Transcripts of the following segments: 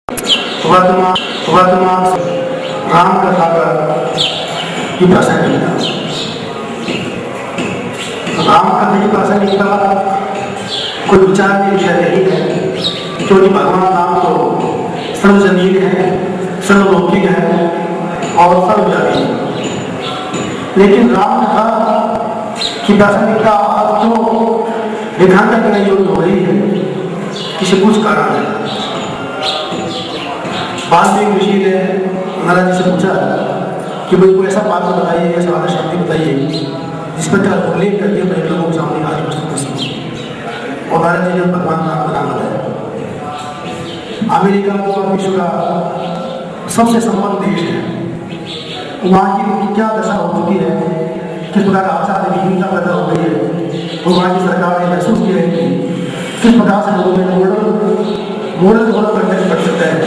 वर्तमान राम कथा की प्रासंगिकता। राम कथा की प्रासंगिकता कोई विचार के विषय नहीं है, क्योंकि भगवान राम तो सर्वजनीन है, सर्वलौकिक है और सर्वव्यापी है। लेकिन राम कथा की प्रासंगिकता अब तो विधान करने योग्य हो रही है, किसी कुछ कारण है। वाल्मीकि ऋषि ने महाराज जी से पूछा कि भाई कोई ऐसा पात्र बताइए, ऐसा वाला शब्द बताइए जिस पर का उल्लेख करके मैं लोगों के सामने आज प्रस्तुत कर सकूं। और महाराज जी ने भगवान राम का नाम बताया। अमेरिका तो विश्व का सबसे संपन्न देश है, वहाँ की क्या दशा हो चुकी है, किस प्रकार आचार विहीनता पैदा हो गई है, और वहाँ की सरकार ने महसूस किया है कि किस प्रकार से लोगों में मोरल डेवलपमेंट कर सकता है,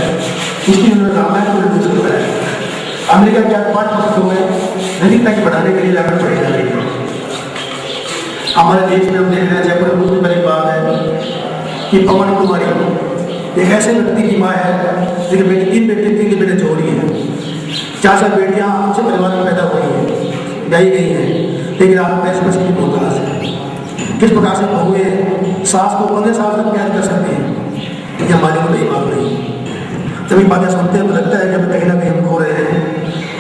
इसकी रामायण को निर्देश करता है। अमेरिका के 5 पुस्तकों में नैतिकता की बढ़ाने के लिए लागत पढ़ी जा रही है। हमारे देश में हम देख रहे हैं, जयपुर में बहुत बड़ी बात है कि पवन कुमारी एक ऐसे व्यक्ति की माँ है जिनके बेटे 3 बेटे जोड़ी हैं, 4 बेटियां उनसे परिवार में पैदा हुई हैं, ब्याही गई हैं, लेकिन आप पैसे बच की बहुत से किस प्रकार से बहुए सास को 15 साल तक प्यार कर सकते हैं, यह हमारे को नहीं बात नहीं। जब ये बातें सुनते हैं तो लगता है कि अभी कहीं ना कहीं हम खो रहे हैं,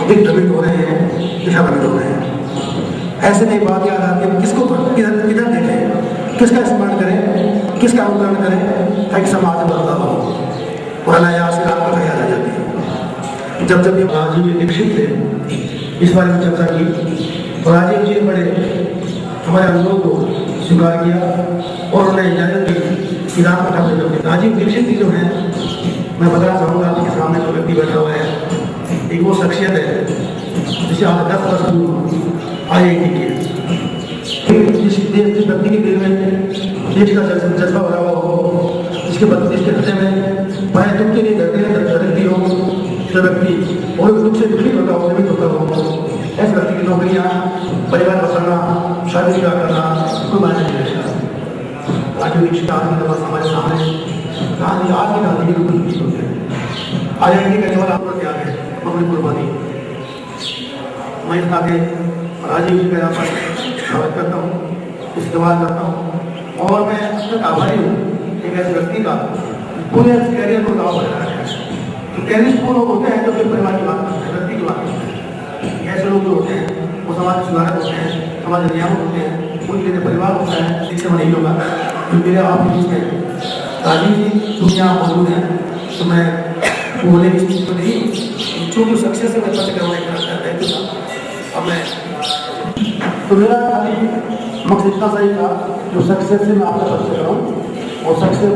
अभी भ्रमित हो रहे हैं, दिशा भ्रमित हो रहे हैं। ऐसे नहीं बात याद आती है, किसको किधर देखें, किसका स्मरण करें, किसका अनुकरण करें, ताकि समाज में बदलाव हो। और अनायास से राम कथा याद आ जाती है। जब ये राजीव दीक्षित थे, इस बारे में चर्चा की, तो राजीव जी ने बड़े हमारे अनुभव को स्वीकार किया और उन्हें इजाजत दी कि राम कथा में जो राजीव दीक्षित जी जो हैं, मैं बताना चाहूँगा आपके सामने जो व्यक्ति बैठा हुआ है, एक वो शख्सियत है जिसे आज 10 वर्ष IIT की है। जिस व्यक्ति के दिल में देश का जज्बा भरा हुआ हो, जिसके हृदय में पाए दुख के लिए धरती हो, जो व्यक्ति और दुख से दुखी होता हो, निर्मित होता हो, ऐसे व्यक्ति की नौकरियाँ, परिवार बसाना, शादी विवाह करना कोई मायने नहीं रखता। राजीव दीक्षित हमारे सामने गांधी आज की गांधी के रूप में होते हैं। IIT करने वाला आपको क्या है, अपनी कुर्बानी। मैं आगे राजीव जी का यहाँ पर स्वागत करता हूँ, इस्तेमाल करता हूँ, और मैं अब तक आभारी हूँ एक ऐसे व्यक्ति का पूरे कैरियर को दाव बढ़ा रहा है। तो कैरियर पूर्ण होते हैं तो फिर परिवार की बात करते हैं, व्यक्ति की बात करते हैं। ऐसे लोग जो होते हैं वो समाज सुधारक होते हैं, समाज नियामक होते हैं, उनके लिए परिवार होता है। इससे नहीं होगा तो मेरे आप राजीव जी दुनिया मौजूद है, तो मैं बोलने की स्थिति में नहीं, चूँकि सक्सेस से मैं पता करवाना चाहता है। अब मैं तो मेरा खाली मकसद इतना सही था जो सक्सेस से मैं आपका परिचय कराऊँ, और सक्सेस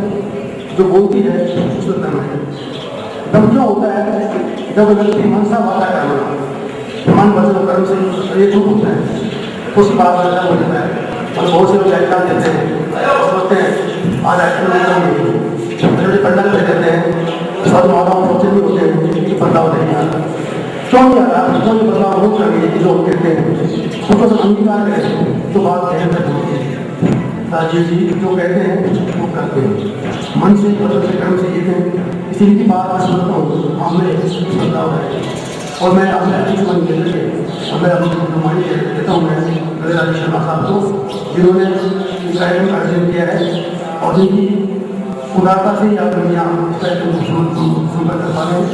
जो बोलती है उसमें दम है। दम क्यों होता है? जब व्यक्ति मनसा वादा करना, मन वचन कर्म से एक रूप होता है, उस बात में हो जाता है। और बहुत से लोग एग्जाम देते हैं, सोचते हैं आज बड़े पंडल में देते हैं, सब माताओं सोचते भी होते हैं कि बदलाव नहीं आता। क्यों नहीं आता? क्यों ये बदलाव हो चाहिए कि जो कहते हैं उनको सब अंगीकार करें तो बात ध्यान रखती है। राजीव जी जो कहते हैं वो करते हैं, मन से वचन से कर्म से ये हैं। इसी की बात मैं सुनता हूँ, हमने बदलाव है। और मैं अपने अच्छी मन के लिए मैं अपनी नुमाइंद देता हूँ मैं राजेश शर्मा साहब को, जिन्होंने इस कार्यक्रम का आयोजन किया है और जिनकी उदारता से या दुनिया इस कार्यक्रम को सुनकर कर पा रहे हैं।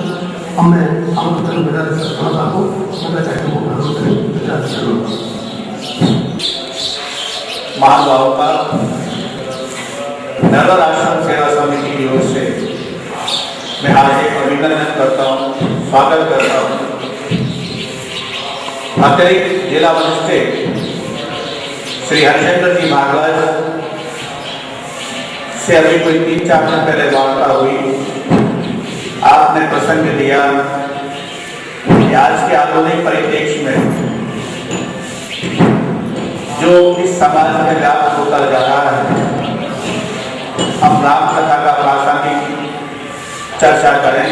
हम मैं आमंत्रण शर्मा साहब को अपने कार्यक्रम को प्रारंभ करें। महानुभावों का नर्मदा आश्रम सेवा समिति की ओर से मैं आज एक अभिनंदन करता हूँ, स्वागत करता हूँ। अतिरिक्त जिला मजिस्ट्रेट श्री हरिशंकर जी भारद्वाज से अभी कोई 3-4 दिन पहले वार्ता हुई। आपने प्रसंग दिया कि आज के आधुनिक परिप्रेक्ष्य में जो इस समाज में व्याप्त होता जा रहा है, हम राम कथा का प्रासंगिक चर्चा करें।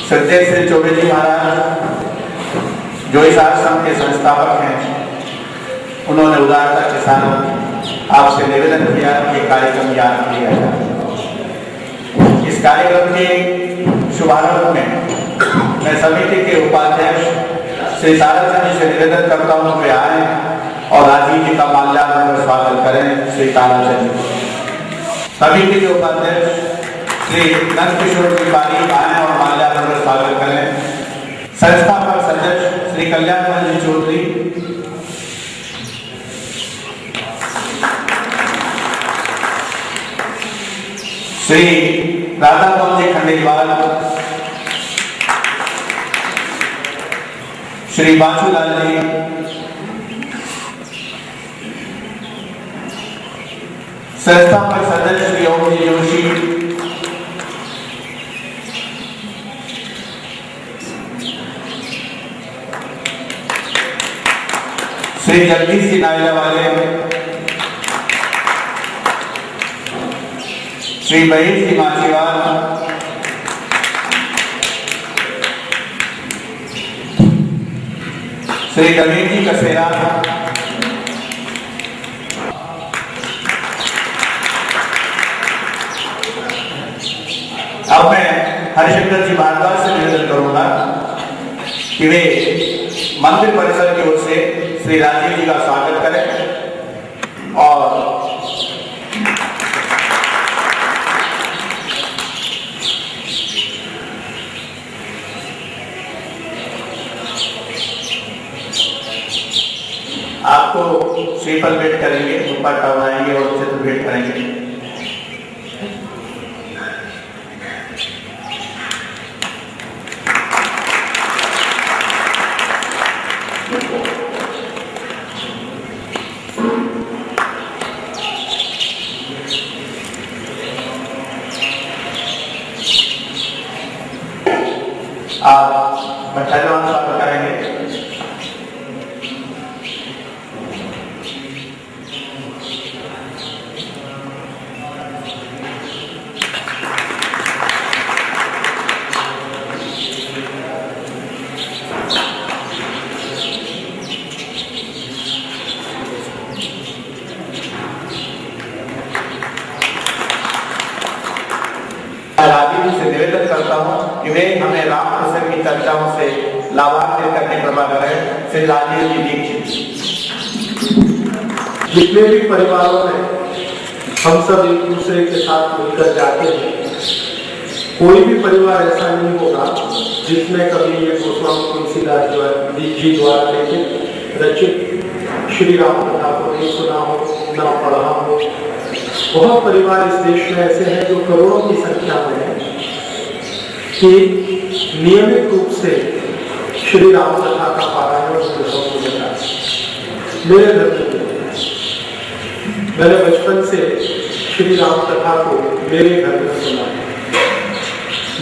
श्रद्धेय श्री चौबे जी महाराज जो इस आश्रम के संस्थापक हैं, उन्होंने उदारता के साथ आपसे निवेदन किया कि कार्यक्रम याद किया जाए। इस कार्यक्रम के शुभारंभ में मैं समिति के उपाध्यक्ष श्री तारा चंद जी से निवेदन करता हूँ वे आए और राजीव जी का माल्यार्पण कर स्वागत करें। श्री तारा चंद जी। समिति के उपाध्यक्ष श्री नंद किशोर जी पारी आए और माल्यार्पण कर स्वागत करें। संस्थापक सदस्य श्री कल्याण जी चौधरी, श्री राधा मोहन जी खंडेलवाल, श्री बाचूलाल जी, संस्थापक सदस्य श्री ओम जी जोशी, श्री जगदीश सिंह नायला वाले, श्री महेश सिंह माचीवाल, श्री कबीर जी कसेरा, अब मैं हरिशंकर जी भारद्वाज से निवेदन करूंगा कि वे मंदिर परिसर की ओर से श्री राजीव जी का स्वागत करें और आपको श्रीफल भेंट करेंगे, दुपट्टा बनाएंगे और चित्र भेंट करेंगे। आप बच्चा स्वागत करेंगे। राजीव से निवेदन करता हूं कि वे हमें राम प्रसंग की चर्चाओं से लाभान्वित करने कृपा करें। श्री राजीव जी दीक्षित। जितने भी परिवारों में हम सब एक दूसरे के साथ मिलकर जाते हैं, कोई भी परिवार ऐसा नहीं होगा जिसमें कभी ये गोस्वामी तुलसीदास जी द्वारा लिखित रचित श्री राम कथा को नहीं सुना हो, न पढ़ा हो। बहुत परिवार इस देश में ऐसे हैं जो करोड़ों की संख्या में है कि नियमित रूप से श्री राम कथा का पारायण होता है। मेरे घर में मैंने बचपन से श्री राम कथा को मेरे घर में सुना।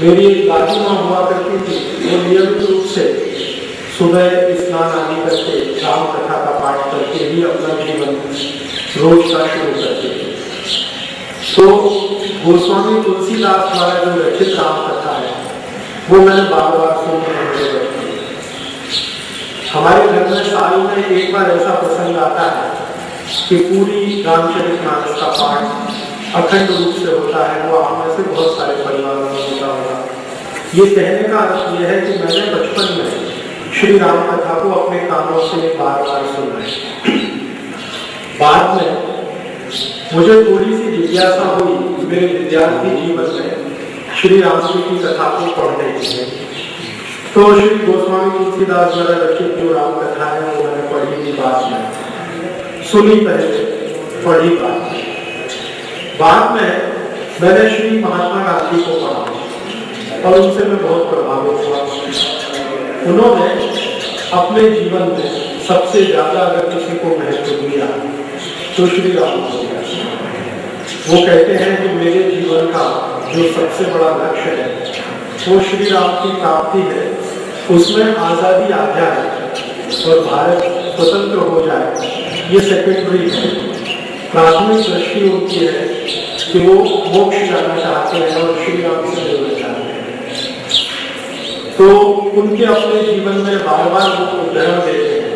मेरी एक दादी माँ हुआ करती थी, वो नियमित रूप से सुबह स्नान आदि करके राम कथा का पाठ करके ही अपना जीवन रोज का शुरू करते थे। तो गोस्वामी तुलसीदास द्वारा जो रचित राम कथा है वो मैंने बार बार सुनने। हमारे घर में साल में एक बार ऐसा प्रसंग आता है कि पूरी रामचरितमानस का पाठ अखंड रूप से होता है। वो आप में से बहुत सारे परिवारों में होता होगा। ये कहने का अर्थ यह है कि मैंने बचपन में श्री राम कथा को अपने कानों से बार बार सुना है। बाद में मुझे थोड़ी सी जिज्ञासा हुई मेरे विद्यार्थी जीवन में श्री राम जी की कथा को पढ़ने की। तो श्री गोस्वामी तुलसीदास द्वारा रचित जो राम कथा है वो मैंने पढ़ी थी, बाद में सुनी, पहले पढ़ी बाद में मैंने श्री महात्मा गांधी को पढ़ा और उनसे मैं बहुत प्रभावित हुआ। उन्होंने अपने जीवन में सबसे ज्यादा अगर किसी को महत्व दिया तो श्री राम को दिया। वो कहते हैं कि मेरे जीवन का जो सबसे बड़ा लक्ष्य है वो श्री राम की प्राप्ति है, उसमें आजादी आ जाए और भारत स्वतंत्र हो जाए, ये सेकेंडरी है। प्राथमिक दृष्टि उनकी है कि वो मोक्ष जाना चाहते हैं और श्री राम से जुड़ना चाहते हैं। तो उनके अपने जीवन में बार बार वो उदाहरण देते हैं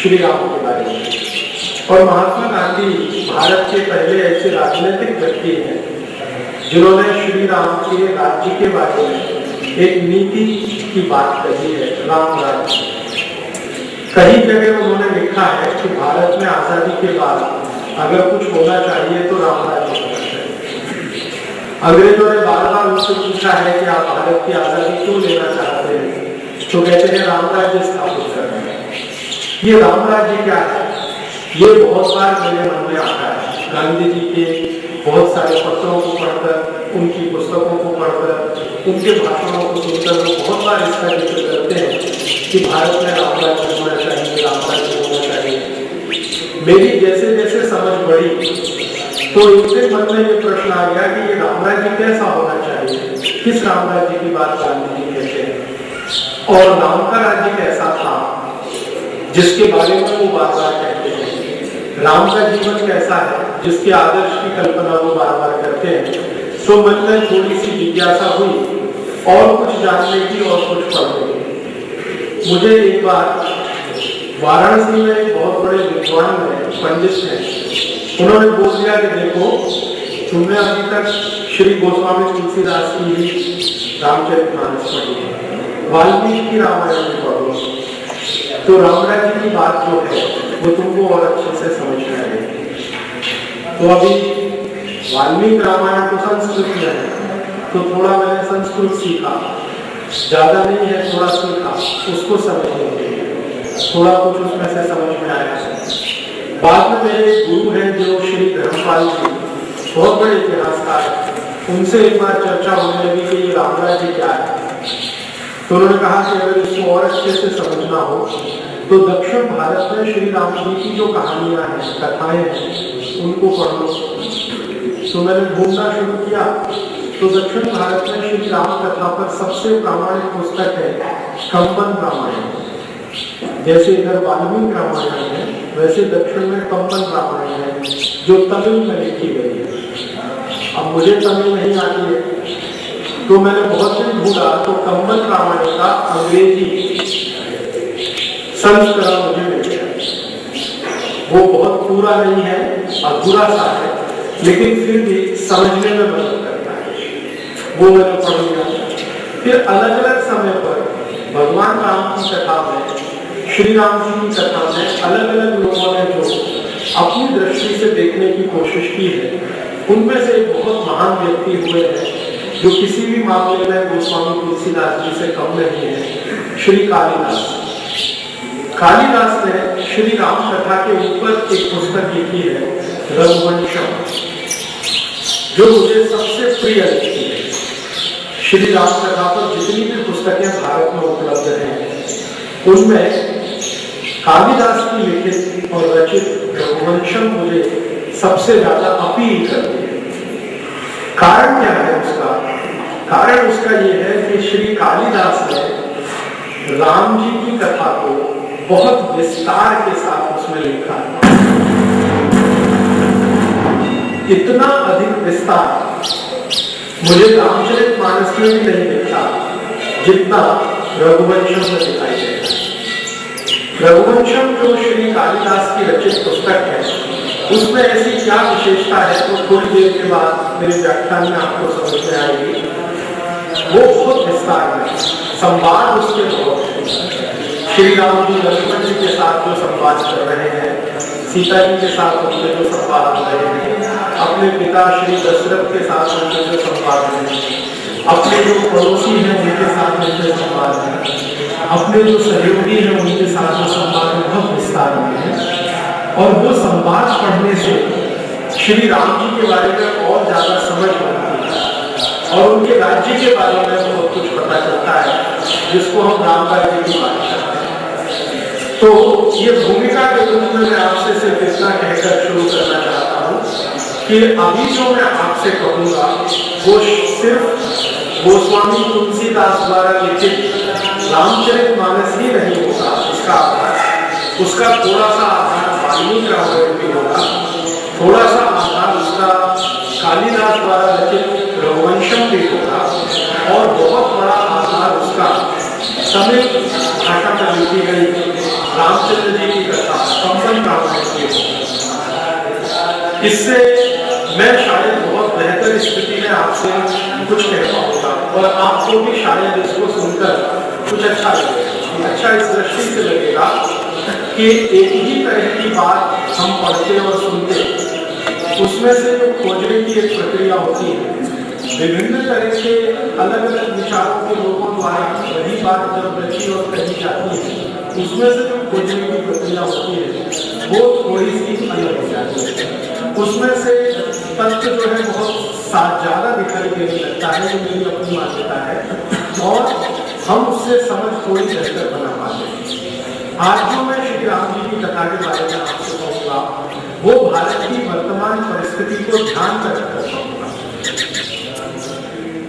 श्री राम के बारे में। और महात्मा गांधी भारत के पहले ऐसे राजनीतिक व्यक्ति हैं जिन्होंने श्री राम के राज्य के बारे में एक नीति की बात कही है, राम राज्य। कई जगह उन्होंने लिखा है कि भारत में आजादी के बाद अगर कुछ होना चाहिए तो राम राज्य होना चाहिए। अंग्रेजों ने बार बार उनसे पूछा है कि आप भारत की आजादी क्यों लेना चाहते हैं, तो कहते हैं राम राज्य स्थापित करना है। ये राम राज्य क्या है, ये बहुत बार मेरे मन में आता है। गांधी जी के बहुत सारे पत्रों को पढ़कर, उनकी पुस्तकों को पढ़कर, उनके भाषणों को सुनकर वो बहुत बार इसका जिक्र करते हैं कि भारत में राम राज्य होना चाहिए, राम राज्य होना चाहिए। मेरी जैसे जैसे समझ बढ़ी तो एक दिन मन में ये प्रश्न आ गया कि ये राम राज्य कैसा होना चाहिए, किस राम राज्य की बात गांधी जी कहते हैं, और राम का राज्य कैसा था जिसके बारे में वो बार बार कहते हैं, राम का जीवन कैसा है जिसके आदर्श की कल्पना वो बार बार करते हैं। तो मन में थोड़ी सी जिज्ञासा हुई और कुछ जानने की और कुछ पढ़ने की। मुझे एक बार वाराणसी में एक बहुत बड़े विद्वान पंडित हैं, उन्होंने बोल दिया कि देखो, तुमने अभी तक श्री गोस्वामी तुलसीदास की ही रामचरितमानस पढ़ी है, वाल्मीकि की रामायण में पढ़ो, तो राम राज्य की बात जो है वो तुमको और अच्छे से समझ में आएगी। तो अभी वाल्मीकि रामायण तो संस्कृत में है, तो थोड़ा मैंने संस्कृत सीखा, ज्यादा नहीं है, थोड़ा सीखा, उसको समझने के लिए थोड़ा कुछ उसमें से समझ में आया। बाद में मेरे गुरु हैं जो श्री धर्मपाल जी, बहुत बड़े इतिहासकार, उनसे एक बार चर्चा होने लगी कि ये राम राज्य क्या है। तो उन्होंने कहा कि अगर इसको और अच्छे से समझना हो तो दक्षिण भारत में श्री राम जी की जो कहानियां हैं, कथाएं हैं, उनको पढ़ लो। तो मैंने ढूंढना शुरू किया तो दक्षिण भारत में श्री राम कथा पर सबसे प्रामाणिक पुस्तक है कंबन रामायण। जैसे इधर वाल्मीकि रामायण है, वैसे दक्षिण में कंबन रामायण है जो तमिल में लिखी गई है। अब मुझे तमिल नहीं आती है तो मैंने बहुत दिन ढूंढा तो कंबन रामायण का अंग्रेजी संस्करण मुझे मिल गया। वो बहुत पूरा नहीं है, अधूरा सा है, लेकिन फिर भी समझने में मदद करता है, वो मैंने पढ़ लिया। फिर अलग अलग समय पर भगवान राम की कथा में, श्री राम जी की कथा में अलग अलग लोगों ने जो अपनी दृष्टि से देखने की कोशिश की है, उनमें से एक बहुत महान व्यक्ति हुए हैं जो किसी भी मामले में गोस्वामी तुलसीदास जी से कम नहीं है, श्री कालिदास। कालिदास ने श्री राम कथा के ऊपर एक पुस्तक लिखी है, रघुवंशम, जो मुझे सबसे प्रिय लगती है। श्री राम कथा पर जितनी भी पुस्तकें भारत में उपलब्ध हैं, उनमें कालिदास की लिखित और रचित रघुवंशम मुझे सबसे ज्यादा अपील करती है। कारण क्या है उसका? कारण उसका यह है कि श्री कालिदास ने राम जी की कथा को बहुत विस्तार के साथ उसमें लिखा है। इतना अधिक विस्तार मुझे रामचरितमानस में भी नहीं दिखता जितना रघुवंशम में दिखाई देता है। रघुवंशम जो श्री कालिदास की रचित पुस्तक है, उसमें ऐसी क्या विशेषता है तो थोड़ी देर के बाद मेरे व्याख्यान में आपको समझ में आएगी। वो बहुत विस्तार में संवाद उसके बहुत है। श्री राम जी लक्ष्मण जी के साथ जो संवाद कर रहे हैं, सीता जी के साथ उनके जो संवाद हो रहे हैं, अपने पिता श्री दशरथ के साथ उनके जो संवाद हैं, अपने जो पड़ोसी हैं उनके साथ उनके संवाद हैं, अपने जो सहयोगी हैं उनके साथ जो संवाद है, बहुत विस्तार में है। और वो संवाद पढ़ने से श्री राम जी के बारे में और ज्यादा समझ बनती है और उनके राज्य के बारे में बहुत कुछ पता चलता है, जिसको हम राम राज्य की बात करते हैं। तो ये भूमिका के रूप में मैं आपसे सिर्फ इतना कहकर शुरू करना चाहता हूँ कि अभी जो मैं आपसे कहूँगा वो सिर्फ गोस्वामी तुलसीदास द्वारा लिखित रामचरितमानस ही नहीं होगा। उसका थोड़ा सा आधार वाल्मीकि रामायण भी होगा, थोड़ा सा आधार उसका कालिदास द्वारा रचित रघुवंशम भी होगा, और बहुत बड़ा आधार उसका तमिल भाषा में लिखी गई रामचंद्र जी की कथा कंबन रामायण की होगा। इससे मैं शायद बहुत बेहतर स्थिति में आपसे कुछ कह पाऊंगा और आपको भी शायद इसको सुनकर कुछ अच्छा लगेगा। अच्छा इस दृष्टि से लगेगा कि एक ही तरह की बात हम पढ़ते और सुनते, उसमें से जो खोजने की एक प्रक्रिया होती है, विभिन्न तरह के अलग अलग विचारों के लोगों द्वारा वही बात जब रची और कही जाती है, उसमें से जो खोजने की प्रक्रिया होती है वो थोड़ी सी अलग हो जाती है। उसमें से तथ्य जो है बहुत ज्यादा दिखाई देने लगता है, जो मेरी अपनी मान्यता है, और हम उससे समझ थोड़ी बेहतर बना पाते हैं। आज जो मैं श्री राम जी की कथा के बारे में आपसे कहूँगा वो भारत की वर्तमान परिस्थिति को ध्यान में रखकर कहूँगा।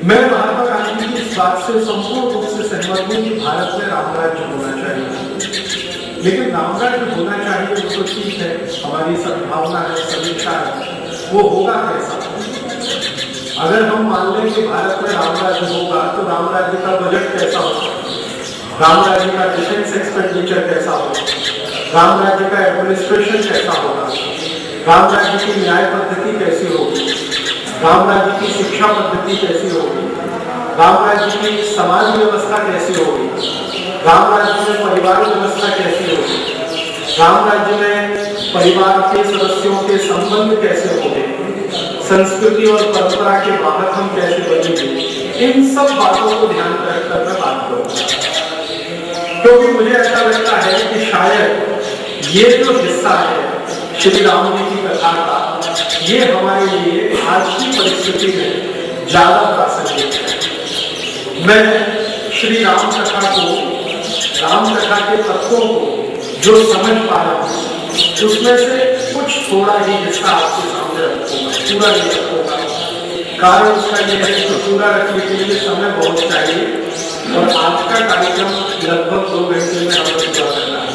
मैं महात्मा गांधी की इस बात से संपूर्ण रूप से सहमत हूँ कि भारत में रामराज्य होना चाहिए, लेकिन रामराज्य होना चाहिए वो तो ठीक है, हमारी सद्भावना है, समीक्षा है, वो होगा कैसा? अगर हम मान लें कि भारत में रामराज्य होगा तो रामराज्य का बजट कैसा होगा, रामराज्य का डिफेंस एक्सपेंडिचर कैसा होगा, रामराज्य का एडमिनिस्ट्रेशन कैसा होगा, रामराज्य की न्याय पद्धति कैसी होगी, रामराज्य की शिक्षा पद्धति कैसी होगी, रामराज्य की समाज व्यवस्था कैसी होगी, रामराज्य में परिवार व्यवस्था कैसी होगी, रामराज्य में परिवार के सदस्यों के संबंध कैसे होंगे, संस्कृति और परंपरा के बाहर हम कैसे बनेंगे, इन सब बातों को ध्यान में रखकर मैं बात करूंगा। क्योंकि मुझे ऐसा लगता है कि शायद ये जो हिस्सा है श्री राम जी की कथा का, ये हमारे लिए आज की परिस्थिति में ज्यादा प्रासंगिक है। मैं श्री राम कथा को, राम कथा के तत्वों को जो समझ पा रहा हूँ उसमें से कुछ थोड़ा ही हिस्सा आपके सामने रखूंगा, पूरा नहीं रखूंगा। कारण उसका यह है कि पूरा रखने के लिए समय बहुत चाहिए और आज का कार्यक्रम लगभग 2 घंटे में हमें पूरा करना है।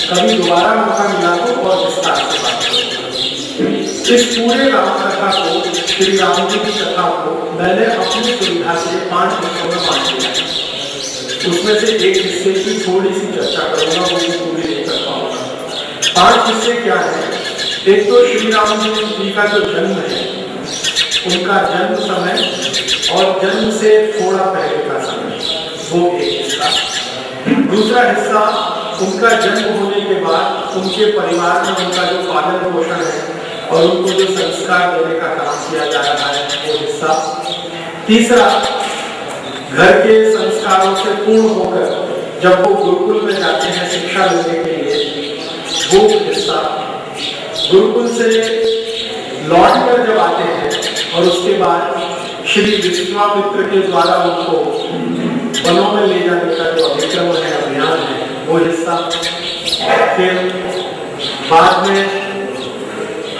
कभी दोबारा मौका मिला तो और विस्तार से बात करेंगे। इस पूरे राम कथा को, श्री राम जी की कथा को मैंने अपनी सुविधा से 5 हिस्सों में बांट दिया। उसमें से एक हिस्से की थोड़ी सी चर्चा करूंगा, वो भी पूरी नहीं कर पाऊंगा। 5 हिस्से क्या है? एक तो श्री राम जी का जो जन्म है, उनका जन्म समय और जन्म से थोड़ा पहले का समय, वो एक हिस्सा। दूसरा हिस्सा उनका जन्म होने के बाद उनके परिवार में उनका जो पालन पोषण है और उनको जो संस्कार देने का काम किया जा रहा है, वो हिस्सा। तीसरा, घर के संस्कारों से पूर्ण होकर जब वो गुरुकुल में जाते हैं शिक्षा लेने के लिए, वो हिस्सा। गुरुकुल से लौटकर जब आते हैं और उसके बाद श्री विश्वामित्र के द्वारा उनको वनों में ले जाने का जो अभिक्रम है, अभियान है, वो हिस्सा। फिर बाद में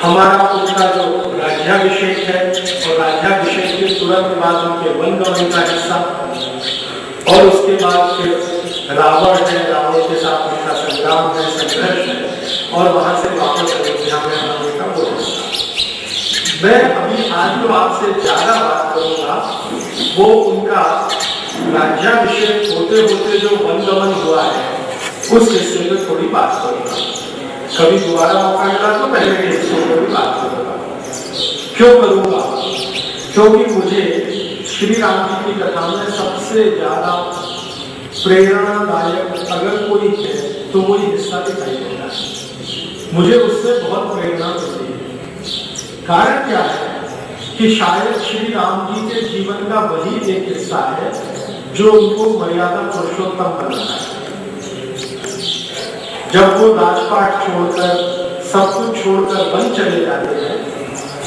हमारा उनका जो राज्याभिषेक है और राज्याभिषेक के तुरंत बाद उनके वनगमन का हिस्सा, और उसके बाद फिर रावण है, रावण के साथ उनका संग्राम है, संघर्ष है, और वहां से वापस अयोध्या में आने का वो हिस्सा। मैं अभी आज जो आपसे ज्यादा बात करूंगा वो उनका राज्याभिषेक होते होते जो वनगमन हुआ है, उस हिस्से में थोड़ी बात करूंगा। कभी दोबारा मौका मिला तो पहले के हिस्से में भी बात करूंगा। क्यों करूंगा? क्योंकि मुझे श्री राम जी की कथा में सबसे ज्यादा प्रेरणादायक अगर कोई है तो वही हिस्सा दिखाई देता है। मुझे उससे बहुत प्रेरणा मिलती है। कारण क्या है कि शायद श्री राम जी के जीवन का वही एक हिस्सा है जो उनको मर्यादा पुरुषोत्तम बनाता है। जब वो राजपाट छोड़कर, सब कुछ छोड़कर वन चले जाते हैं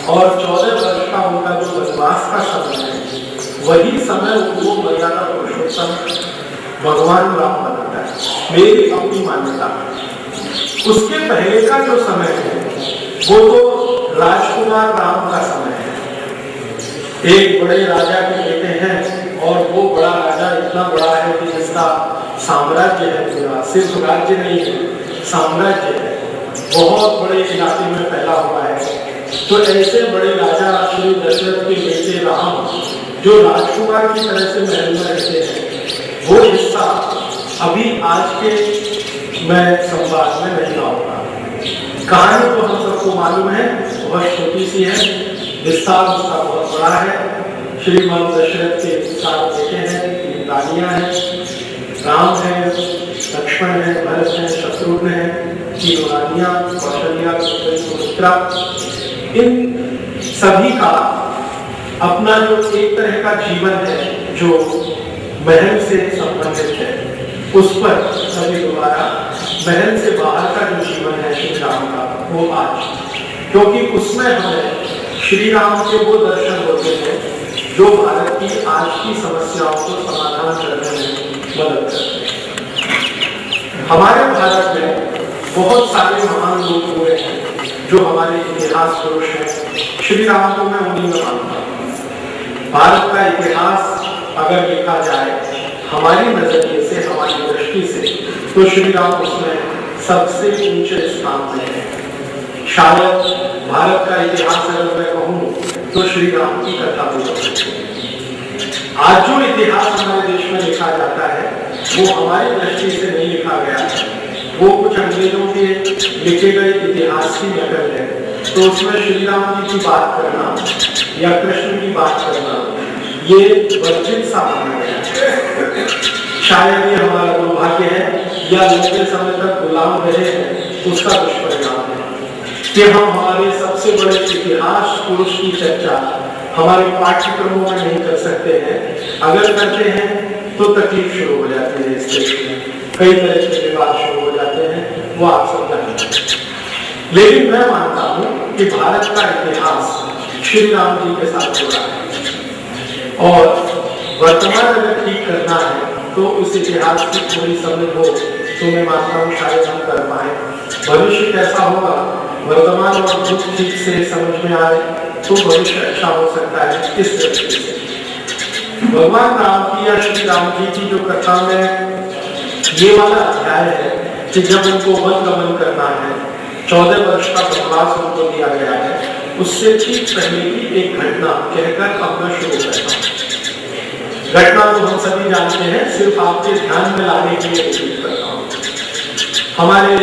और 14 वर्ष का उनका जो वनवास का समय है, वही समय उनको मर्यादा पुरुषोत्तम भगवान राम बनाता है, मेरी अपनी मान्यता। उसके पहले का जो समय है वो तो राजकुमार राम का समय है। एक बड़े राजा के बेटे हैं और वो बड़ा राजा इतना बड़ा है कि जिसका साम्राज्य है पूरा, सिर्फ राज्य नहीं है, साम्राज्य है, बहुत बड़े इलाके में फैला हुआ है। तो ऐसे बड़े राजा श्री दशरथ के बेटे राम जो राजकुमार की तरह से महल में रहते हैं, वो हिस्सा अभी आज के मैं संवाद में नहीं लाऊंगा। कहानी तो हम सबको मालूम है, बहुत छोटी सी है, विस्तार उसका बहुत बड़ा है। श्रीमान दशरथ के 7 बेटे हैं, 3 रानियां हैं, राम है, लक्ष्मण है, भरत है, शत्रुघ्न है, 3 रानियां, कौशल्या, सुमित्रा। इन सभी का अपना जो एक तरह का जीवन है जो महल से संबंधित है, उस पर सभी दोबारा महल से बाहर का जो जीवन है श्री राम का, वो आज, क्योंकि उसमें हमें श्री राम के वो दर्शन होते हैं जो भारत की आज की समस्याओं को समाधान करने में मदद करते हैं। हमारे भारत में बहुत सारे महान लोग हुए हैं जो हमारे इतिहास पुरुष हैं। श्री राम को मैं उन्हीं में मानता हूँ। भारत का इतिहास अगर देखा जाए हमारी नजरिए से, हमारी दृष्टि से, तो श्री राम उसमें सबसे ऊंचे स्थान में है। शायद भारत का इतिहास अगर मैं कहूँ तो श्री राम की कथा हो सकती है। आज जो इतिहास हमारे देश में लिखा जाता है वो हमारी दृष्टि से नहीं लिखा गया है, वो कुछ अंग्रेजों के लिखे गए इतिहास की नकल है। तो उसमें श्री राम जी की बात करना या कृष्ण की बात करना ये वर्जित सा माना गया है। शायद ये हमारा दुर्भाग्य है या लंबे समय तक गुलाम रहे हैं उसका दुष्परिणाम है कि हम हमारे सबसे बड़े इतिहास पुरुष की चर्चा हमारे पाठ्यक्रमों में नहीं कर सकते हैं। अगर करते हैं तो तकलीफ शुरू हो जाती है। इस देश में कई तरह के विवाद शुरू हो जाते हैं, वो आप सब जानते हैं। लेकिन मैं मानता हूँ कि भारत का इतिहास श्री राम जी के साथ जुड़ा है और वर्तमान अगर ठीक करना है तो उस इतिहास की पूरी समझ हो तो मैं मानता हूँ शायद हम कर पाए। भविष्य कैसा होगा, वर्तमान और दुख ठीक से समझ में आए तो भविष्य अच्छा हो सकता है। इस दृष्टि से भगवान राम की या श्री राम जी की जो कथा में ये वाला अध्याय है कि जब उनको वन गमन करना है, 14 वर्ष का वनवास उनको दिया गया है, उससे ठीक पहले की एक घटना कहकर अब मैं शुरू करता हूँ। घटना तो हम सभी जानते हैं, सिर्फ आपके ध्यान में लाने के लिए रिपीट करता हूँ। हमारे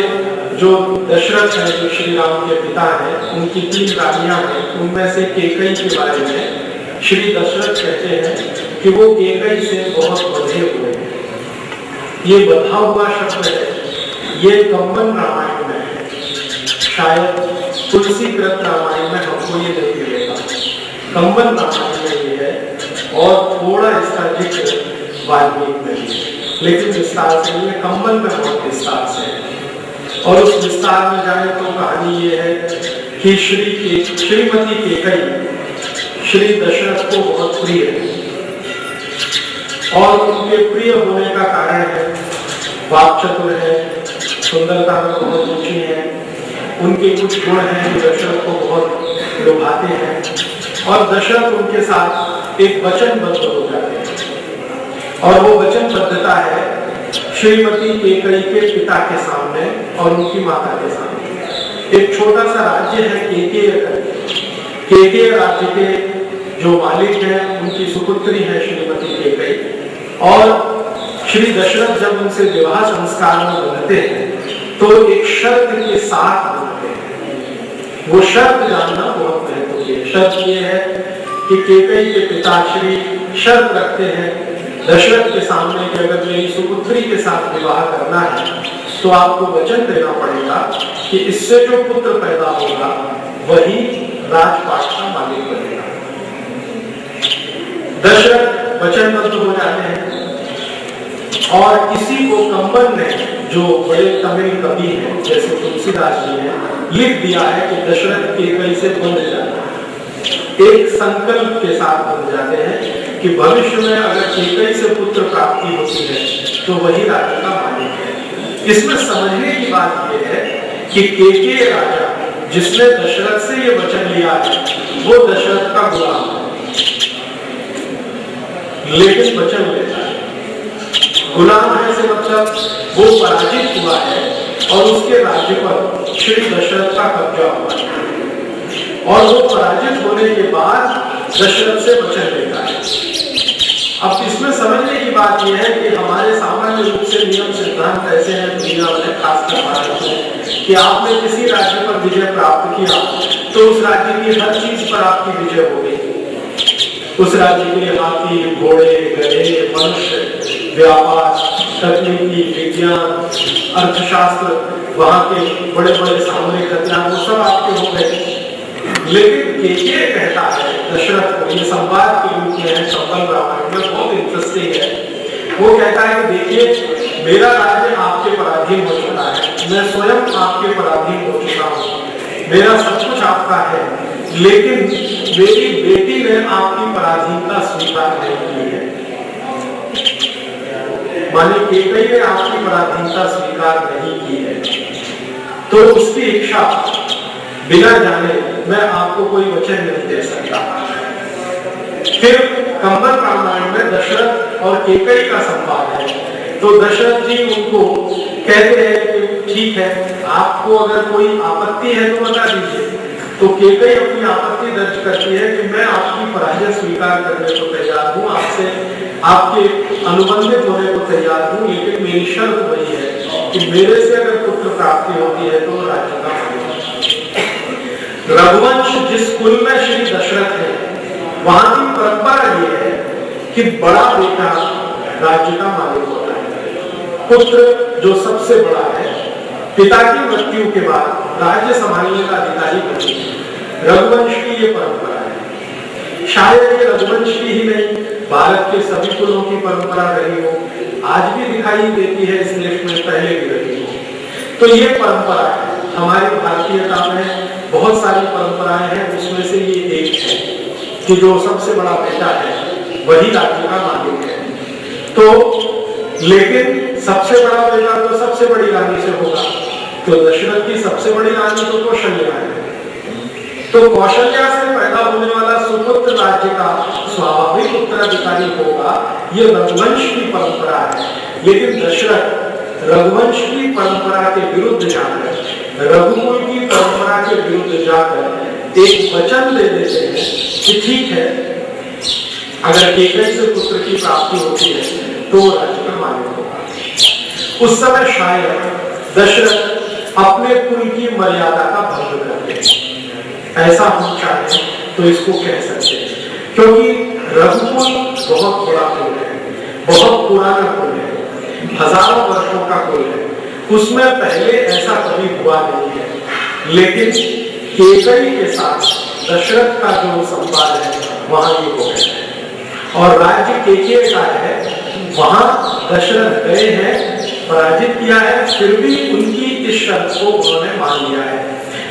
जो दशरथ है, जो श्री राम के पिता हैं, उनकी 3 रानियां हैं। उनमें से केकई के बारे में श्री दशरथ कहते हैं कि वो केकई से बहुत बंधे हुए हैं। ये बंधा हुआ शब्द है, ये कंबन रामायण में है, शायद तुलसीकृत रामायण में हमको ये नहीं मिलेगा। कंबन रामायण में ये है और थोड़ा इसका जिक्र वाल्मीकि में है, लेकिन विस्तार से नहीं है। कंबन में बहुत विस्तार से है और उस विस्तार में जाए तो कहानी ये है कि श्रीमती केकई श्री दशरथ को बहुत प्रिय है और उनके प्रिय होने का कारण है वाक्चतुर है, सुंदरता में बहुत ऊंची है, उनके कुछ गुण हैं जो दशरथ को बहुत लुभाते हैं और दशरथ उनके साथ एक वचनबद्ध हो जाते हैं और वो वचनबद्धता है श्रीमती केकई के पिता के सामने और उनकी माता के सामने। एक छोटा सा राज्य है केकय राज्य के जो मालिक हैं उनकी सुपुत्री है श्रीमती केकई और श्री दशरथ जब उनसे विवाह संस्कार में बंधते हैं तो एक शर्त के साथ बंधते हैं। वो शर्त जानना बहुत महत्वपूर्ण है। शर्त ये है कि केकई के पिता श्री शर्त रखते हैं दशरथ के सामने कि अगर मेरी सुपुत्री के साथ विवाह करना है तो आपको वचन देना पड़ेगा कि इससे जो पुत्र पैदा होगा वही राजपाट का मालिक बनेगा। दशरथ वचनबद्ध हो जाते हैं और इसी को कंबन ने, जो बड़े तमिल कवि हैं जैसे तुलसीदास जी हैं, लिख दिया है कि दशरथ केकई से बंध जाता है। एक संकल्प के साथ बंध जाते हैं कि भविष्य में अगर केकई से पुत्र प्राप्ति होती है तो वही राज्य का मालिक है। इसमें समझने की बात यह है कि केकय राजा जिसने दशरथ से ये वचन लिया है वो दशरथ का गुलाम है, लेकिन वचन लेता है। गुलाम है से मतलब वो पराजित हुआ है और उसके राज्य पर श्री दशरथ का कब्जा हुआ है और वो पराजित होने के बाद दशरथ से वचन लेता है। अब इसमें समझने की बात यह है कि हमारे सामान्य रूप से नियम सिद्धांत ऐसे हैं दुनिया में, खासकर भारत में, कि आपने किसी राज्य पर विजय प्राप्त किया तो उस राज्य की हर चीज पर आपकी विजय हो गई। उस राज्य के लिए हाथी, घोड़े, गधे, मनुष्य, व्यापार, तकनीकी, विज्ञान, अर्थशास्त्र, वहां के बड़े बड़े सामरिक हथियार, वो सब आपके हो गए। लेकिन केके कहता है दशरथ को, ये संवाद के रूप में है संबंध रामायण में, बहुत इंटरेस्टिंग है। वो कहता है कि देखिए, मेरा राज्य आपके पराधीन हो चुका है, मैं स्वयं आपके पराधीन हो चुका हूँ, मेरा सब कुछ आपका है, लेकिन मेरी बेटी ने आपकी पराधीनता स्वीकार नहीं की है। माने केकई ने आपकी पराधीनता स्वीकार नहीं की है, तो उसकी इच्छा बिना जाने मैं आपको कोई वचन नहीं दे सकता। फिर कंबल रामायण में दशरथ और केकई का संवाद है। तो दशरथ जी उनको कहते हैं कि ठीक है, आपको अगर कोई आपत्ति है तो बता दीजिए। तो केकई अपनी आपत्ति दर्ज करती है कि मैं आपकी पराजय स्वीकार करने को तैयार हूँ, आपसे आपके अनुबंधित होने को तैयार हूँ, लेकिन मेरी शर्त वही है कि मेरे से अगर पुत्र प्राप्ति होती है तो राज्य का मालिक। रघुवंश जिस कुल में श्री दशरथ है, वहां की परंपरा ये है कि बड़ा बेटा राज्य का मालिक होता है। पुत्र जो सबसे बड़ा है, पिता की मृत्यु के बाद राज्य संभालने का अधिकारी बने। रघुवंश की ये परंपरा है। शायद ये रघुवंश की ही नहीं, भारत के सभी कुलों की परंपरा रही हो, आज भी दिखाई देती है इस देश में, पहले भी रही हो। तो ये परंपरा है। हमारी भारतीयता में बहुत सारी परंपराएं हैं, उसमें से ये एक है कि जो सबसे बड़ा बेटा है वही राज्य का मालिक है। तो लेकिन सबसे बड़ा बेटा तो सबसे बड़ी रानी से होगा, तो दशरथ की सबसे बड़ी रानी तो कौशल्या है। तो कौशल्या से पैदा होने वाला सुपुत्र राज्य का स्वाभाविक उत्तराधिकारी होगा, ये रघुवंश की परंपरा है। लेकिन दशरथ रघुवंश की परंपरा के विरुद्ध जाकर, रघुकुल की परंपरा के विरुद्ध जाकर एक वचन दे देते हैं कि ठीक है, अगर केकई से पुत्र की प्राप्ति होती है तो राज्य का मालिक होगा। उस समय शायद दशरथ अपने कुल की मर्यादा का भंग करते हैं, ऐसा हम चाहे तो इसको कह सकते हैं, क्योंकि रघुकुल बहुत बड़ा कुल है, बहुत पुराना कुल है, हजारों वर्षों का कुल है, उसमें पहले ऐसा कभी हुआ नहीं है। लेकिन केकई के साथ दशरथ का जो संवाद है वहां ये हो गया है, और राज्य केके का है, वहां दशरथ गए हैं, पराजित किया है, फिर भी उनकी इस शर्त को उन्होंने मान लिया है।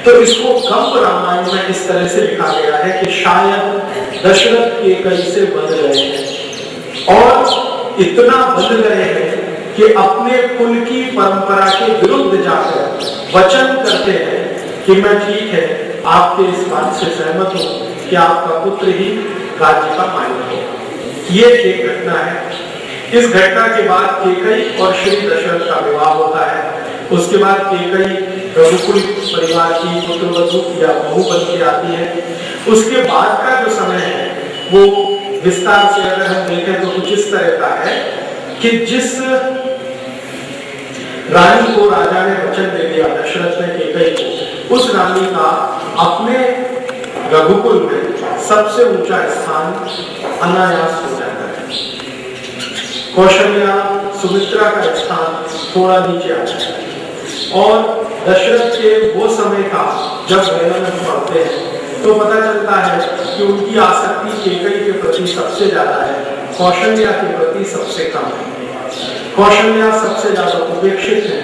तो इसको कंब रामायण में इस तरह से लिखा गया है कि शायद दशरथ केकई से बंध गए हैं, और इतना बंध गए हैं कि अपने कुल की परंपरा के विरुद्ध जाकर वचन करते हैं कि मैं ठीक है, आपके इस बात से सहमत हूं कि आपका पुत्र ही राज्य का मालिक हो। ये एक घटना है। इस घटना के बाद केकई और श्री दशरथ का विवाह होता है। उसके बाद केकई रघुकुल परिवार की पुत्रवधू या बहू बन के आती है। उसके बाद का जो समय है वो विस्तार से अगर हम देखें तो कुछ इस तरह का है कि जिस रानी को राजा ने वचन दे दिया दशरथ ने केकई को, उस रानी का अपने रघुकुल में सबसे ऊंचा स्थान अनायास हो जाता है। कौशल्या सुमित्रा का स्थान थोड़ा नीचे आता है। और दशरथ के वो समय का जब वर्णन हम पढ़ते हैं तो पता चलता है कि उनकी आसक्ति केकई के प्रति सबसे ज्यादा है, कौशल्या के प्रति सबसे कम है। कौशल्या सबसे ज्यादा उपेक्षित है,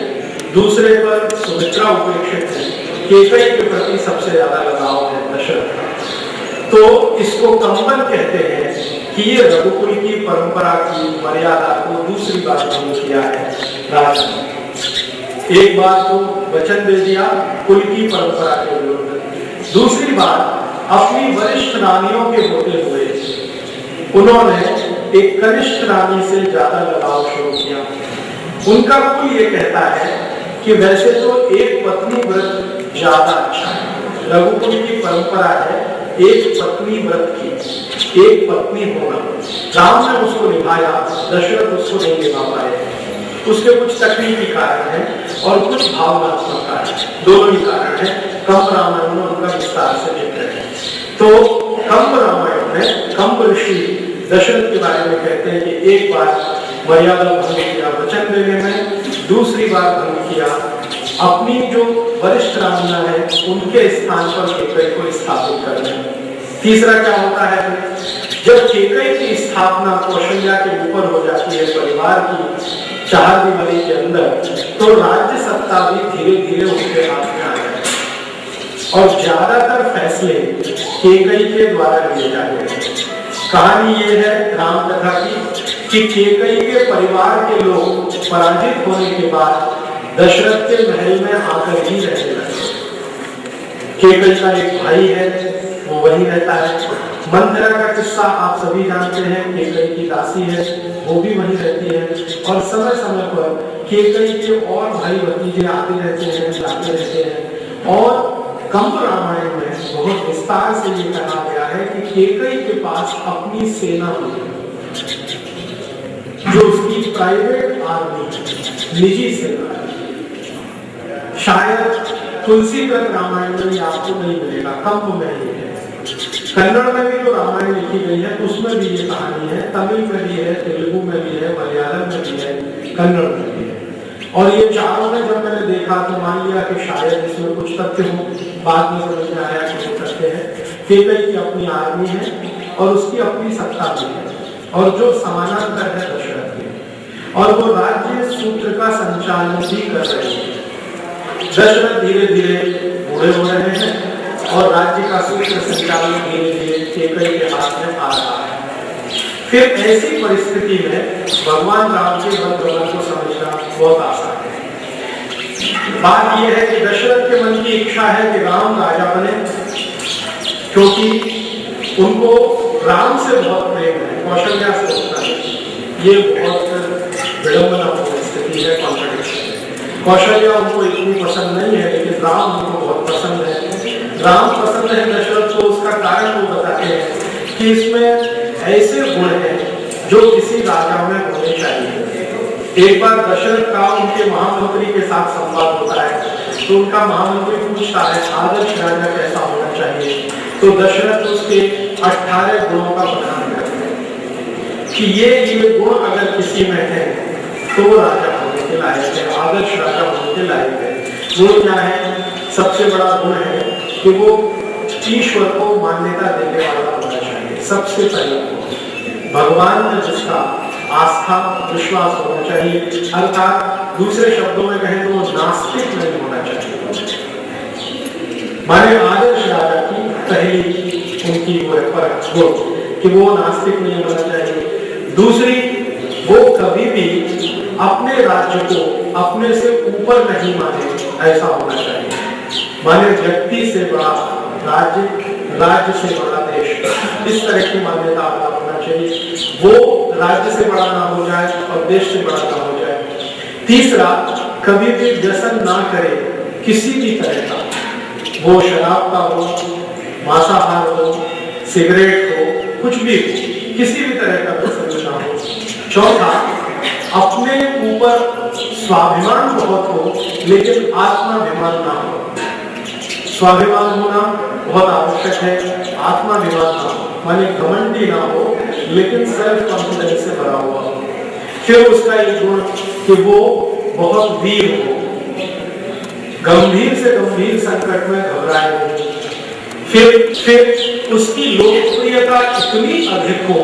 दूसरे पर सुमित्रा उपेक्षित है, केकई के प्रति सबसे ज्यादा लगाव है दशरथ का। तो इसको कंबन कहते हैं कि ये रघुकुल की परंपरा की मर्यादा को दूसरी बार भंग किया है राजा ने। एक बार तो वचन दे दिया कुल की परंपरा के विरुद्ध, दूसरी बार अपनी वरिष्ठ रानियों के होते हुए उन्होंने एक कनिष्ठ रानी से ज्यादा लगाव शुरू किया। उनका कुल ये कहता है कि वैसे तो एक पत्नी व्रत ज्यादा अच्छा है, रघुकुल की परंपरा है एक पत्नी व्रत की, एक पत्नी होना। राम ने उसको निभाया, दशरथ उसको नहीं निभा पाए। उसके कुछ तकनीकी कारण है और कुछ भावनात्मक कारण, दोनों ही कारण है। कंब रामायण में उनका विस्तार से जिक्र है। तो कंब रामायण में कंब ऋषि दशरथ के बारे में कहते हैं कि एक बार मर्यादा भंग किया वचन देने में, दूसरी बार भंग किया अपनी जो वरिष्ठ रानियां है उनके स्थान पर केकई को स्थापित करने में। तीसरा क्या होता है, जब केकई की स्थापना कौशल्या के ऊपर हो जाती है परिवार की चार दीवारी के अंदर, तो राज्य सत्ता भी धीरे धीरे उनके हाथ में आ जाती है और ज्यादातर फैसले केकई के द्वारा लिए जाते हैं। कहानी ये है राम कथा की कि केकई के परिवार के लोग पराजित होने के बाद दशरथ के महल में आकर ही रहने लगे। केकई का एक भाई है, वो वही रहता है। मंथरा का किस्सा आप सभी जानते हैं, केकई की दासी है, वो भी वही रहती है और समय समय पर केकई के और भाई भतीजे आते रहते हैं, जाते रहते हैं। और कंब रामायण में बहुत विस्तार से ये कहा गया है कि केकई के पास अपनी सेना होती जो उसकी प्राइवेट आर्मी, निजी सेना है। शायद तुलसीदास रामायण में आपको नहीं मिलेगा, कंब में ही है। कन्नड़ में भी जो रामायण लिखी गई है उसमें भी ये कहानी है, तमिल में भी है, तेलुगु में भी है, मलयालम में भी है, कन्नड़ में भी है। और ये चारों में जब मैंने देखा तो मान लिया कि शायद इसमें कुछ तथ्य हो, बाद में समझ में आया कि वो तथ्य है। केकई की अपनी आर्मी है और उसकी अपनी सत्ता भी है और जो समानांतर है दशरथ के, और वो राज्य सूत्र का संचालन भी कर रहे हैं। दशरथ धीरे धीरे बूढ़े हो रहे हैं और राज्य का सूत्र संचालन धीरे धीरे केकई के हाथ में आ रहा है। फिर ऐसी परिस्थिति में भगवान राम के बल को समझना बहुत आसान है। बात यह है कि दशरथ के मन की इच्छा है कि राम राजा बने, क्योंकि उनको राम से बहुत प्रेम है, कौशल्या से होता है। ये बहुत विडंबनापूर्ण स्थिति है, कॉन्ट्रडिक्शन है। कौशल्या उनको इतनी पसंद नहीं है, लेकिन राम उनको बहुत पसंद है। राम पसंद है दशरथ को, उसका कारण वो बताते हैं कि इसमें ऐसे गुण हैं जो किसी राजा में होने चाहिए। एक बार दशरथ का उनके महामंत्री के साथ संवाद होता है, तो उनका महामंत्री पूछता है आदर्श राजा कैसा होना चाहिए, तो दशरथ उसके 18 गुणों का वर्णन करते हैं कि ये गुण अगर किसी में है तो वो राजा होने के लायक है, आदर्श राजा होने के लायक है। गुण क्या है? सबसे बड़ा गुण है कि वो ईश्वर को मान्यता देने वाला होना चाहिए। सबसे पहले भगवान में जिसका आस्था विश्वास होना चाहिए, अर्थात दूसरे शब्दों में कहें तो वो नास्तिक नहीं होना चाहिए। माने आदर्श राजा की पहली उनकी वो है परख कि वो नास्तिक नहीं होना चाहिए। दूसरी, वो कभी भी अपने राज्य को अपने से ऊपर नहीं माने, ऐसा होना चाहिए। माने व्यक्ति से बड़ा राज्य, राज्य से बड़ा देश, इस तरह की मान्यता आपका होना चाहिए। वो राज्य से बड़ा ना हो जाए और देश से बड़ा ना हो जाए। तीसरा, कभी भी व्यसन ना करे किसी भी तरह का, वो शराब का हो, मांसाहार हो, सिगरेट हो, कुछ भी हो, किसी भी तरह का व्यसन ना हो। चौथा, अपने ऊपर स्वाभिमान बहुत हो लेकिन आत्माभिमान ना हो। स्वाभिमान होना बहुत आवश्यक है, आत्माभिमान ना हो, माने घमंडी ना हो लेकिन सेल्फ कॉन्फिडेंस से भरा हुआ हो। फिर उसका एक गुण कि वो बहुत वीर हो, गंभीर से गंभीर संकट में घबराए नहीं। फिर उसकी लोकप्रियता इतनी अधिक हो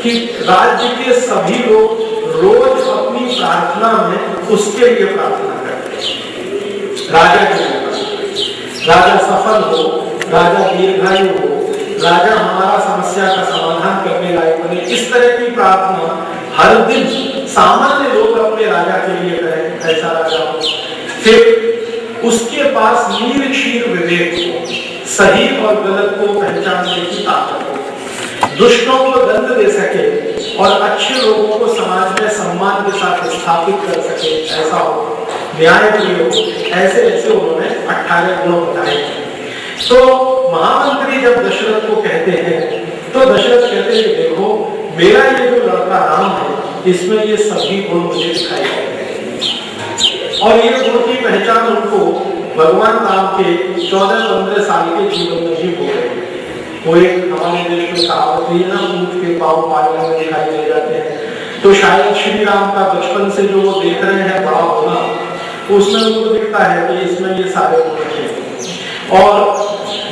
कि राज्य के सभी लोग रोज अपनी प्रार्थना में उसके लिए प्रार्थना करते। राजा के लिए, राजा सफल हो, राजा दीर्घायु हो, राजा हमारा समस्या का समाधान करने लायक बने, इस तरह की प्रार्थना हर दिन सामान्य लोग अपने राजा के लिए करें, ऐसा राजा हो। फिर उसके पास नीर क्षीर विवेक हो, सही और गलत को पहचानने की ताकत हो, दुष्टों को दंड दे सके और अच्छे लोगों को समाज में सम्मान के साथ स्थापित कर सके, ऐसा हो, न्याय प्रिय हो। ऐसे ऐसे उन्होंने 18 गुण बताए। तो महामंत्री जब दशरथ को कहते हैं तो दशरथ कहते हैं देखो मेरा ये जो लड़का राम है इसमें ये सभी गुण मुझे दिखाई देते हैं। और ये गुण की पहचान उनको भगवान राम के 14-15 साल के जीवन में ही हो गई। वो एक हमारे देश में कहावत है ना, ऊंट के पांव पालने में दिखाई दे जाते हैं। तो शायद श्री राम का बचपन से जो वो देख रहे हैं बड़ा होना, उसमें उनको दिखता है कि इसमें ये सारे गुण हैं। और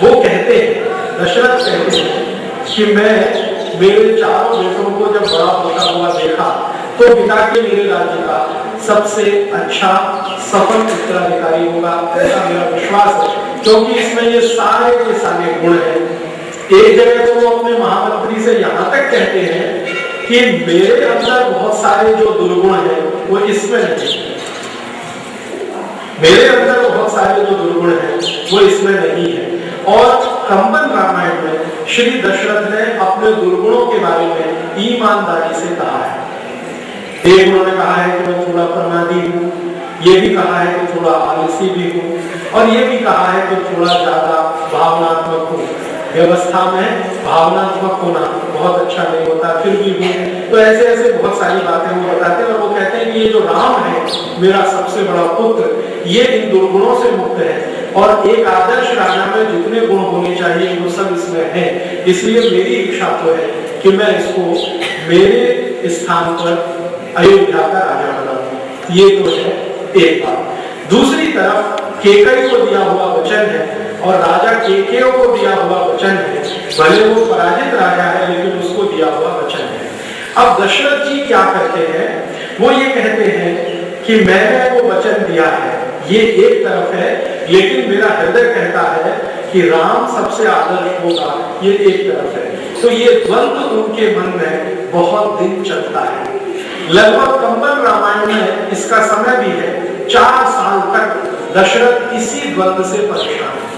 वो कहते हैं, दशरथ कहते हैं कि मैं मेरे चारों बेटों को जब बड़ा होता हुआ देखा तो पिता के मेरे राज्य का सबसे अच्छा सफल उत्तराधिकारी होगा, ऐसा मेरा विश्वास है, क्योंकि इसमें ये सारे के सारे गुण हैं। एक जगह तो वो अपने महामंत्री से यहाँ तक कहते हैं कि मेरे अंदर बहुत सारे जो दुर्गुण हैं वो इसमें नहीं, मेरे अंदर बहुत सारे जो दुर्गुण हैं वो इसमें नहीं है। और कंबन रामायण में श्री दशरथ ने अपने दुर्गुणों के बारे में ईमानदारी से कहा है। एक उन्होंने कहा है कि मैं थोड़ा प्रमादी हूँ, ये भी कहा है कि थोड़ा आलसी भी हूँ, और ये भी कहा है कि थोड़ा ज्यादा भावनात्मक हूँ। व्यवस्था में भावनात्मक होना बहुत अच्छा नहीं होता, फिर भी हूँ। तो ऐसे ऐसे बहुत सारी बातें वो बताते हैं, और वो कहते हैं कि ये जो राम है मेरा सबसे बड़ा पुत्र, ये इन दुर्गुणों से मुक्त है, और एक आदर्श राजा में जितने गुण होने चाहिए वो सब इसमें है। इसलिए मेरी इच्छा तो है कि मैं इसको मेरे स्थान पर अयोध्या का राजा बनाऊं। ये तो है एक बात। दूसरी तरफ केकई को दिया हुआ वचन है, और राजा केकयो को दिया हुआ वचन है, भले वो पराजित राजा है लेकिन उसको दिया हुआ वचन है। अब दशरथ जी क्या करते हैं, वो ये कहते हैं कि मैंने वो वचन दिया है, ये एक तरफ है, लेकिन मेरा हृदय कहता है कि राम सबसे आदर्श होगा, ये एक तरफ है। तो ये द्वंद्व उनके मन में बहुत दिन चलता है। लगभग कंबन रामायण में इसका समय भी है, 4 साल तक दशरथ इसी द्वंद्व से परेशान है।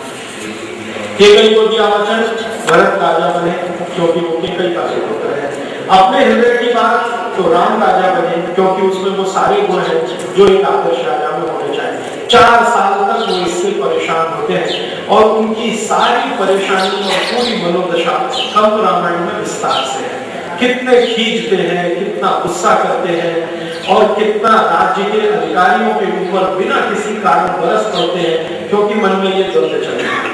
केकई को दिया वचन, भरत राजा बने क्योंकि वो केकई का पुत्र है। अपने हृदय की बात, तो राम राजा बने क्योंकि उसमें वो सारे गुण हैं जो एक आदर्श राजा में होने चाहिए। 4 साल तक वो इससे परेशान होते हैं, और उनकी सारी परेशानी और पूरी मनोदशा कंब रामायण में विस्तार से है। कितने खींचते हैं, कितना गुस्सा करते हैं, और कितना राज्य के अधिकारियों के ऊपर बिना किसी कारण बरस पड़ते हैं, क्योंकि मन में ये द्वंद्व चल रहा है।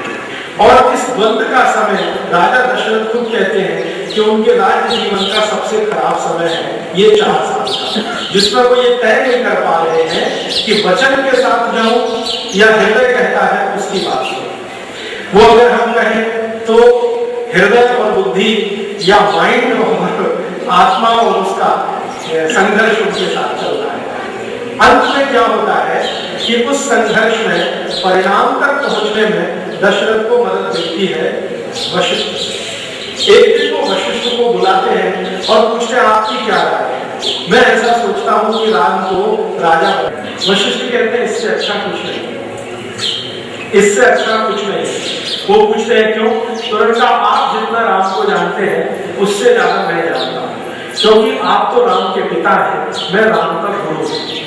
और इस द्वंद्व का समय राजा दशरथ खुद कहते हैं कि उनके राज्य जीवन का सबसे खराब समय है ये 4 साल का, जिसमें वो ये तय नहीं कर पा रहे हैं कि वचन के साथ जाऊं या हृदय कहता है उसकी बात सुनो। वो अगर हम कहें तो हृदय और बुद्धि या माइंड और आत्मा और उसका संघर्ष उनके साथ चल रहा है। अंत में क्या होता है कि उस संघर्ष में परिणाम तक पहुंचने में दशरथ को मदद मिलती है वशिष्ठ। एक दिन वो वशिष्ठ को बुलाते हैं और पूछते हैं आपकी क्या राय है, मैं ऐसा सोचता हूँ कि राम को राजा बने। वशिष्ठ कहते हैं इससे अच्छा कुछ नहीं, इससे अच्छा कुछ नहीं। वो पूछते हैं क्यों, तो उन्होंने कहा आप जितना राम को जानते हैं उससे ज्यादा मैं जानता हूँ, क्योंकि आप तो राम के पिता हैं, मैं राम का गुरु हूँ,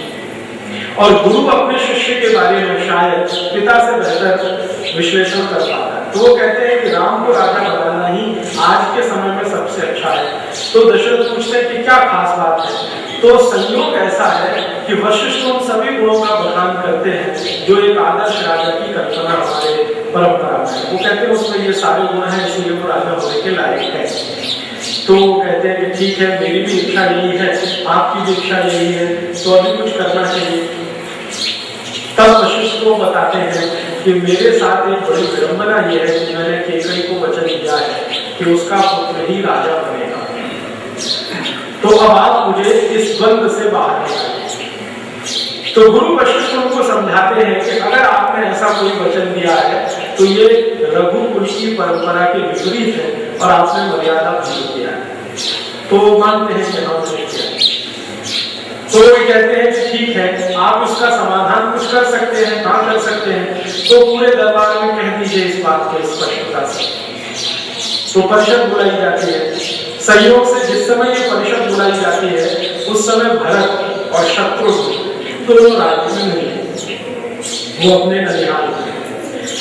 और गुरु अपने शिष्य के बारे में शायद पिता से बेहतर विश्लेषण कर पाता है। तो वो कहते हैं कि राम को राजा बनाना ही आज के समय में सबसे अच्छा है। तो दशरथ पूछते हैं कि क्या खास बात है, तो संयोग ऐसा है कि वशिष्ठ उन सभी गुणों का बखान करते हैं जो एक आदर्श राजा की कल्पना हमारे परंपरा में है। वो कहते हैं उसमें ये सारे गुण हैं, इसलिए वो राजा होने के लायक है। तो वो कहते हैं कि ठीक है, मेरी भी इच्छा यही है, आपकी भी इच्छा यही है, तो अभी कुछ करना चाहिए। तब वशिष्ठ को बताते हैं कि मेरे साथ एक बड़ी विडंबना ये है कि मैंने केकई को वचन दिया है कि उसका पुत्र ही राजा बनेगा, तो अब आप मुझे इस द्वंद्व से बाहर निकालिए। तो गुरु वशिष्ठ उनको समझाते हैं कि अगर आपने ऐसा कोई वचन दिया है तो ये रघुकुल की परंपरा के विपरीत है और आपने मर्यादा भंग किया है। तो मानते हैं कि हमने किया। तो वे कहते हैं कि ठीक है, आप इसका समाधान कुछ कर सकते हैं, हाँ कर सकते हैं, तो पूरे दरबार में कह दीजिए इस बात को स्पष्टता से। तो परिषद बुलाई जाती है। संयोग से जिस समय ये परिषद बुलाई जाती है उस समय भरत और शत्रुघ्न दोनों राज्य में नहीं है, वो अपने ननिहाल में।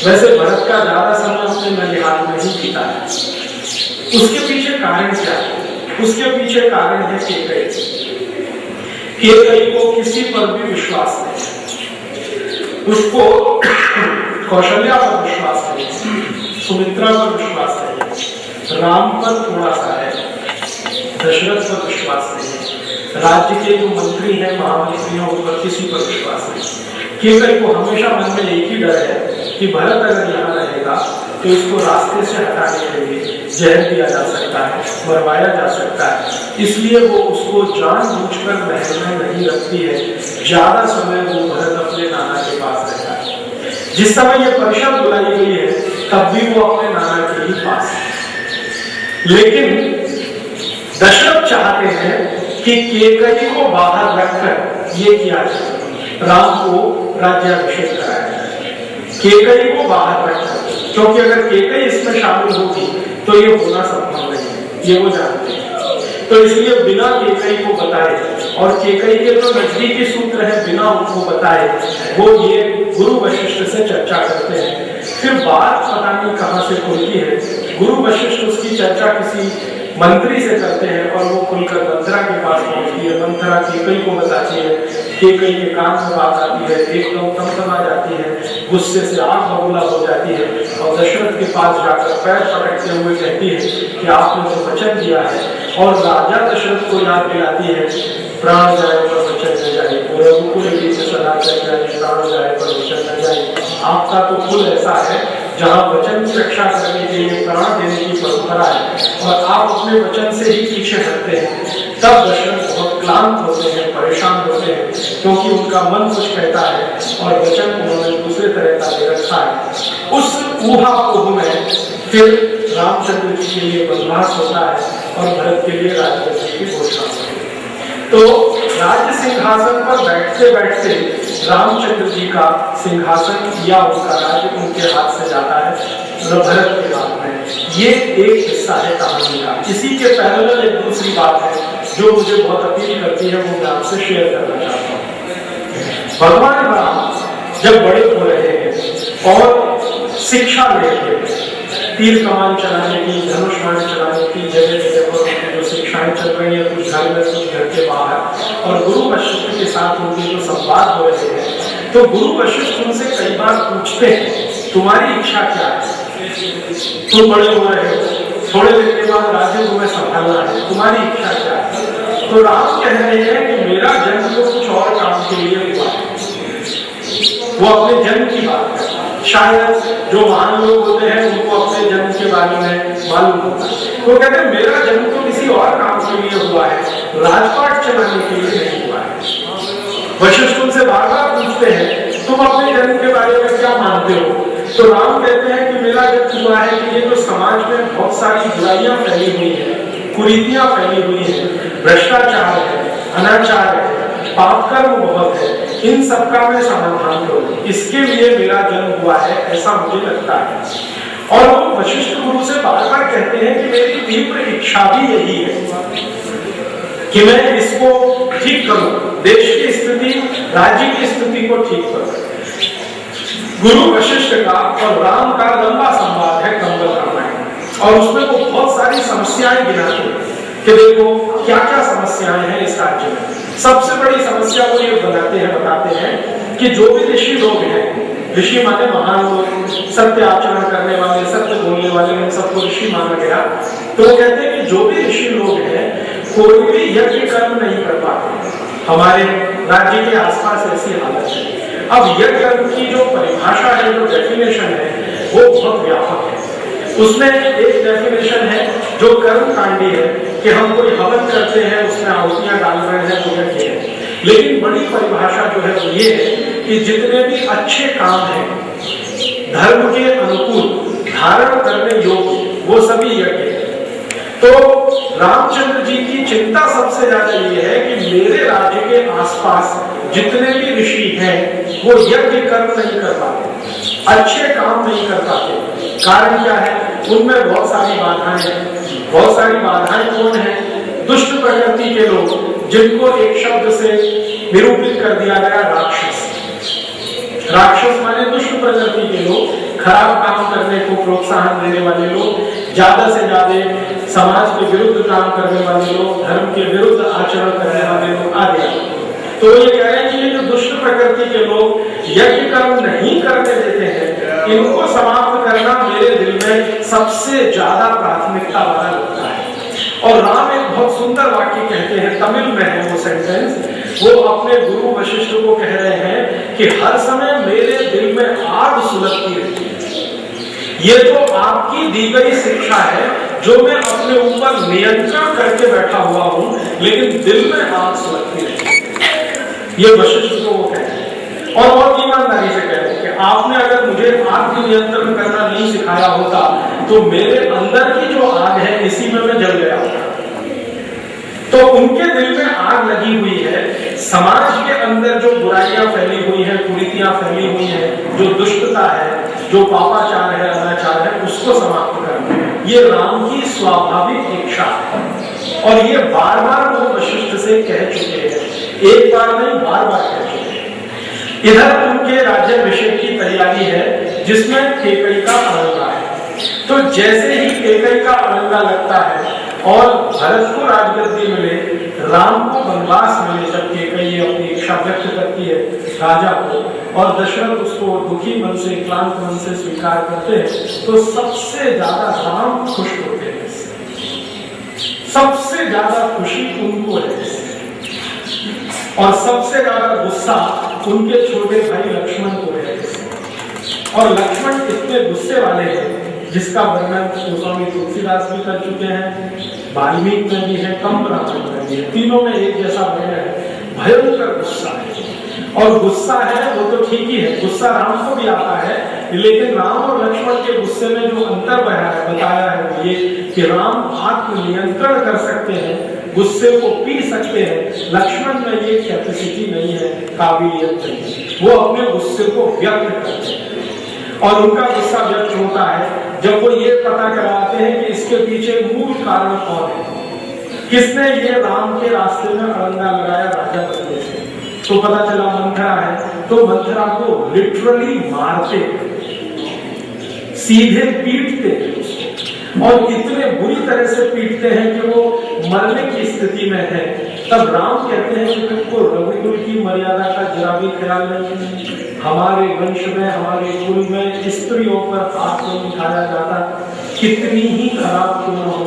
वैसे भरत का ज्यादा समय अपने ननिहाल में ही बीता है। उसके पीछे कारण क्या है? उसके पीछे कारण है केकई। केकई को किसी पर भी विश्वास नहीं, उसको कौशल्या पर विश्वास नहीं, सुमित्रा पर विश्वास नहीं, राम पर थोड़ा सा है, दशरथ पर विश्वास नहीं। राज्य के जो मंत्री हैं, महामंत्रियों, उन पर किसी पर विश्वास नहीं। केकई को हमेशा मन में एक ही डर है कि भरत अगर यहाँ रहेगा तो इसको रास्ते से हटाने के लिए जहर दिया जा सकता है, मरवाया जा सकता है। इसलिए वो उसको जानबूझकर महल में नहीं रखती है। ज्यादा समय वो भरत अपने नाना के पास रहता है। जिस समय ये परिषद बुलाई गई है तब भी वो अपने नाना के ही पास है। लेकिन दशरथ चाहते हैं कि केकई को बाहर रखकर ये किया जाए, राम को राज्याभिषेक कराया जाए। केकई को बाहर रखकर, क्योंकि अगर केकई इसमें शामिल होगी तो ये होना संभव नहीं है, ये वो जानते हैं। तो इसलिए बिना केकई को बताए, और केकई के जो नजदीकी सूत्र है बिना उनको बताए, वो ये गुरु वशिष्ठ से चर्चा करते हैं। फिर बात पता नहीं कहां से खुलती है, गुरु वशिष्ठ उसकी चर्चा किसी मंत्री से करते हैं और वो खुलकर मंथरा के पास पहुंचती है। मंथरा केकई को बताती है, केकई के कान में बात आती है, एकदम तमतमा जाती है, गुस्से से आग बबूला हो जाती है और दशरथ के पास जाकर पैर पटकते हुए कहती है कि आपने जो वचन दिया है, और राजा दशरथ को याद दिलाती है, प्राण जाए पर वचन न जाए, पूरे कुल से सदा चल जाए, प्राण जाए पर वचन न जाए। आपका तो कुल ऐसा है जहाँ वचन की रक्षा करने के लिए प्राण देने की परंपरा है और आप अपने वचन से ही पीछे हटते हैं। तब दशरथ बहुत क्लांत होते हैं, परेशान होते हैं, क्योंकि उनका मन कुछ कहता है और वचन उन्होंने दूसरे तरह का दे रखा है। उस ऊहापोह में फिर रामचंद्र जी के लिए वनवास होता है और भरत के लिए राज्य की घोषणा होती है। तो राज्य सिंहासन पर बैठते बैठते रामचंद्र जी का सिंहासन या उनका राज्य उनके हाथ से जाता है भरत के हाथ में। ये एक हिस्सा है कहानी का। इसी के पैरेलल एक दूसरी बात है जो मुझे बहुत अपील करती है, वो मैं आपसे शेयर करना चाहता हूँ। भगवान राम जब बड़े हो रहे हैं और शिक्षा ले रहे हैं, तीर कमान चलाने की, धनुष बाण चलाने की, जगह जगह पर जो शिक्षाएं चल रही है, कुछ घर में कुछ घर के बाहर, और गुरु वशिष्ठ के साथ उनके जो संवाद हो रहे हैं, तो गुरु वशिष्ठ उनसे कई बार पूछते हैं तुम्हारी इच्छा क्या है, तुम बड़े हो रहे हो, थोड़े दिन के बाद राज्य तुम्हें संभालना है, तुम्हारी इच्छा क्या है। तो राम कह रहे हैं कि मेरा जन्म तो कुछ और काम के लिए हुआ है। वो अपने जन्म की बात है, शायद जो महान लोग होते हैं उनको अपने जन्म के बारे में मालूम होता है। वो कहते हैं मेरा जन्म तो किसी और काम के लिए हुआ है, राजपाट चलाने के लिए नहीं हुआ है। वशिष्ठ उनसे बार बार पूछते हैं तुम अपने जन्म के बारे में क्या मानते हो। तो राम कहते हैं कि मेरा जन्म हुआ है कि ये जो समाज में बहुत सारी बुराइयां फैली हुई है, कुरीतियां फैली हुई है, भ्रष्टाचार है, अनाचार है, पाप कर्म बहुत है, इन सबका मैं समाधान करूं, इसके लिए मेरा जन्म हुआ है, ऐसा मुझे लगता है। और वो वशिष्ठ गुरु से बार बार कहते हैं कि मेरी तीव्र इच्छा भी यही है कि मैं इसको ठीक करूं, देश की स्थिति, राज्य की स्थिति को ठीक करूं। गुरु वशिष्ठ का और राम का लंबा संवाद है कंबल रामायण, और उसमें वो बहुत सारी समस्याएं गिनाते हैं कि देखो क्या क्या समस्याएं हैं इस राज्य में। सबसे बड़ी समस्या वो ये बताते हैं कि जो भी ऋषि लोग हैं, ऋषि माने महान लोग, सत्य आचरण करने वाले, सत्य बोलने वाले, उन सबको ऋषि माना गया। तो वो कहते हैं कि जो भी ऋषि लोग हैं कोई भी यज्ञ कर्म नहीं कर पाते। हमारे राज्य के आसपास ऐसी हालत है। अब यज्ञ कर्म की जो परिभाषा है, जो डेफिनेशन है, वो बहुत व्यापक है। उसमें एक डेफिनेशन है जो कर्म कांडी है कि हम कोई हवन करते हैं, उसमें आहुतियां डाल रहे हैं, वो यज्ञ है। लेकिन बड़ी परिभाषा जो है वो ये है कि जितने भी अच्छे काम हैं, धर्म के अनुकूल, धारण करने योग्य, वो सभी यज्ञ है। तो रामचंद्र जी की चिंता सबसे ज्यादा ये है कि मेरे राज्य के आसपास जितने भी ऋषि हैं वो यज्ञ कर्म नहीं कर पाते, अच्छे काम नहीं कर पाते। कारण क्या है? उनमें बहुत सारी बाधाएं हैं। बहुत सारी बाधाएं कौन है? दुष्ट प्रकृति के लोग, जिनको एक शब्द से निरूपित कर दिया गया राक्षस। राक्षस माने दुष्ट प्रकृति के लोग, खराब काम करने को प्रोत्साहन देने वाले लोग, ज्यादा से ज्यादा समाज के विरुद्ध काम करने वाले लोग, धर्म के विरुद्ध आचरण करने वाले लोग आदि। तो ये कह रहे हैं कि ये जो दुष्ट प्रकृति के लोग यज्ञ कर्म नहीं करने देते हैं, इनको समाप्त करना मेरे दिल में सबसे ज्यादा प्राथमिकता वाला लगता है। और राम एक बहुत सुंदर वाक्य कहते हैं, तमिल में है वो सेंटेंस। वो अपने गुरु वशिष्ठ को कह रहे हैं कि हर समय मेरे दिल में आग सुलगती रहती है। ये तो आपकी दी गई शिक्षा है जो मैं अपने ऊपर नियंत्रण करके बैठा हुआ हूं, लेकिन दिल में आग सुलगती रहती है। ये वशिष्ठ को वो कहते हैं। और बहुत ईमानदारी से कह रहे हैं कि आपने अगर मुझे आग की नियंत्रण करना नहीं सिखाया होता तो मेरे अंदर की जो आग है इसी में मैं जल गया होता। तो उनके दिल में आग लगी हुई है। समाज के अंदर जो बुराइयां फैली हुई हैं, कुरीतियां फैली हुई हैं, जो दुष्टता है, जो पापाचार है, अनाचार है, उसको समाप्त करना ये राम की स्वाभाविक इच्छा है। और ये बार बार वो वशिष्ठ से कह चुके हैं, एक बार नहीं बार बार कह चुके हैं। इधर उनके राज्याभिषेक की तैयारी है जिसमें केकई का अड़ंगा है। तो जैसे ही केकई का अड़ंगा लगता है और भरत को राजगद्दी मिले, राम को वनवास मिले, जब केकई अपनी इच्छा व्यक्त करती है राजा को और दशरथ उसको दुखी मन से, क्लांत मन से स्वीकार करते हैं, तो सबसे ज्यादा राम खुश होते हैं। सबसे ज्यादा खुशी उनको है और सबसे ज्यादा गुस्सा उनके छोटे भाई लक्ष्मण को है। और लक्ष्मण इतने गुस्से वाले हैं जिसका वर्णन गोस्वामी तुलसीदास भी कर चुके हैं, वाल्मीकि में भी है, कंब रामायण में भी है। तीनों में एक जैसा वर्णन है, भयंकर गुस्सा है। और गुस्सा है वो तो ठीक ही है, गुस्सा राम को भी आता है, लेकिन राम और लक्ष्मण के गुस्से में जो अंतर बताया है वो ये कि राम आत्मनियंत्रण कर सकते हैं, गुस्से को पी सकते हैं। लक्ष्मण में ये कैपेसिटी नहीं है, काबिलियत नहीं है, वो अपने गुस्से को व्यक्त करते हैं। और उनका गुस्सा व्यक्त होता है जब वो ये पता कराते हैं कि इसके पीछे मूल कारण कौन है, किसने ये राम के रास्ते में अड़ंगा लगाया राजा बनने से। तो पता चला मंथरा है। तो मंथरा को लिटरली मारते, सीधे पीटते और इतने बुरी तरह से पीटते हैं कि वो मरने की स्थिति में है। तब राम कहते हैं कि तुमको रघुकुल की मर्यादा का जरा भी ख्याल नहीं, हमारे वंश में, हमारे कुल में स्त्रियों पर हाथ नहीं उठाया जाता, कितनी ही खराब क्यों न हो।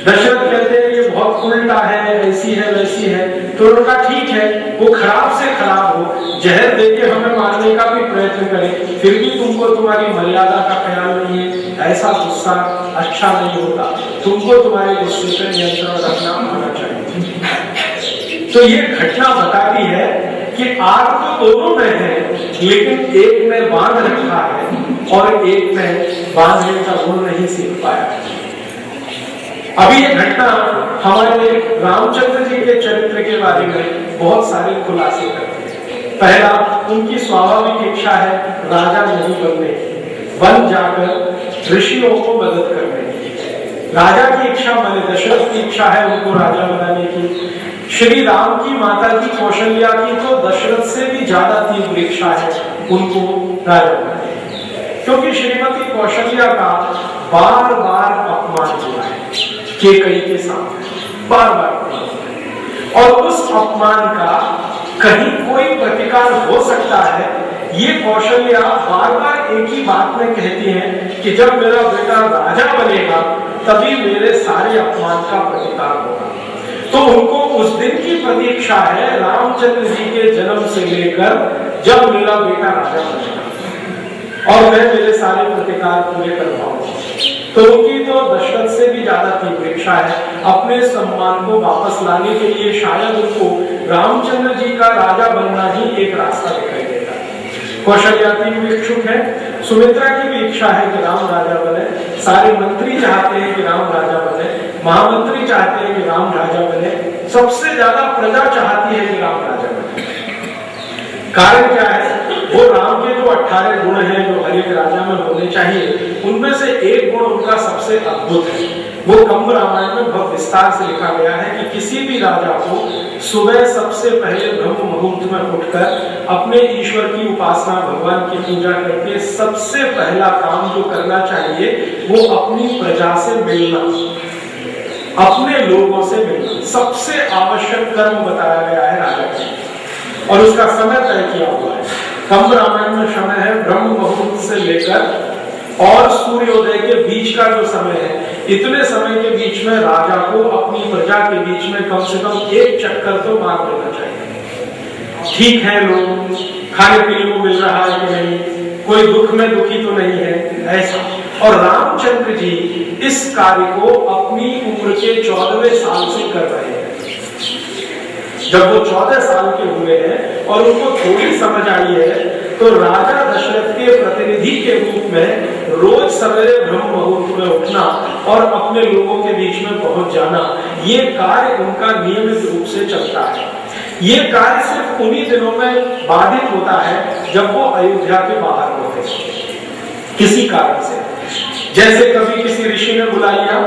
दशरथ कहते हैं ये बहुत उल्टा है, ऐसी है वैसी है। तो उनका ठीक है, वो खराब से खराब हो, जहर देके हमें मारने का भी प्रयत्न करे, फिर भी तुमको तुम्हारी मर्यादा का ख्याल नहीं है, ऐसा गुस्सा अच्छा नहीं होता, तुमको तुम्हारे गुस्से पर नियंत्रण रखना आना चाहिए। तो ये घटना बताती है कि आग तो दोनों में है, लेकिन एक में बांध रखा है और एक में बांधने का गुण नहीं सीख पाया। अभी ये घटना हमारे रामचंद्र जी के चरित्र के बारे में बहुत सारे खुलासे करते हैं। पहला, उनकी स्वाभाविक इच्छा है राजा नहीं बनने, वन जाकर ऋषियों को मदद करने की। राजा की इच्छा माने दशरथ की इच्छा है उनको राजा बनाने की। श्री राम की माता की कौशल्या की तो दशरथ से भी ज्यादा तीव्र इच्छा है उनको राजा बनाने की, क्योंकि श्रीमती कौशल्या का बार बार अपमान हुआ है केकई के साथ, बार बार। और उस अपमान का कहीं कोई प्रतिकार हो सकता है, ये कौशल्या बार बार एक ही बात में कहती हैं कि जब मेरा बेटा राजा बनेगा तभी मेरे सारे अपमान का प्रतिकार होगा। तो उनको उस दिन की प्रतीक्षा है रामचंद्र जी के जन्म से लेकर जब मेरा बेटा राजा बनेगा और मैं मेरे सारे प्रतिकार पूरे कर पाऊंगा। तो उनकी तो दशरथ से भी ज्यादा तीव्र इच्छा है अपने सम्मान को वापस लाने के लिए। शायद उनको रामचंद्र जी का राजा बनना ही एक रास्ता दिखाई देता है। कौशल्या भी इच्छुक है, सुमित्रा की भी इच्छा है कि राम राजा बने, सारे मंत्री चाहते हैं कि राम राजा बने, महामंत्री चाहते हैं कि राम राजा बने, सबसे ज्यादा प्रजा चाहती है कि राम राजा बने। कारण क्या है? वो राम के जो 18 गुण हैं जो हर एक राजा में होने चाहिए, उनमें से एक गुण उनका सबसे अद्भुत है। वो कंब रामायण में बहुत विस्तार से लिखा गया है कि किसी भी राजा को सुबह सबसे पहले ब्रह्म मुहूर्त में उठकर अपने ईश्वर की उपासना, भगवान की पूजा करके सबसे पहला काम जो करना चाहिए वो अपनी प्रजा से मिलना, अपने लोगों से मिलना सबसे आवश्यक कर्म बताया गया है राजा का, और उसका समय तय किया हुआ है। कंब रामायण में समय है ब्रह्म मुहूर्त से लेकर और सूर्योदय के बीच का जो समय है, इतने समय के बीच में राजा को अपनी प्रजा के बीच में कम से कम एक चक्कर तो मार देना चाहिए। ठीक है, लोग खाने पीने को मिल रहा है कि नहीं, कोई दुख में दुखी तो नहीं है, ऐसा। और रामचंद्र जी इस कार्य को अपनी उम्र के 14वें साल से कर रहे हैं। जब वो 14 साल के हुए हैं और उनको थोड़ी समझ आई है, तो राजा दशरथ के प्रतिनिधि के रूप में रोज सवेरे ब्रह्म मुहूर्त में उठना और अपने लोगों के बीच में पहुंच जाना, ये कार्य उनका नियमित रूप से चलता है। ये कार्य सिर्फ उन्हीं दिनों में बाधित होता है जब वो अयोध्या के बाहर होते किसी कारण से, जैसे कभी किसी ऋषि ने बुला लिया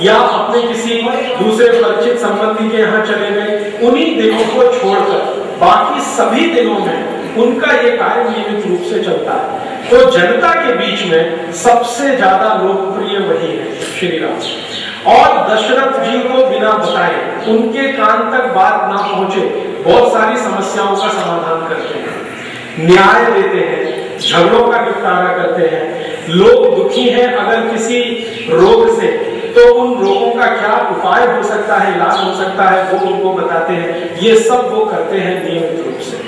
या अपने किसी दूसरे परिचित संबंधी के यहाँ चले गए, उन्हीं दिनों को छोड़कर बाकी सभी दिनों में उनका ये कार्य नियमित रूप से चलता है। तो जनता के बीच में सबसे ज्यादा लोकप्रिय वही है श्री राम। और दशरथ जी को बिना बताए, उनके कान तक बात ना पहुंचे, बहुत सारी समस्याओं का समाधान करते हैं, न्याय देते हैं, झगड़ों का निपटारा करते हैं। लोग दुखी हैं अगर किसी रोग से, तो उन रोगों का क्या उपाय हो सकता है, इलाज हो सकता है, वो उनको बताते हैं। ये सब वो करते हैं नियमित रूप से।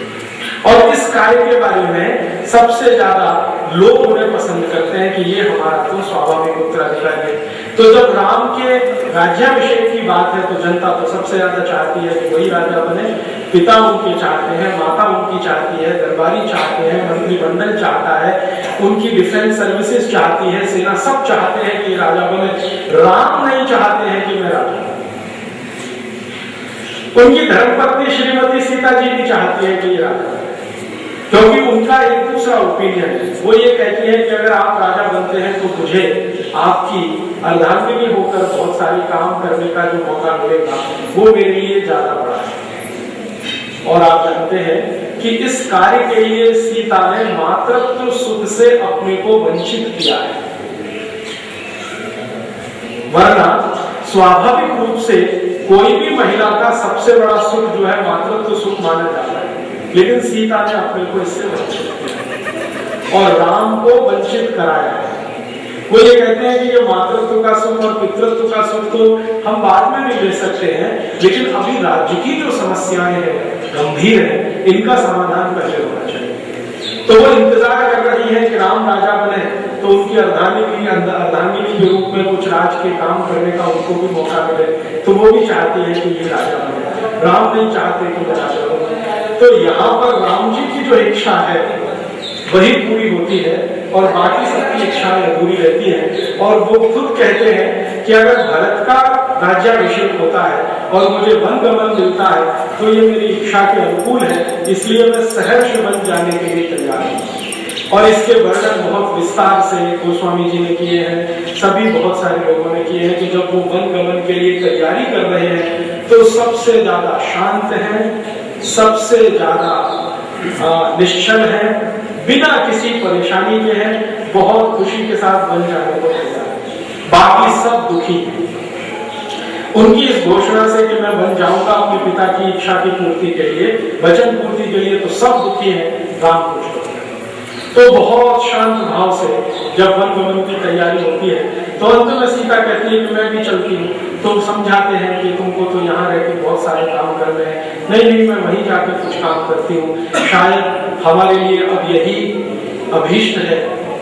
और इस कार्य के बारे में सबसे ज्यादा लोग उन्हें पसंद करते हैं कि ये हमारा तो स्वाभाविक उत्तराधिकारी है। तो जब राम के राज्याभिषेक की बात है, तो जनता तो सबसे ज्यादा चाहती है कि वही राजा बने। पिता उनके चाहते हैं, माता उनकी चाहती है, दरबारी चाहते हैं, मंत्रिमंडल चाहता है, उनकी डिफेंस सर्विसेज चाहती है, सेना सब चाहते हैं कि राजा बने। राम नहीं चाहते हैं कि मैं राजा। उनकी धर्मपत्नी श्रीमती सीता जी भी चाहती है कि ये राजा, क्योंकि उनका एक दूसरा ओपिनियन है। वो ये कहती है कि अगर आप राजा बनते हैं तो मुझे आपकी अर्धांगिनी होकर बहुत सारे काम करने का जो मौका मिलेगा, वो मेरे लिए ज्यादा बड़ा है। और आप जानते हैं कि इस कार्य के लिए सीता ने मातृत्व सुख से अपने को वंचित किया है, वरना स्वाभाविक रूप से कोई भी महिला का सबसे बड़ा सुख जो है मातृत्व सुख माना जाता है, लेकिन सीता ने अपने को इससे वंचित किया और राम को वंचित कराया है। वो ये कहते हैं कि ये मातृत्व का सुख और पितृत्व का सुख तो हम बाद में भी ले सकते हैं, लेकिन अभी राज्य की जो समस्याएं हैं गंभीर है, इनका समाधान पहले होना चाहिए। तो वो इंतजार कर रही है कि राम राजा बने, तो उनकी अर्धांगिनी के रूप में कुछ राज के काम करने का उनको भी मौका मिले। तो वो भी चाहती है कि ये राजा बने, राम नहीं चाहते कि वो राजा बने। तो यहाँ पर राम जी की जो इच्छा है वही पूरी होती है और बाकी सबकी इच्छाएं अधूरी रहती हैं। और वो खुद कहते हैं कि अगर भरत का राज्याभिषेक होता है और मुझे वन गमन मिलता है, तो ये मेरी इच्छा के अनुकूल है, इसलिए मैं सहर्ष वन जाने के लिए तैयार हूँ। और इसके वर्णन बहुत विस्तार से गोस्वामी जी ने किए हैं, सभी बहुत सारे लोगों ने किए हैं कि जब वो वन गमन के लिए तैयारी कर रहे हैं तो सबसे ज्यादा शांत हैं, सबसे ज्यादा निश्चल है, बिना किसी परेशानी के हैं, बहुत खुशी के साथ बन जाने को तैयार है। बाकी सब दुखी हैं। उनकी इस घोषणा से कि मैं बन जाऊंगा अपने पिता की इच्छा की पूर्ति के लिए, वचन पूर्ति के लिए, तो सब दुखी हैं, राम खुश होते हैं। तो बहुत शांत भाव से जब वन गमन की तैयारी होती है, तो अंत में सीता कहती है कि मैं भी चलती हूँ। तो समझाते हैं कि तुमको तो यहाँ रह के बहुत सारे काम करने हैं। नहीं, मैं वहीं जाकर कुछ काम करती हूँ, शायद हमारे लिए अब यही अभीष्ट है,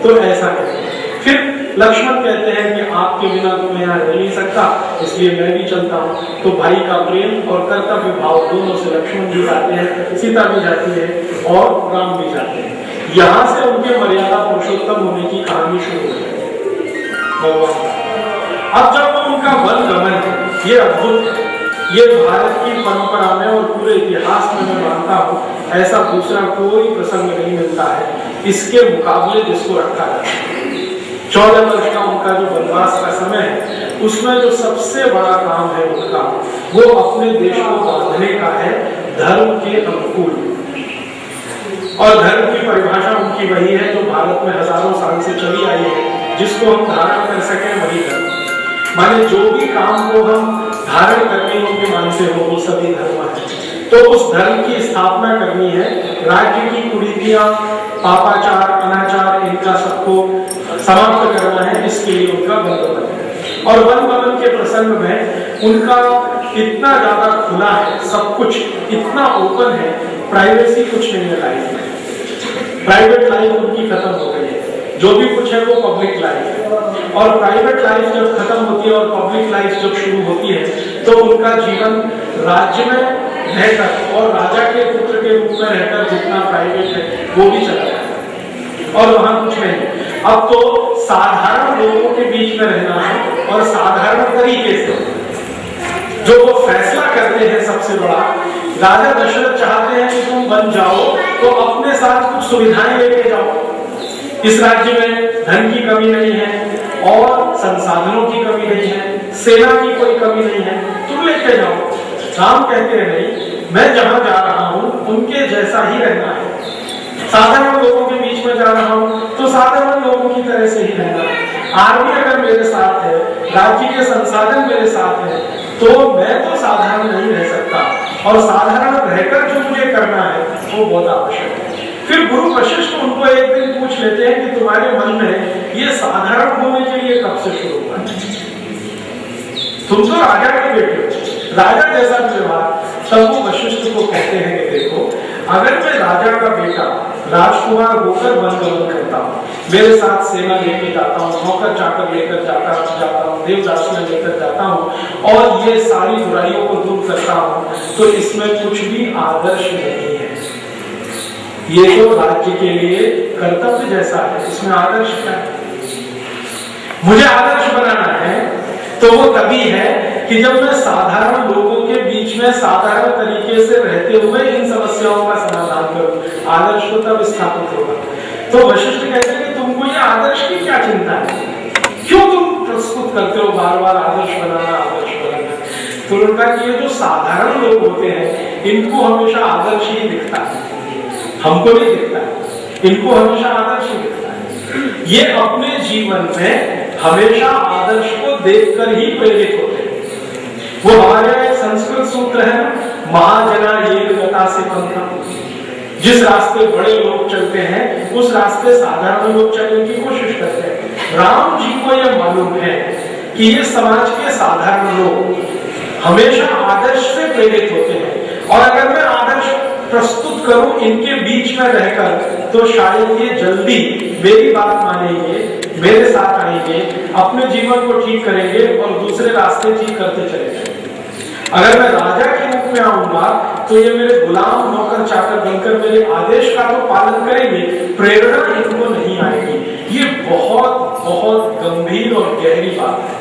तो ऐसा कहते हैं। फिर लक्ष्मण कहते हैं कि आपके बिना तो मैं यहाँ रह नहीं सकता, इसलिए मैं भी चलता हूँ। तो भाई का प्रेम और कर्तव्य भाव दोनों से लक्ष्मण भी जाते हैं, सीता भी जाती है और राम भी जाते हैं। यहाँ से उनके मर्यादा पुरुषोत्तम होने की कहानी शुरू हो भगवान। अब जब उनका वन गमन है, ये अद्भुत है, ये भारत की परंपरा में और पूरे इतिहास में मैं मानता हूँ ऐसा दूसरा कोई प्रसंग नहीं मिलता है इसके मुकाबले जिसको रखा जाता है। 14 वर्ष का उनका जो वनवास का समय है, उसमें जो सबसे बड़ा काम है उनका, वो अपने देश को बांधने का है धर्म के अनुकूल। और धर्म की परिभाषा उनकी वही है जो भारत में हजारों साल से चली आई है, जिसको हम धारण कर सकें वही धर्म। माने जो भी काम को हम धारण करने योग्य मानते हो वो सभी धर्म है। तो उस धर्म की स्थापना करनी है, राज्य की कुरीतियां, पापाचार, अनाचार, इनका सबको समाप्त करना है, इसके लिए उनका वन गमन है। और वन गमन के प्रसंग में उनका इतना ज्यादा खुला है, सब कुछ इतना ओपन है, प्राइवेसी कुछ नहीं है लाइफ में। प्राइवेट लाइफ उनकी खत्म हो गई है, जो भी कुछ है वो पब्लिक लाइफ है। और प्राइवेट लाइफ जब खत्म होती है और पब्लिक लाइफ जब शुरू होती है तो उनका जीवन राज्य में रहकर और राजा के पुत्र के रूप में रहकर जितना प्राइवेट है वो भी चला जाता है और वहां कुछ नहीं। अब तो साधारण लोगों के बीच में रहना है और साधारण तरीके से जो वो फैसला करते हैं। सबसे बड़ा राजा दशरथ चाहते हैं कि तुम बन जाओ तो अपने साथ कुछ सुविधाएं लेके जाओ। इस राज्य में धन की कमी नहीं है और संसाधनों की कमी नहीं है, सेना की कोई कमी नहीं है, तुम लेके जाओ। राम कहते हैं नहीं, मैं जहां जा रहा हूं उनके जैसा ही रहना है। साधारण लोगों के बीच में जा रहा हूं तो साधारण लोगों की तरह से ही रहना है। आर्मी अगर मेरे साथ है, राज्य के संसाधन मेरे साथ है, तो मैं तो साधारण नहीं रह सकता और साधारण रहकर जो मुझे करना है वो बहुत आवश्यक है। फिर गुरु वशिष्ठ उनको एक दिन पूछ लेते हैं कि तुम्हारे मन में ये साधारण होने के लिए कब से शुरू हुआ? तुम तो राजा के बेटे हो, राजा जैसा व्यवहार। तब वो वशिष्ठ को कहते हैं कि देखो, अगर मैं राजा का बेटा राजकुमार होकर वन गमन करता हूँ, मेरे साथ सेना लेके जाता हूँ, नौकर चाकर लेकर जाता हूँ, देवदासियां लेकर जाता हूँ और ये सारी बुराइयों को दूर करता हूँ, तो इसमें कुछ भी आदर्श नहीं है। ये तो राज्य के लिए कर्तव्य जैसा है, इसमें आदर्श क्या है? मुझे आदर्श बनाना है तो वो तभी है कि जब मैं साधारण लोगों के बीच में साधारण तरीके से रहते हुए इन समस्याओं का समाधान करूं। आदर्श तो तब स्थापित होगा। तो वशिष्ठ कहते हैं कि तुमको ये आदर्श की क्या चिंता है, क्यों तुम प्रस्तुत करते हो बार बार आदर्श बनाना, आदर्श बनाना? तो उन्होंने कहा कि ये जो साधारण लोग होते हैं इनको हमेशा आदर्श ही दिखता है, हमको नहीं दिखता है, इनको हमेशा आदर्श ही दिखता है। ये अपने जीवन में हमेशा आदर्श को देखकर ही प्रेरित होते हैं। वो हमारे संस्कृत सूत्र है, महाजना एक गता से पंथा। जिस रास्ते बड़े लोग चलते हैं उस रास्ते साधारण लोग चलने की कोशिश करते हैं। राम जी को यह मालूम है कि ये समाज के साधारण लोग हमेशा आदर्श से प्रेरित होते हैं और अगर मैं आदर्श प्रस्तुत करूं इनके बीच में रहकर तो शायद ये जल्दी मेरी बात मानेंगे, मेरे साथ आएंगे, अपने जीवन को ठीक करेंगे और दूसरे रास्ते ठीक करते चले जाएंगे। अगर मैं राजा के रूप में आऊंगा तो ये मेरे गुलाम नौकर चाकर बनकर मेरे आदेश का तो पालन करेंगे, प्रेरणा इनको नहीं आएगी। ये बहुत बहुत गंभीर और गहरी बात है।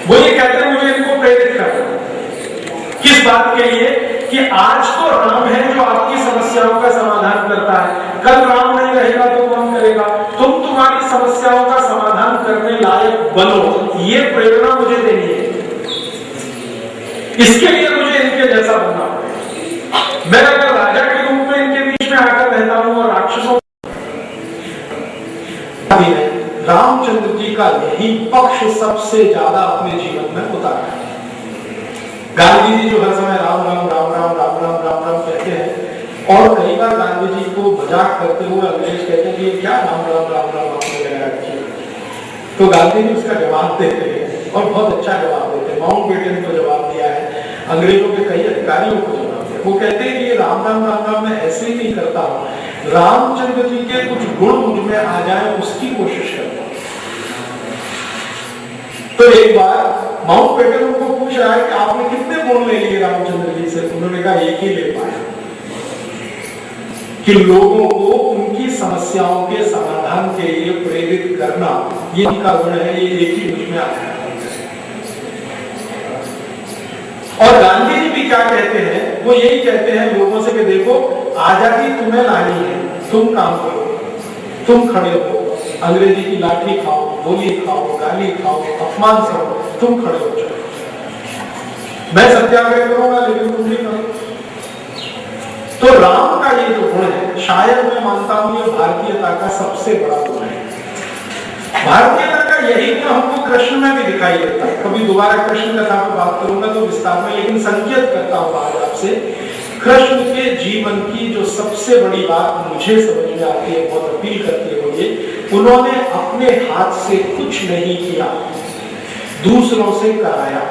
वो ये कहते हैं मुझे इनको प्रेरित करना, किस बात के लिए कि आज तो राम है जो आपकी समस्याओं का समाधान करता है, कल राम नहीं रहेगा तो कौन करेगा? तुम तुम्हारी समस्याओं का समाधान करने लायक बनो, ये प्रेरणा मुझे देनी है। इसके लिए मुझे इनके जैसा बनना पड़ेगा। मैं अगर राजा के रूप में इनके बीच में आकर रहता हूं और राक्षसों, रामचंद्र जी का यही पक्ष सबसे ज्यादा अपने जीवन में उतारा है। गांधी जी जो हर समय राम राम राम राम राम राम राम राम कहते हैं और कई बार गांधी जी को मजाक करते हुए अंग्रेज कहते हैं कि ये क्या राम राम राम राम आपने लगाया रखी, तो गांधी जी उसका जवाब देते हैं और बहुत अच्छा जवाब देते हैं। माउंटबेटन को जवाब दिया है, अंग्रेजों के कई अधिकारियों को जवाब दिया। वो कहते हैं कि ये राम राम राम राम मैं ऐसे ही नहीं करता हूँ, रामचंद्र जी के कुछ गुण मुझ में आ जाए उसकी कोशिश करता हूँ। तो एक बार माउंटबेटन उनको पूछ रहा है कि आपने कितने गुण ले लिए रामचंद्र जी से? उन्होंने कहा एक ही ले पाया कि लोगों को उनकी समस्याओं के समाधान के लिए प्रेरित करना, ये इनका गुण है, ये एक ही मुझ में आता है। और गांधी जी भी क्या कहते हैं, वो यही कहते हैं लोगों से कि देखो आजादी तुम्हें लानी है, तुम काम करो, तुम खड़े हो, अंग्रेजी की लाठी खाओ, गोली खाओ, गाली खाओ, अपमान सहो, तुम खड़े हो जाओ। मैं सत्याग्रह करूंगा लेकिन तुम नहीं करो। तो राम का ये जो गुण है, शायद मैं मानता हूं ये भारतीयता का सबसे बड़ा गुण है। भारतीयता का यही गुण हमको कृष्ण में भी दिखाई देता है। कभी दोबारा कृष्ण कथा पर बात करूंगा तो विस्तार में, लेकिन संकेत करता हूं आज आपसे, कृष्ण के जीवन की जो सबसे बड़ी बात मुझे समझ में आती है, बहुत अपील करती है, वो ये उन्होंने अपने अपने हाथ से कुछ नहीं किया, दूसरों से कराया।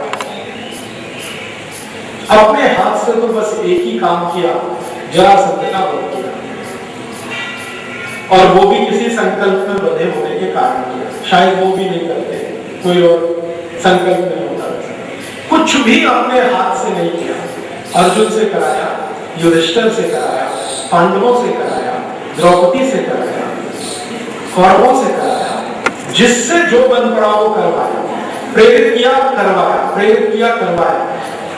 अपने हाथ से तो बस एक ही काम किया, जरासंध का वध किया, और वो भी किसी संकल्प में बंधे होने के कारण किया। शायद वो भी नहीं करते, कोई और संकल्प नहीं होता। कुछ भी अपने हाथ से नहीं किया। अर्जुन से कराया, युधिष्ठिर से कराया, पांडवों से कराया, द्रौपदी से कराया, कौरवों से कराया, जिससे जो बन पड़ा वो करवाया, प्रेरित किया करवाया, प्रेरित किया करवाया।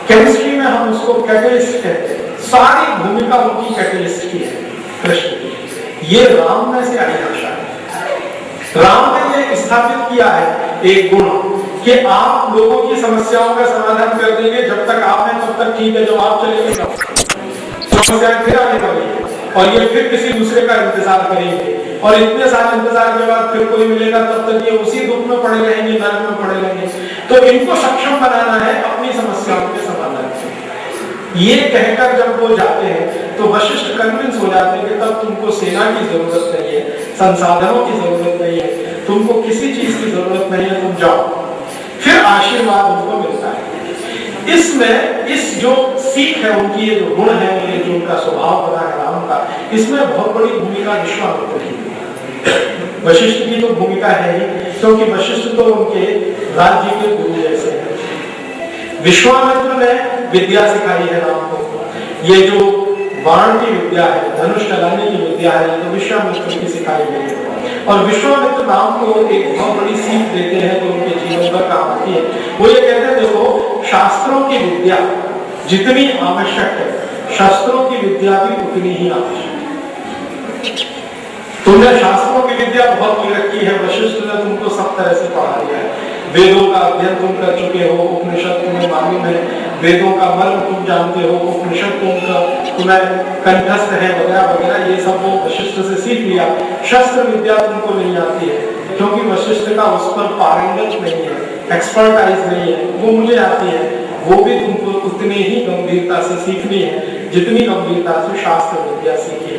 केमिस्ट्री में हम उसको कैटलिस्ट कहते हैं। सारी भूमिका उनकी कैटलिस्ट की है, कृष्ण की। ये राम में से आई रक्षा है। राम ने ये स्थापित किया है एक गुण कि आप लोगों की समस्याओं का समाधान कर देंगे। जब तक आप हैं तब तक ठीक है, जब आप चले गए समस्याएं फिर आने वाली है, और ये फिर किसी दूसरे का इंतजार करेंगे, और इतने साल इंतजार के बाद फिर कोई मिलेगा, तब तक ये उसी दुख में पड़े रहेंगे, नरक में पड़े रहेंगे। तो इनको सक्षम बनाना है अपनी समस्याओं के समाधान से। ये कहकर जब वो जाते हैं तो वशिष्ठ कन्विंस हो जाते हैं कि तब तुमको सेना की जरूरत नहीं है, संसाधनों की जरूरत नहीं है, तुमको किसी चीज की जरूरत नहीं है, तुम जाओ। फिर आशीर्वाद उनको मिलता है। इसमें इस जो सीख है उनकी, ये जो गुण है, ये जो उनका स्वभाव बना है राम का, इसमें बहुत बड़ी भूमिका विश्वामित्र की। वशिष्ठ की तो भूमिका है ही, क्योंकि वशिष्ठ तो उनके राज्य के गुरु जैसे हैं। विश्वामित्र ने विद्या सिखाई है राम को। ये जो बाण की विद्या है, धनुष चलाने की विद्या है, तो विश्वामित्र की सिखाई गई है। और विश्वामित्र राम को एक बहुत बड़ी सीख देते हैं जो उनके जीवन पर काम आती है। वो ये कहते हैं, देखो शास्त्रों की विद्या जितनी आवश्यक है, शस्त्रों की विद्या भी उतनी ही आवश्यक है। तुमने शास्त्रों की विद्या बहुत ले रखी है, वशिष्ठ ने तुमको सब तरह से पढ़ा दिया है। वेदों का अध्ययन तुम कर चुके हो, उपनिषद तुम्हें मालूम है, वेदों का मर्म तुम जानते हो, उपनिषद तुम्हें कंठस्थ है, वगैरह वगैरह, ये सब वो वशिष्ठ से सीख लिया। शस्त्र विद्या तुमको नहीं आती है, क्योंकि वशिष्ठ का उस पर पारंगत नहीं है, एक्सपर्टाइज नहीं है, वो मुझे आती है। वो भी तुमको उतनी ही गंभीरता से सीखनी है जितनी गंभीरता से शास्त्र विद्या सीखी।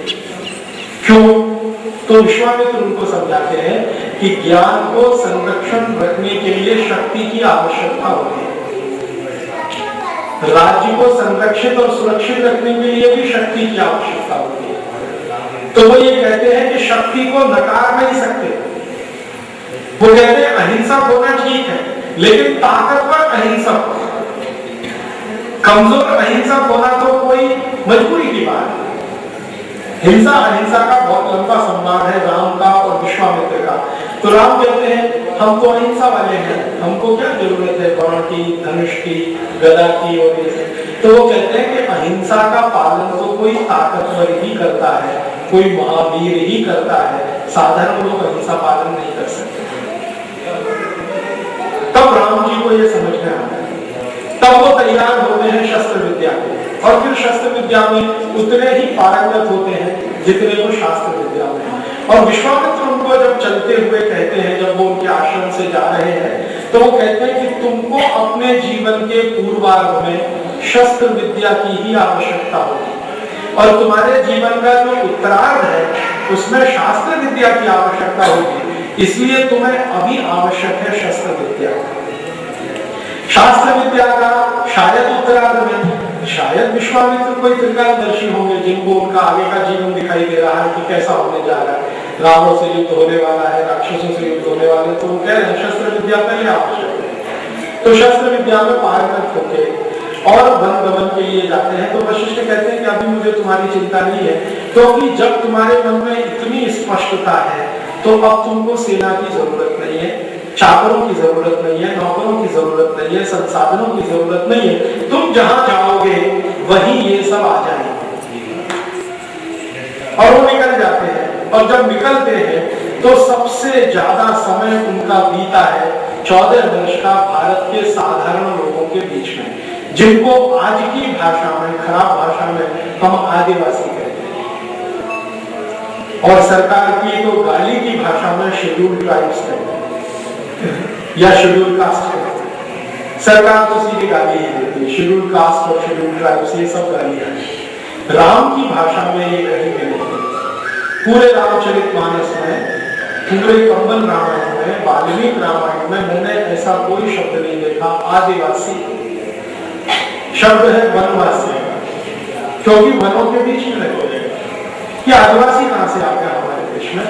क्यों? तो विश्वामित्र उनको समझाते हैं कि ज्ञान को संरक्षण रखने के लिए शक्ति की आवश्यकता होती है, राज्य को संरक्षित और सुरक्षित रखने के लिए भी शक्ति की आवश्यकता होती है। तो वो ये कहते हैं कि शक्ति को नकार नहीं सकते। वो कहते हैं अहिंसक होना ठीक है, लेकिन ताकतवर अहिंसक, कमजोर अहिंसक होना तो कोई मजबूरी की बात है। हिंसा अहिंसा का बहुत लंबा संवाद है राम का और विश्वामित्र का। तो राम कहते हैं हम तो अहिंसा वाले हैं, हमको क्या जरूरत है बाण की, धनुष की, गदा की और ये सब। तो वो कहते हैं कि अहिंसा का पालन तो कोई ताकतवर ही करता है, कोई महावीर ही करता है, साधारण लोग अहिंसा पालन नहीं कर सकते। तब राम जी को ये समझ में आता है, तब वो तैयार होते हैं शस्त्र विद्या के, और फिर शस्त्र विद्या में उतने ही पारंगत होते हैं जितने वो शास्त्र विद्या में। और विश्वामित्र उनको जब चलते हुए कहते हैं, जब वो उनके आश्रम से जा रहे हैं, तो वो कहते हैं कि तुमको अपने जीवन के पूर्वार्ध में शस्त्र विद्या की ही आवश्यकता होगी, और तुम्हारे जीवन का जो उत्तरार्ध है उसमें शास्त्र विद्या की आवश्यकता होगी। इसलिए तुम्हें अभी आवश्यक है शस्त्र विद्या। शास्त्र विद्या का शायद उत्तरार्ध में शायद विश्वामित्र कोई त्रिकालदर्शी होंगे, जिनको उनका आगे का जीवन दिखाई दे रहा है कि कैसा होने जा रहा है, रावण से युद्ध होने वाला है, राक्षसों से युद्ध होने वाले, तो वो कह रहे हैं शस्त्र विद्या पहले आवश्यक है। तो शस्त्र विद्या में पारंगत होके और वन गमन के लिए जाते हैं। तो वशिष्ठ कहते हैं कि अभी मुझे तुम्हारी चिंता नहीं है, क्योंकि जब तुम्हारे मन में इतनी स्पष्टता है तो अब तुमको सेना की जरूरत नहीं है, चाकरों की जरूरत नहीं है, नौकरों की जरूरत नहीं है, संसाधनों की जरूरत नहीं है। तुम जहां जाओगे वहीं ये सब आ जाएंगे। और वो निकल जाते हैं, और जब निकलते हैं तो सबसे ज्यादा समय उनका बीता है 14 वर्ष का भारत के साधारण लोगों के बीच में, जिनको आज की भाषा में, खराब भाषा में हम आदिवासी कहते हैं, और सरकार की तो गाली की भाषा में शेड्यूल्ड ट्राइब्स कहते हैं या शेड्यूल कास्ट है। सरकार तो सीधी गाली ही देती है, शेड्यूल कास्ट और शेड्यूल ट्राइब्स, ये सब गाली है। राम की भाषा में ये कहीं भी नहीं है। पूरे रामचरितमानस में, पूरे कंबन रामायण में, वाल्मीकि रामायण में मैंने ऐसा कोई शब्द नहीं देखा आदिवासी शब्द है वनवासी, क्योंकि वनों के बीच में रहते हैं। कि आदिवासी कहां से आ गया हमारे देश में?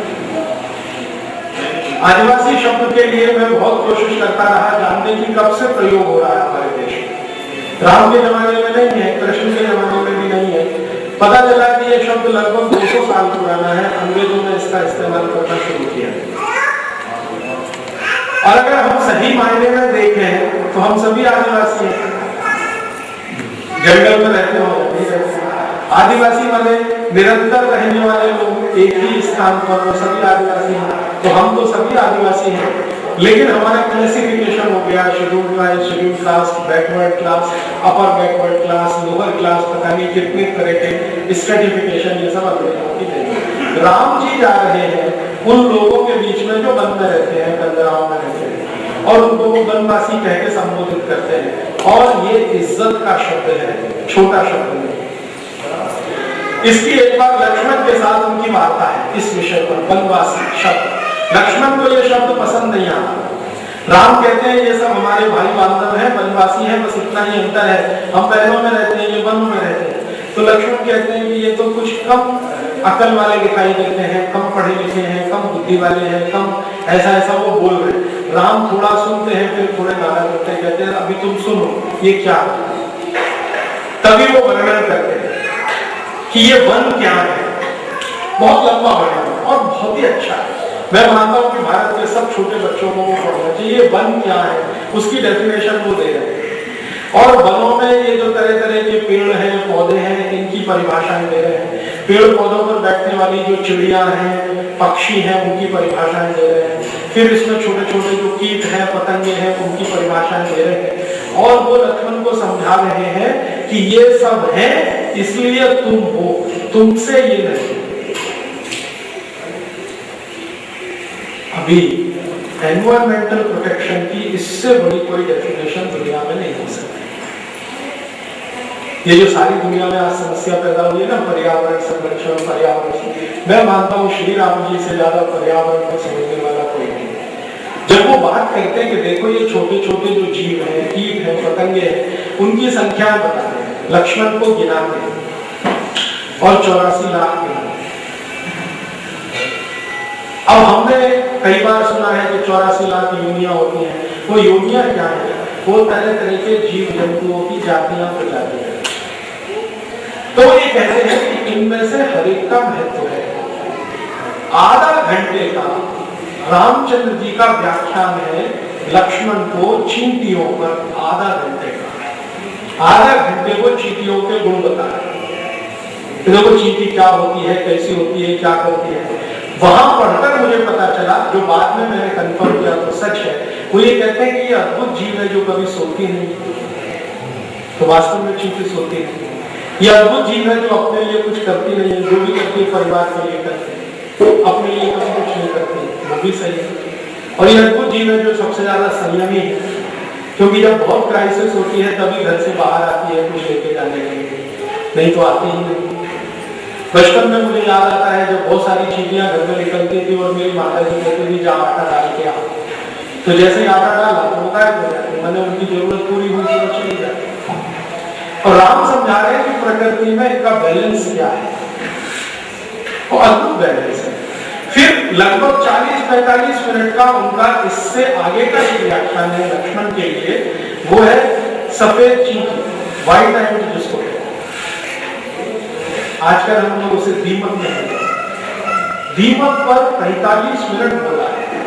आदिवासी शब्द के लिए मैं बहुत कोशिश करता रहा जानने की कब से प्रयोग हो रहा है हमारे देश में। राम के जमाने में नहीं है, कृष्ण के जमाने में भी नहीं है। पता चला कि यह शब्द लगभग 200 साल पुराना है, अंग्रेजों ने इसका इस्तेमाल करना शुरू किया। और अगर हम सही मायने में देखें तो हम सभी आदिवासी हैं, जंगल में रहते हो नहीं रहते। आदिवासी वाले निरंतर रहने वाले लोग एक ही स्थान पर, वो सभी आदिवासी हैं। तो हम तो सभी आदिवासी हैं, लेकिन हमारा क्लासिफिकेशन हो गया scheduled tribe, scheduled caste, backward class, upper backward class, lower class, पता नहीं कितने तरह के स्ट्रेटिफिकेशन, ये सब अंग्रेजों की देन। राम जी जा रहे हैं उन लोगों के बीच में जो वन में रहते हैं, कंदराओं में रहते हैं, और उनको वो वनवासी कह के संबोधित करते हैं। और ये इज्जत का शब्द है, छोटा शब्द नहीं। इसकी एक बार लक्ष्मण के साथ उनकी वार्ता है इस विषय पर, वनवासी शब्द। लक्ष्मण को ये शब्द पसंद नहीं आता। राम कहते हैं ये सब हमारे भाई बांधव हैं, वनवासी हैं, बस इतना ही अंतर है, हम पहलों में रहते हैं, ये वनों में रहते हैं। तो लक्ष्मण कहते हैं कि ये तो कुछ कम अकल वाले दिखाई देते हैं, कम पढ़े लिखे हैं, कम बुद्धि वाले हैं, कम ऐसा वो बोल रहे हैं। राम थोड़ा सुनते हैं, फिर थोड़े गाना करते हैं, कहते हैं अभी तुम सुनो ये क्या है। तभी वो वर्णन करते हैं कि ये वन क्या है। बहुत लंबा वर्णन और बहुत ही अच्छा है। मैं मानता हूं कि भारत के सब छोटे बच्चों को वो पढ़ना चाहिए। वन क्या है उसकी डेफिनेशन वो दे रहे हैं। और वनों में ये जो तरह तरह के पेड़ हैं, पौधे हैं, इनकी परिभाषाएं दे रहे हैं। पेड़ पौधों पर बैठने वाली जो चिड़िया हैं, पक्षी हैं, उनकी परिभाषाएं दे रहे हैं। फिर इसमें छोटे छोटे जो कीट हैं, पतंगे हैं, उनकी परिभाषाएं दे रहे हैं। और वो लक्ष्मण को समझा रहे हैं कि ये सब है, इसलिए तुम हो, तुमसे ये नहीं। अभी एनवायरमेंटल प्रोटेक्शन की इससे बड़ी कोई डेफिनेशन दुनिया में नहीं हो सकती। ये जो सारी दुनिया में आज समस्या पैदा हुई है ना, पर्यावरण संरक्षण, पर्यावरण, मैं मानता हूँ श्री राम जी से ज्यादा पर्यावरण को समझने वाला कोई नहीं है। जब वो बात करते हैं कि देखो ये छोटे छोटे जो जीव हैं, कीट हैं, पतंगे हैं, उनकी संख्या बताते हैं, लक्ष्मण को गिनाते हैं और 84 लाख गिनाते हैं। अब हमने कई बार सुना है कि 84 लाख योनियां होती हैं। वो योनियां क्या है? वो तरह तरह के जीव जंतुओं की जातियां, प्रजातियां। तो ये कहते हैं कि इनमें से हर एक का महत्व है। आधा घंटे का रामचंद्र जी का व्याख्यान है लक्ष्मण को चींटियों पर, आधा घंटे का, आधा घंटे को चींटियों के गुण बताया। देखो चींटी क्या होती है, कैसी होती है, क्या करती है। वहां पढ़कर मुझे पता चला, जो बाद में मैंने कंफर्म किया तो सच है, वो ये कहते हैं कि ये अद्भुत जीव है जो कभी सोती नहीं। तो वास्तव में चींटी सोती नहीं। ये अद्भुत जीव है जो अपने लिए कुछ करती नहीं है, जो भी करती है परिवार के लिए करती है, अपने लिए कभी कुछ नहीं करती, वो भी सही है। और ये अद्भुत जीव है जो सबसे ज्यादा संयमी है, क्योंकि जब बहुत क्राइसिस होती है तभी घर से बाहर आती है कुछ लेके जाने के लिए, नहीं तो आती ही नहीं। बचपन में मुझे याद आता है जब बहुत सारी चींटियां घर में निकलती थी और मेरी माता जी कहती थी जा आटा डाल के आओ, तो जैसे ही आटा डाला तो गायब हो जाती, मैंने उनकी जरूरत पूरी हुई तो चली जाती। और राम समझा रहे हैं कि प्रकृति में इनका बैलेंस क्या है, और अद्भुत बैलेंस है। फिर लगभग 40-45 मिनट का उनका इससे आगे का एक व्याख्यान है लक्ष्मण के लिए, वो है सफेद चींटी, व्हाइट आइड जिसको कहते हैं। आजकल हम लोग उसे दीमक कहते हैं। दीमक पर 45 मिनट बोला है,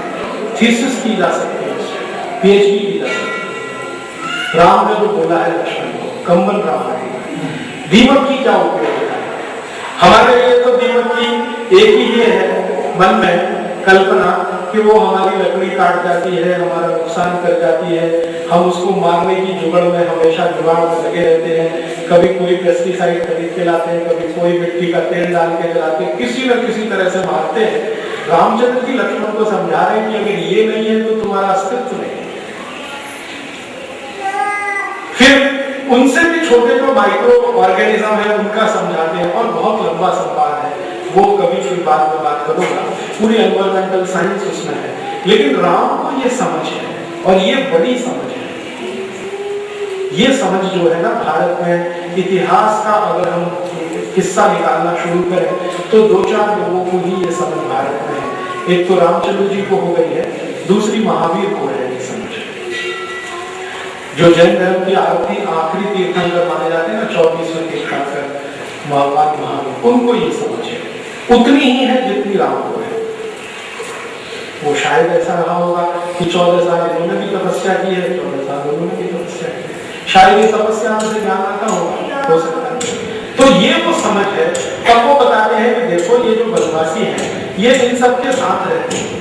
थीसिस की जा सकती है, पीएचडी की जा सकती है। राम ने जो बोला है लक्ष्मण को, कंबल रामायण, दीमक की क्या उपयोगिता है? हमारे लिए तो दीमक की एक ही ये है मन में कल्पना कि वो हमारी लकड़ी काट जाती है, हमारा नुकसान कर जाती है, हम उसको मारने की जुगाड़ में हमेशा जुगाड़ में लगे रहते हैं। कभी कोई पेस्टिसाइड खरीद के लाते हैं, कभी कोई मिट्टी का तेल डाल के जलाते हैं, किसी न किसी तरह से मारते हैं। रामचंद्र जी लक्ष्मण को समझा रहे हैं कि अगर ये नहीं है तो तुम्हारा अस्तित्व नहीं। फिर उनसे भी छोटे जो माइक्रो ऑर्गेनिज्म है उनका समझाते हैं, और बहुत लंबा संवाद है, वो कभी फिर बाद में बात करूंगा, पूरी एनवायरमेंटल साइंस उसमें है। लेकिन राम को ये समझ है, और ये बड़ी समझ है। ये समझ जो है ना, भारत में इतिहास का अगर हम हिस्सा निकालना शुरू करें तो 2-4 लोगों को ही ये समझ भारत में है। एक तो रामचंद्र जी को हो गई है, दूसरी महावीर को है ये समझ। जो जैन धर्म की आखिरी तीर्थंकर माने जाते हैं ना, 24वें तीर्थंकर भगवान महावीर, उनको ये समझ है, उतनी ही है जितनी राम को है। वो शायद ऐसा रहा होगा कि 14 साल इन्होंने भी तपस्या की है, 14 साल उन्होंने भी तपस्या की है, शायद ये तपस्या से ज्ञान आता होगा, हो सकता है। तो ये वो समझ है। तब वो बताते हैं कि देखो ये जो बनवासी हैं, ये इन सब के साथ रहते हैं,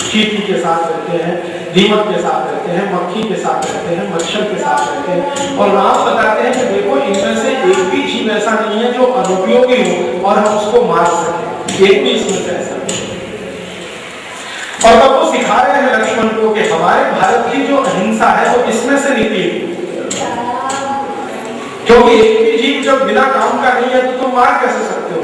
चींटी के साथ रहते हैं, दीमक के साथ रहते हैं, मक्खी के साथ रहते हैं, मच्छर के साथ रहते हैं। और राम बताते हैं कि देखो इनमें से एक भी जीव ऐसा नहीं है जो अनुपयोगी हो और हम उसको मार सकें, एक भी इसमें से ऐसा नहीं। और तब वो सिखा रहे हैं लक्ष्मण को कि हमारे भारत की जो अहिंसा है वो इसमें से निकली, क्योंकि एक भी जीव जब बिना काम का नहीं है तो तुम मार कैसे सकते हो,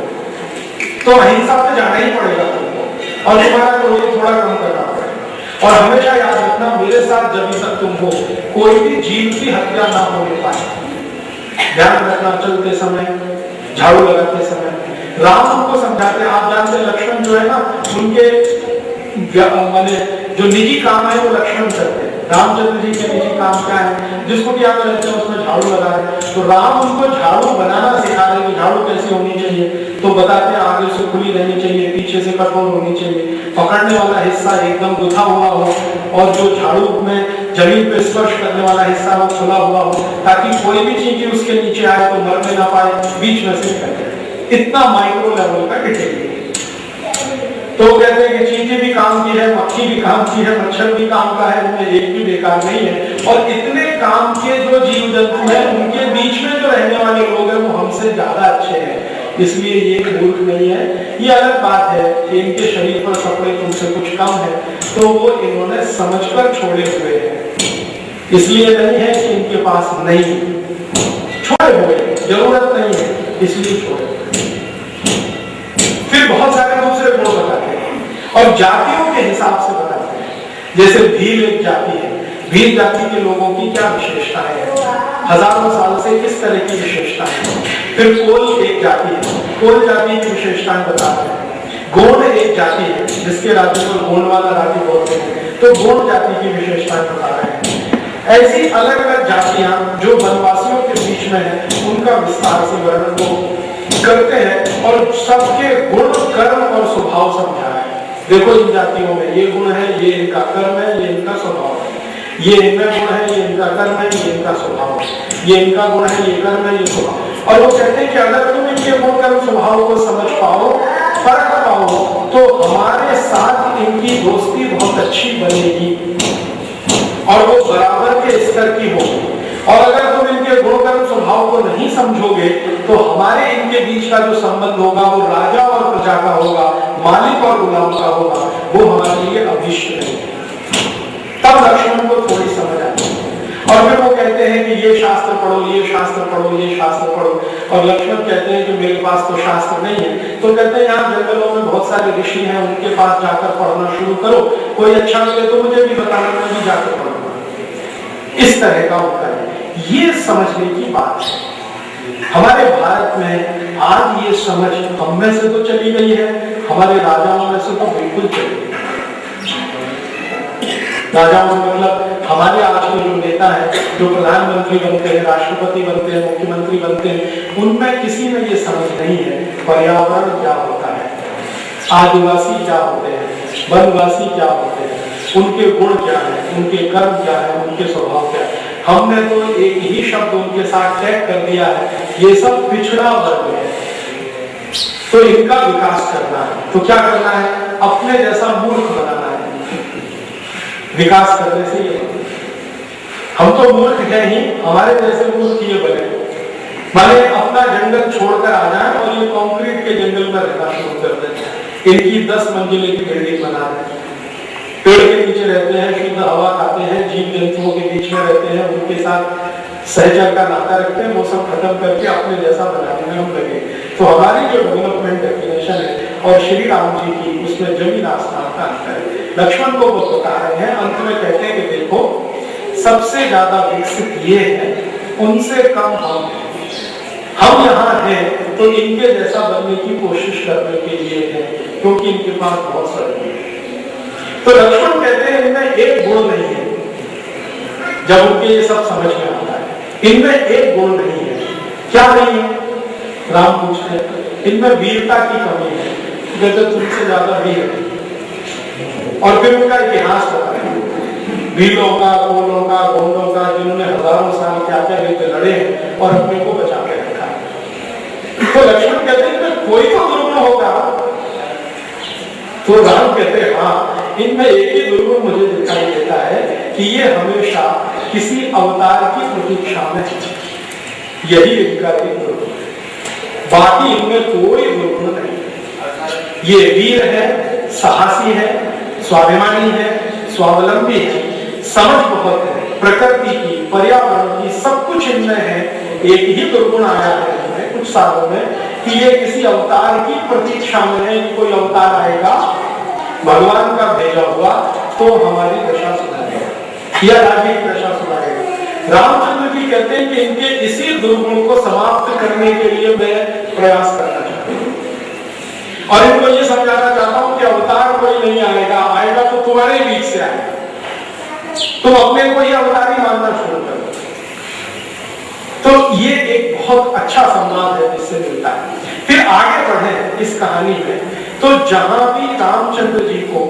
तो अहिंसा पे जाना ही पड़ेगा तुमको, और तुम्हारा क्रोध थोड़ा कम करना पड़ेगा। और हमेशा याद रखना, मेरे साथ जब तक तुम हो, कोई भी जीव की हत्या ना होने पाए। ध्यान रखना, चलते समय, झाड़ू लगाते समय। राम उनको समझाते, आप जानते हैं लक्ष्मण जो है ना, उनके माने जो निजी काम है वो लक्ष्मण करते हैं। रामचंद्र जी के निजी काम क्या है, जिसको क्या करते हैं उसमें झाड़ू लगा रहे, तो राम उनको झाड़ू बनाना सिखा रहे हैं कि झाड़ू कैसे होनी चाहिए। तो बताते हैं आगे से खुली रहनी चाहिए, पीछे से कठोर होनी चाहिए, पकड़ने वाला हिस्सा एकदम गुथा हुआ हो, और जो झाड़ू में जमीन पे स्पर्श करने वाला हिस्सा वो खुला हुआ हो, ताकि कोई भी चीज उसके नीचे आए तो मर में ना पाए, बीच में से निकल जाए। इतना माइक्रो लेवल का डिटेल। तो कहते हैं कि चींटी भी काम की है, मक्खी भी काम की है, मच्छर भी काम का है, उनमें एक भी बेकार नहीं है। और इतने काम के जो जीव जंतु हैं, उनके बीच में जो रहने वाले लोग हैं वो हमसे ज्यादा अच्छे हैं, इसलिए ये मूर्ख नहीं है। ये अलग बात है कि इनके शरीर पर कपड़े तुमसे कुछ कम है, तो वो इन्होंने समझकर छोड़े हुए हैं, इसलिए नहीं है कि इनके पास नहीं, छोड़े हुए, जरूरत नहीं है इसलिए छोड़े। फिर बहुत सारे दूसरे गुण बताते हैं और जातियों के हिसाब से बताते हैं। जैसे भील एक जाति है, भील जाति के लोगों की क्या विशेषता है, हजारों साल से किस तरह की विशेषता है। फिर कोल एक जाति है, कोल जाति की विशेषताएं बताते हैं। गोंड एक जाति है, जिसके राज्य को गोंड वाला राज्य बोलते हैं, तो गोंड जाति की विशेषताएं बता रहे हैं। ऐसी अलग अलग जातियां जो वनवासियों के बीच में है, उनका विस्तार से वर्णन को करते हैं और सबके गुण, कर्म और स्वभाव समझा है। देखो इन जातियों में ये गुण है, ये इनका कर्म है, ये इनका स्वभाव है, ये इनका गुण है, ये इनका कर्म है, ये इनका स्वभाव है, ये इनका गुण है, ये कर्म है, ये स्वभाव। और वो कहते हैं कि अगर तुम इनके गुण कर्म स्वभाव को समझ पाओ, परख पाओ, तो हमारे साथ इनकी दोस्ती बहुत अच्छी बनेगी और वो बराबर के स्तर की होगी। और अगर तुम इनके गुण कर्म स्वभाव को नहीं समझोगे तो हमारे इनके बीच का जो संबंध होगा वो राजा और प्रजा का होगा, मालिक और गुलाम का होगा, वो हमारे लिए अभिष्ट नहीं। तब लक्ष्मण को थोड़ी समझ आती है और फिर वो कहते हैं कि ये शास्त्र पढ़ो, ये शास्त्र पढ़ो, ये शास्त्र पढ़ो। और लक्ष्मण कहते हैं कि मेरे पास तो शास्त्र नहीं है। तो कहते हैं यहाँ जंगलों में बहुत सारे ऋषि हैं, उनके पास जाकर पढ़ना शुरू करो, कोई अच्छा मिले तो मुझे भी बताना, मैं भी जाकर पढ़ूंगा। इस तरह का होता है। ये समझने की बात है। हमारे भारत में आज ये समझ हम में से तो चली गई है, हमारे राजाओं में से तो बिल्कुल चली गई। राजाओं में मतलब हमारे आज के जो नेता है, जो प्रधानमंत्री बनते हैं, राष्ट्रपति बनते हैं, मुख्यमंत्री बनते हैं, उनमें किसी में ये समझ नहीं है पर्यावरण क्या होता है, आदिवासी क्या होते हैं, वनवासी क्या होते हैं, उनके गुण क्या है, उनके कर्म क्या है, उनके स्वभाव क्या है। हमने तो एक ही शब्द उनके साथ टैग कर दिया है, ये सब पिछड़ा वर्ग है, तो इनका विकास करना है। तो क्या करना है, अपने जैसा मूर्ख बनाना है। विकास करने से ये हम तो मूर्ख हैं ही, हमारे जैसे मूर्ख ये बने, माने अपना जंगल छोड़कर आ जाए और ये कंक्रीट के जंगल में रहना शुरू कर दें। इनकी 10 मंजिले की बिल्डिंग बना दें, पेड़ के नीचे रहते हैं, शुद्ध हवा खाते हैं, जीव जंतुओं के बीच में रहते हैं, उनके साथ सहचर का नाता रखते हैं, वो सब खत्म करके अपने जैसा बनाने में हम लगे। तो हमारी जो डेवलपमेंट डेफिनेशन है, और श्री राम जी की उसमें जमीन आसमान का अंतर है। लक्ष्मण को वो बता रहे हैं, अंत में कहते हैं कि देखो सबसे ज्यादा विकसित ये है, उनसे कम हम यहाँ हैं तो इनके जैसा बनने की कोशिश करने के लिए है, क्योंकि इनके पास बहुत सारे हैं। तो लक्ष्मण कहते हैं इनमें एक गुण नहीं है। जब उनके ये सब समझ में आता है, इनमें एक गुण नहीं है। क्या नहीं है? राम पूछते हैं, इनमें वीरता की कमी है, कहते तुमसे ज्यादा वीर है। और फिर उनका इतिहास बताया, वीरों का, गोलों का, गोंडों का, जिन्होंने हजारों साल क्या-क्या युद्ध लड़े हैं और अपने को बचा के रखा। तो लक्ष्मण कहते हैं इनमें कोई तो दुर्गुण होगा। तो राम कहते हैं हाँ, इनमें एक ही दुर्गुण मुझे दिखाई देता है कि ये हमेशा किसी अवतार की प्रतीक्षा में है। यही इनका एक दुर्गुण है, बाकी इनमें कोई दुर्गुण नहीं। ये वीर है, साहसी है, स्वाभिमानी है, स्वावलंबी है, समझ बहुत है, प्रकृति की, पर्यावरण की, सब कुछ इनमें है। एक ही दुर्गुण आया है इनमें कुछ सालों में कि ये किसी अवतार की प्रतीक्षा में है, कोई अवतार आएगा भगवान का भेजा हुआ तो हमारी दशा सुधारेगा या राज्य की दशा सुधारेगा। रामचंद्र जी कहते हैं कि इनके इसी दुर्गुण को समाप्त करने के लिए मैं प्रयास करना चाहता हूँ और इनको ये समझाना चाहता हूँ कि अवतार कोई नहीं आएगा, आएगा तो तुम्हारे बीच से आएगा। तुम अपने को ही अवतारी मानना शुरू करो। तो ये एक बहुत अच्छा संवाद है जिससे मिलता है। फिर आगे बढ़े इस कहानी में, तो जहां भी रामचंद्र जी को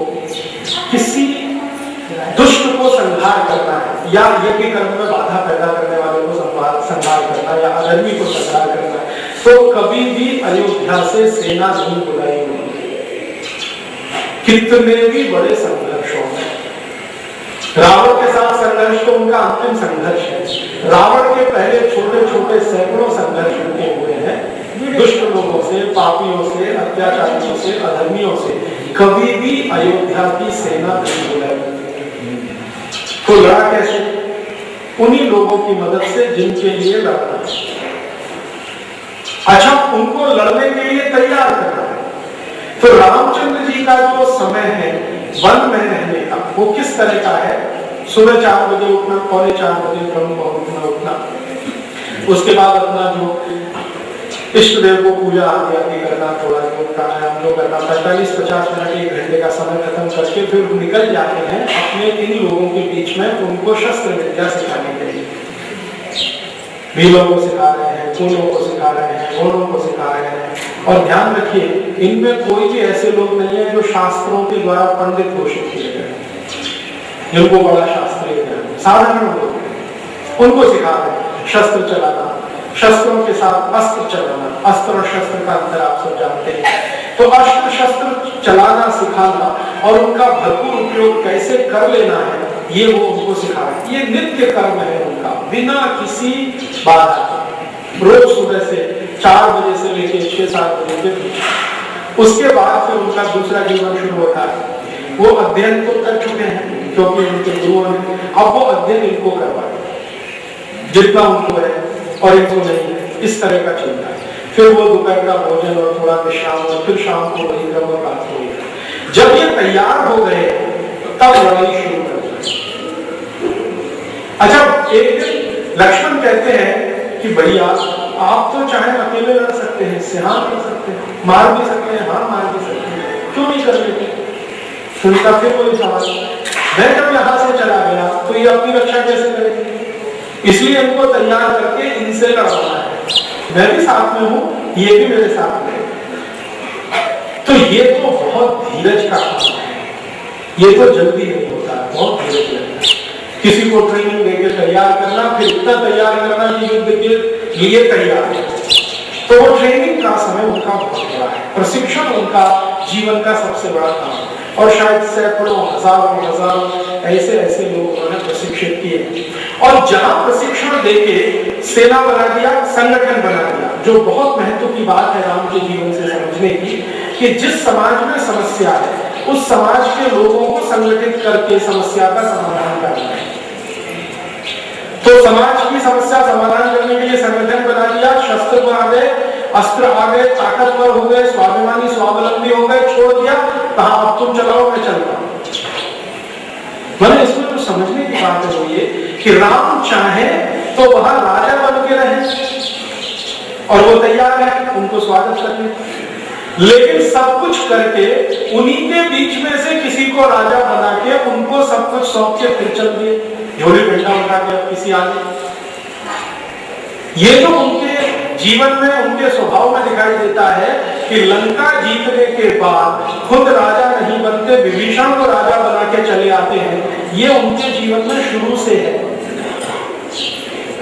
किसी दुष्ट को संहार करना है या यज्ञ कर्म में बाधा पैदा करने वाले को संहार करना या अधर्मी को संहार करना है, तो कभी भी अयोध्या से सेना नहीं बुलाई हुई। कितने भी बड़े संघर्षों में रावण के साथ संघर्ष तो उनका अंतिम संघर्ष है। रावण के पहले छोटे छोटे सैकड़ों संघर्ष उनके हुए हैं दुष्ट लोगों से, पापियों से, अत्याचारियों से, अधर्मियों से। कभी भी अयोध्या की सेना नहीं बुलाई। तो लड़ा कैसे? उन्हीं लोगों की मदद से जिनके लिए लड़ना है। अच्छा, उनको लड़ने के लिए तैयार करना है। तो रामचंद्र जी का जो समय है वन में रहने का, वो किस तरह का है? सुबह 4 बजे उठना, 3:45 बजे ब्रह्म मुहूर्त में उठना, उसके बाद अपना जो इष्ट देव को पूजा आदि करना, थोड़ा योग प्राणायाम जो करना, 45-50 मिनट 1 घंटे का समय खत्म करके फिर निकल जाते हैं अपने इन लोगों के बीच में उनको शस्त्र विद्या सिखाने के लिए। भीलों को सिखा रहे हैं, फूलों को सिखा रहे हैं, घोड़ों को सिखा रहे हैं। और ध्यान रखिए, इनमें कोई भी ऐसे लोग नहीं है जो शास्त्रों के द्वारा पंडित घोषित किए गए, जिनको बड़ा शास्त्रीय ज्ञान। साधारण लोग उनको सिखा रहे हैं शस्त्र चलाना, शस्त्रों के साथ अस्त्र चलाना। अस्त्र और शस्त्र का अंतर आप सब जानते हैं। तो अस्त्र शस्त्र चलाना सिखाना और उनका भरपूर उपयोग कैसे कर लेना है, ये वो उनको सिखा रहे हैं। ये नित्य कर्म है उनका, बिना किसी बाधा। रोज सुबह से 4 बजे से लेकर 6-7 बजे के बीच। उसके बाद फिर उनका दूसरा जीवन शुरू होता है। वो अध्ययन तो कर चुके हैं क्योंकि उनके गुरुओं ने, अब वो अध्ययन इनको करवाए जितना उनको है और इनको नहीं है, इस तरह का चलता है। फिर वो दोपहर का भोजन और थोड़ा विश्राम और फिर शाम को वही क्रम और रात को। जब ये तैयार हो गए तब लड़ाई शुरू कर दी। अच्छा, एक दिन लक्ष्मण कहते हैं कि भैया आप तो चाहे अकेले लड़ सकते हैं, सिहार कर सकते हैं, मार भी सकते हैं, हाँ मार भी सकते हैं, क्यों नहीं कर लेते? उनका फिर कोई सवाल, मैं जब यहाँ से चला गया तो ये अपनी रक्षा कैसे करेंगे? इसलिए इनको तैयार करके इनसे लड़वाना है। मैं भी साथ में हूँ, ये भी मेरे साथ में। तो ये तो बहुत धीरज का काम है, ये तो जल्दी नहीं होता, बहुत धीरज लगता है। किसी को ट्रेनिंग देके तैयार करना, फिर इतना तैयार करना कि युद्ध के लिए तैयार है, तो वो ट्रेनिंग का समय उनका बहुत बड़ा है। प्रशिक्षण उनका जीवन का सबसे बड़ा काम है। और शायद सैकड़ों, हजारों ऐसे ऐसे लोग उन्होंने प्रशिक्षित किए। और जहां प्रशिक्षण देके सेना बना दिया, संगठन बना दिया, जो बहुत महत्व की बात है राम के जीवन से समझने की, कि जिस समाज में समस्या है उस समाज के लोगों को संगठित करके समस्या का समाधान करना है। तो समाज की समस्या समाधान करने के लिए संगठन बना दिया, शस्त्र बना गए अस्त्र आ गए, ताकतवर हो गए, स्वाभिमानी स्वावलंबी हो गए, छोड़ दिया, कहा अब तुम चलाओ मैं चलता हूं। मैंने इसमें तो समझने की बात है वो ये कि राम चाहे तो वहां राजा बन के रहे और वो तैयार है उनको स्वागत करने, लेकिन सब कुछ करके उन्हीं के बीच में से किसी को राजा बना के उनको सब कुछ सौंप के फिर चल दिए, झोली डंडा उठा के किसी आगे। ये जो उनके जीवन में, उनके स्वभाव में दिखाई देता है कि लंका जीतने के बाद खुद राजा नहीं बनते, विभीषण को राजा बना के चले आते हैं, ये उनके जीवन में शुरू से है।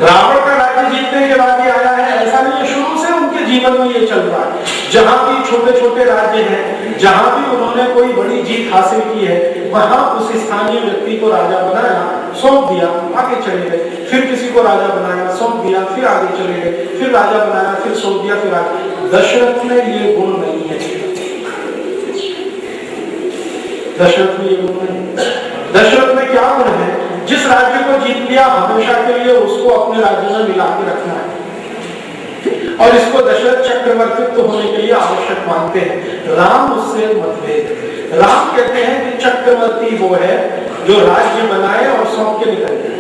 रावण का राज्य जीतने के बाद ये आया है ऐसा नहीं है, शुरू से उनके जीवन में ये चल रहा है। जहां भी छोटे छोटे राज्य हैं, जहां भी उन्होंने कोई बड़ी जीत हासिल की है, वहां उस स्थानीय व्यक्ति को राजा बनाया, सौंप दिया, आगे चले गए, फिर किसी को राजा बनाया, सौंप दिया, फिर आगे चले गए, फिर राजा बनाया, फिर सौंप दिया, फिर आगे। दशरथ में ये गुण नहीं है, दशरथ में ये गुण नहीं। दशरथ में क्या गुण है? जिस राज्य को जीत लिया हमेशा के लिए उसको अपने राज्य में मिला के रखना है, और इसको दशरथ चक्रवर्तित्व होने के लिए आवश्यक मानते हैं। राम उससे मतभेद। राम कहते हैं कि चक्रवर्ती वो है जो राज्य बनाए और सौंप के निकल जाए,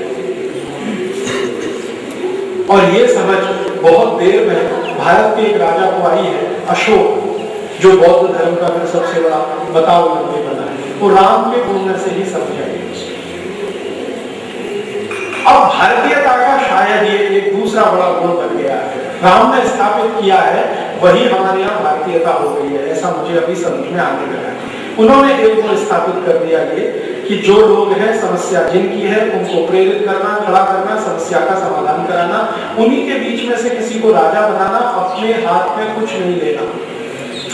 और ये समझ बहुत देर में भारत के एक राजा को आई है, अशोक, जो बौद्ध धर्म का फिर सबसे बड़ा बतावलंबी बना है। वो राम के गुण से ही समझ आई। अब भारतीयता का शायद ये एक दूसरा बड़ा गुण बन गया है, राम ने स्थापित किया है, वही हमारे यहाँ भारतीयता हो गई है, ऐसा मुझे अभी समझ में आने लगा है। उन्होंने एक गुण स्थापित कर दिया ये कि जो लोग हैं, समस्या जिनकी है उनको प्रेरित करना, खड़ा करना, समस्या का समाधान कराना, उन्हीं के बीच में से किसी को राजा बनाना, अपने हाथ में कुछ नहीं लेना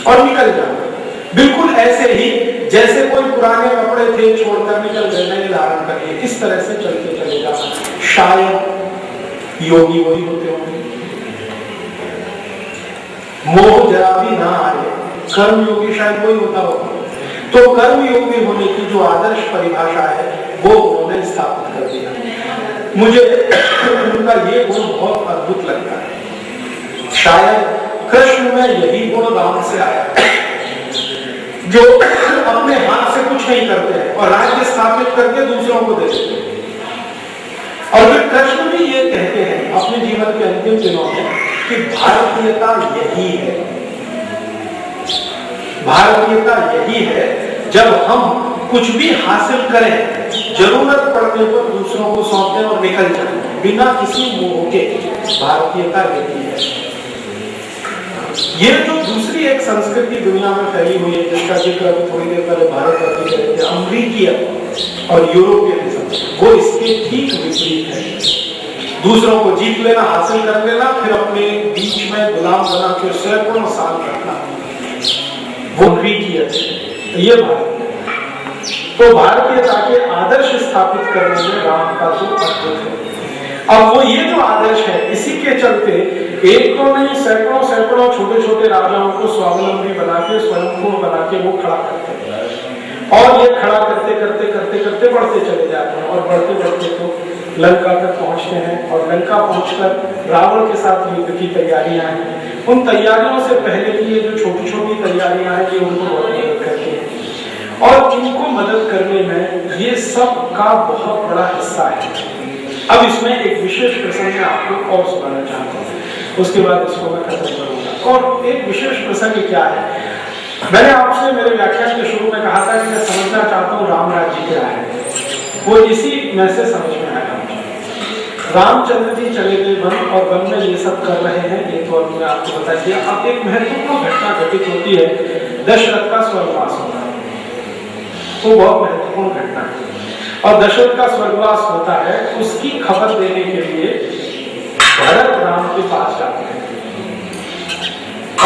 और निकल जाना। बिल्कुल ऐसे ही जैसे कोई पुराने कपड़े थे छोड़कर निकल गए, नए धारण करिए, इस तरह से चलते चले जाना। शायद योगी वही होते होंगे, मोह जरा भी ना आए, कर्म योगी शायद वही होता होगा। तो कर्म योगी होने की जो आदर्श परिभाषा है वो उन्होंने स्थापित कर दिया। मुझे उनका ये गुण बहुत अद्भुत लगता है। शायद कृष्ण में यही गुण राम से आया, जो अपने हाथ से कुछ नहीं करते हैं और राज्य स्थापित करके दूसरों को देते हैं। और फिर कृष्ण भी ये कहते हैं अपने जीवन के अंतिम दिनों में कि भारतीयता यही है, भारतीयता यही है जब हम कुछ भी हासिल करें, जरूरत पड़ने पर दूसरों को सौंप दें और निकल जाए बिना किसी मोह के। भारतीयता यही है। ये जो दूसरी एक संस्कृति दुनिया में फैली हुई है, जिसका जिक्र अभी थोड़ी देर पहले भारत करते थे, अमेरिकी और यूरोपियनिज्म, वो इसके ठीक विपरीत है। दूसरों को जीत लेना, हासिल कर लेना, फिर अपने बीच में गुलाम बना के सैकड़ों साल रखना, वो अमेरिकी। ये भारत। तो भारतीयता के आदर्श स्थापित करने में राम का जो अद्भुत है। अब वो ये जो आदर्श है, इसी के चलते एक तो नहीं सैकड़ों सैकड़ों छोटे छोटे राजाओं को स्वावलंबी बना के, स्वयं को बना के वो खड़ा करते हैं, और ये खड़ा करते करते करते करते बढ़ते चले जाते हैं, और बढ़ते बढ़ते तो लंका तक पहुंचते हैं, और लंका पहुंचकर रावण के साथ युद्ध की तैयारियां हैं। उन तैयारियों से पहले की ये जो छोटी छोटी तैयारियां हैं, ये उनको बहुत मदद करती हैं, और इनको मदद करने में ये सब का बहुत बड़ा हिस्सा है। अब इसमें एक विशेष प्रसंग मैं आपको और सुनाना चाहता हूँ, उसके बाद इसको मैं खत्म करूंगा। और एक विशेष प्रसंग क्या है, मैंने आपसे मेरे व्याख्यान के शुरू में कहा था कि मैं समझना चाहता हूँ राम राज्य क्या है, वो इसी में से समझ में आया। रामचंद्र जी चले गए वन, और वन में ये सब कर रहे हैं, ये तो अभी मैं आपको बता दिया। अब एक महत्वपूर्ण घटना घटित होती है, दशरथ का स्वर्गवास होता है। वो बहुत महत्वपूर्ण घटना है, और दशरथ का स्वर्गवास होता है, उसकी खबर देने के लिए भरत राम के पास जाते हैं।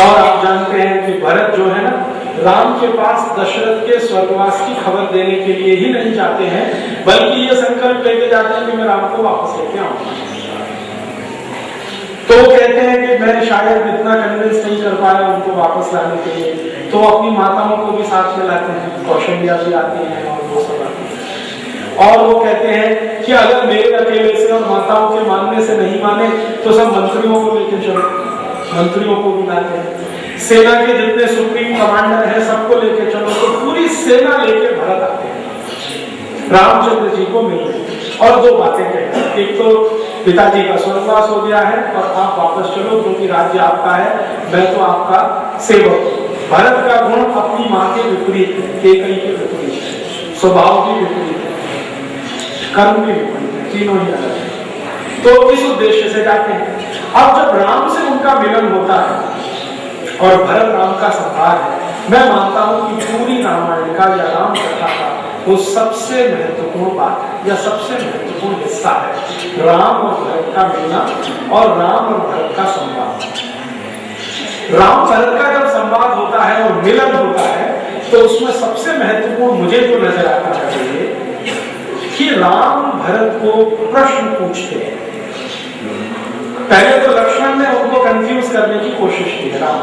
और आप जानते हैं कि भरत जो है ना, राम के पास दशरथ के स्वर्गवास की खबर देने के लिए ही नहीं जाते हैं, बल्कि ये संकल्प लेके जाते हैं कि मैं राम को वापस लेके आऊंगा। तो कहते हैं कि मैं शायद इतना कन्विंस नहीं कर पाया उनको वापस लाने के लिए, तो अपनी माताओं को भी साथ में लाते हैं, कौशल्या भी आती हैं और वो सब आती हैं। और वो कहते हैं कि अगर मेरे अकेले से और माताओं के मानने से नहीं माने तो सब मंत्रियों को लेकर चलो। मंत्रियों को बुलाते हैं, सेना के जितने सुप्रीम कमांडर हैं सबको लेके चलो, तो पूरी सेना लेके भरत आते हैं रामचंद्र जी को मिलने और दो बातें कहते हैं। एक तो पिताजी का स्वर्गवास हो गया है और आप वापस चलो क्योंकि राज्य आपका है, मैं तो आपका सेवक हूं। भरत का गुण अपनी माँ के विपरीत है, केकई के विपरीत है, स्वभाव भी विपरीत है, कर्म भी विपरीत है, तीनों ही अलग है। तो इस उद्देश्य से जाते हैं। अब जब राम से उनका मिलन होता है और भरत राम का संवाद है, मैं मानता हूं कि पूरी रामायण का या राम कथा का वो सबसे महत्वपूर्ण बात है या सबसे महत्वपूर्ण हिस्सा है राम और भरत का मिलना और राम और भरत का संवाद। राम भरत का जब संवाद होता है और मिलन होता है तो उसमें सबसे महत्वपूर्ण मुझे जो नजर आता है कि राम भरत को प्रश्न पूछते हैं। पहले तो लक्ष्मण ने उनको कंफ्यूज करने की कोशिश की है राम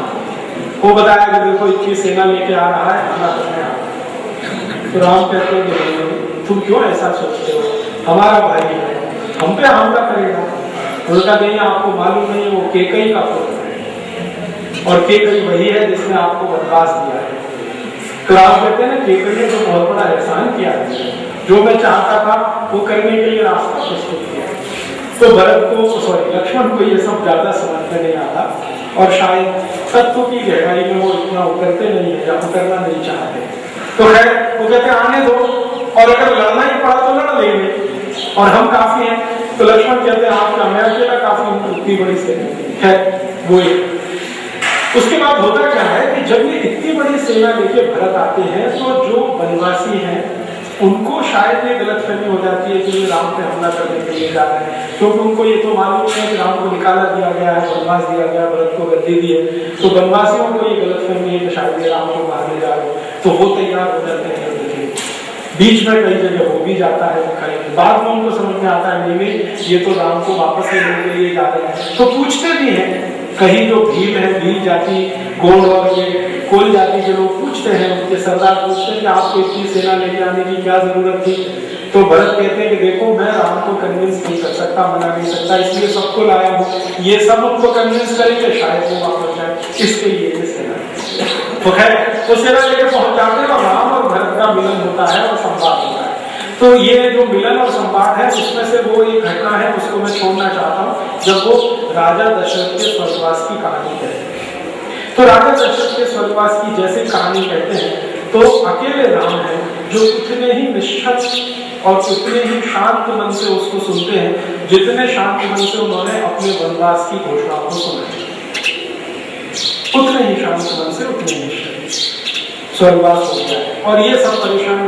को बताया कि देखो इतनी सेना लेके आ रहा है, हमला करने आ रहा है। तो राम कहते हैं तुम क्यों ऐसा सोचते हो, हमारा भाई है, हम पे हमला करेगा। उनका नहीं, आपको मालूम नहीं वो केकई का पुत्र है और केकई वही है जिसने आपको वनवास दिया है। तो राम कहते हैं ना केकई ने तो बहुत बड़ा एहसान किया है, जो मैं चाहता था वो करने के लिए रास्ता प्रस्तुत किया। तो भरत को लक्ष्मण को ये सब ज्यादा समझ में नहीं आता और शायद तत्व की गहराई में वो इतना उतरते नहीं है या उतरना नहीं चाहते। तो खैर वो कहते आने दो और अगर लड़ना ही पड़ा तो लड़ लेंगे और हम काफी हैं। तो लक्ष्मण कहते हैं आपका मैं अकेला काफी हूं, इतनी बड़ी सेना है वो। उसके बाद होता क्या है कि जब ये इतनी बड़ी सेना लेके भरत आते हैं तो जो वनवासी हैं उनको शायद ये गलतफहमी हो जाती है कि ये राम पे हमला करने के लिए जा रहे हैं, क्योंकि उनको ये तो मालूम है कि राम को निकाला दिया गया है, वनवास दिया गया, भरत को गद्दी दी है। तो वनवासियों को ये गलतफहमी है कि शायद ये राम को मारने जा रहे हो, तो वो तैयार हो जाते हैं। बीच में कई जगह हो भी जाता है, कई बाद में उनको समझ में आता है नहीं ये तो राम को वापस लेने के लिए जा रहे हैं। तो पूछते भी हैं, कहीं जो भील है, भील जाति, गोंड और ये कोल जाति के लोग पूछते हैं, उनके सरदार पूछते हैं कि आपको इतनी सेना लेके आने की क्या जरूरत थी। तो भरत कहते हैं कि देखो मैं राम को कन्विंस नहीं कर सकता, मना नहीं सकता, इसलिए सबको लाया हूँ, ये सब उनको कन्विंस करेंगे शायद वो वापस जाए, इसके लिए ये सेना। तो खैर तो सेना लेके पहुंच जाते हैं और राम और भरत का मिलन होता है और संवाद होता है। तो ये जो मिलन और संवाद है उसमें से वो एक घटना है उसको मैं छोड़ना चाहता हूँ, जब वो राजा दशरथ के स्वर्गवास की कहानी कहते हैं। तो राजा दशरथ के स्वर्गवास की जैसे कहानी कहते हैं तो अकेले राम है जो उतने ही निष्ठा और उतने ही शांत मन से उसको सुनते हैं जितने शांत मन से उन्होंने अपने वनवास की घोषणा को सुना। उतने ही शांत मन से उतने ही स्वर्गवास हो गया और ये सब परेशान,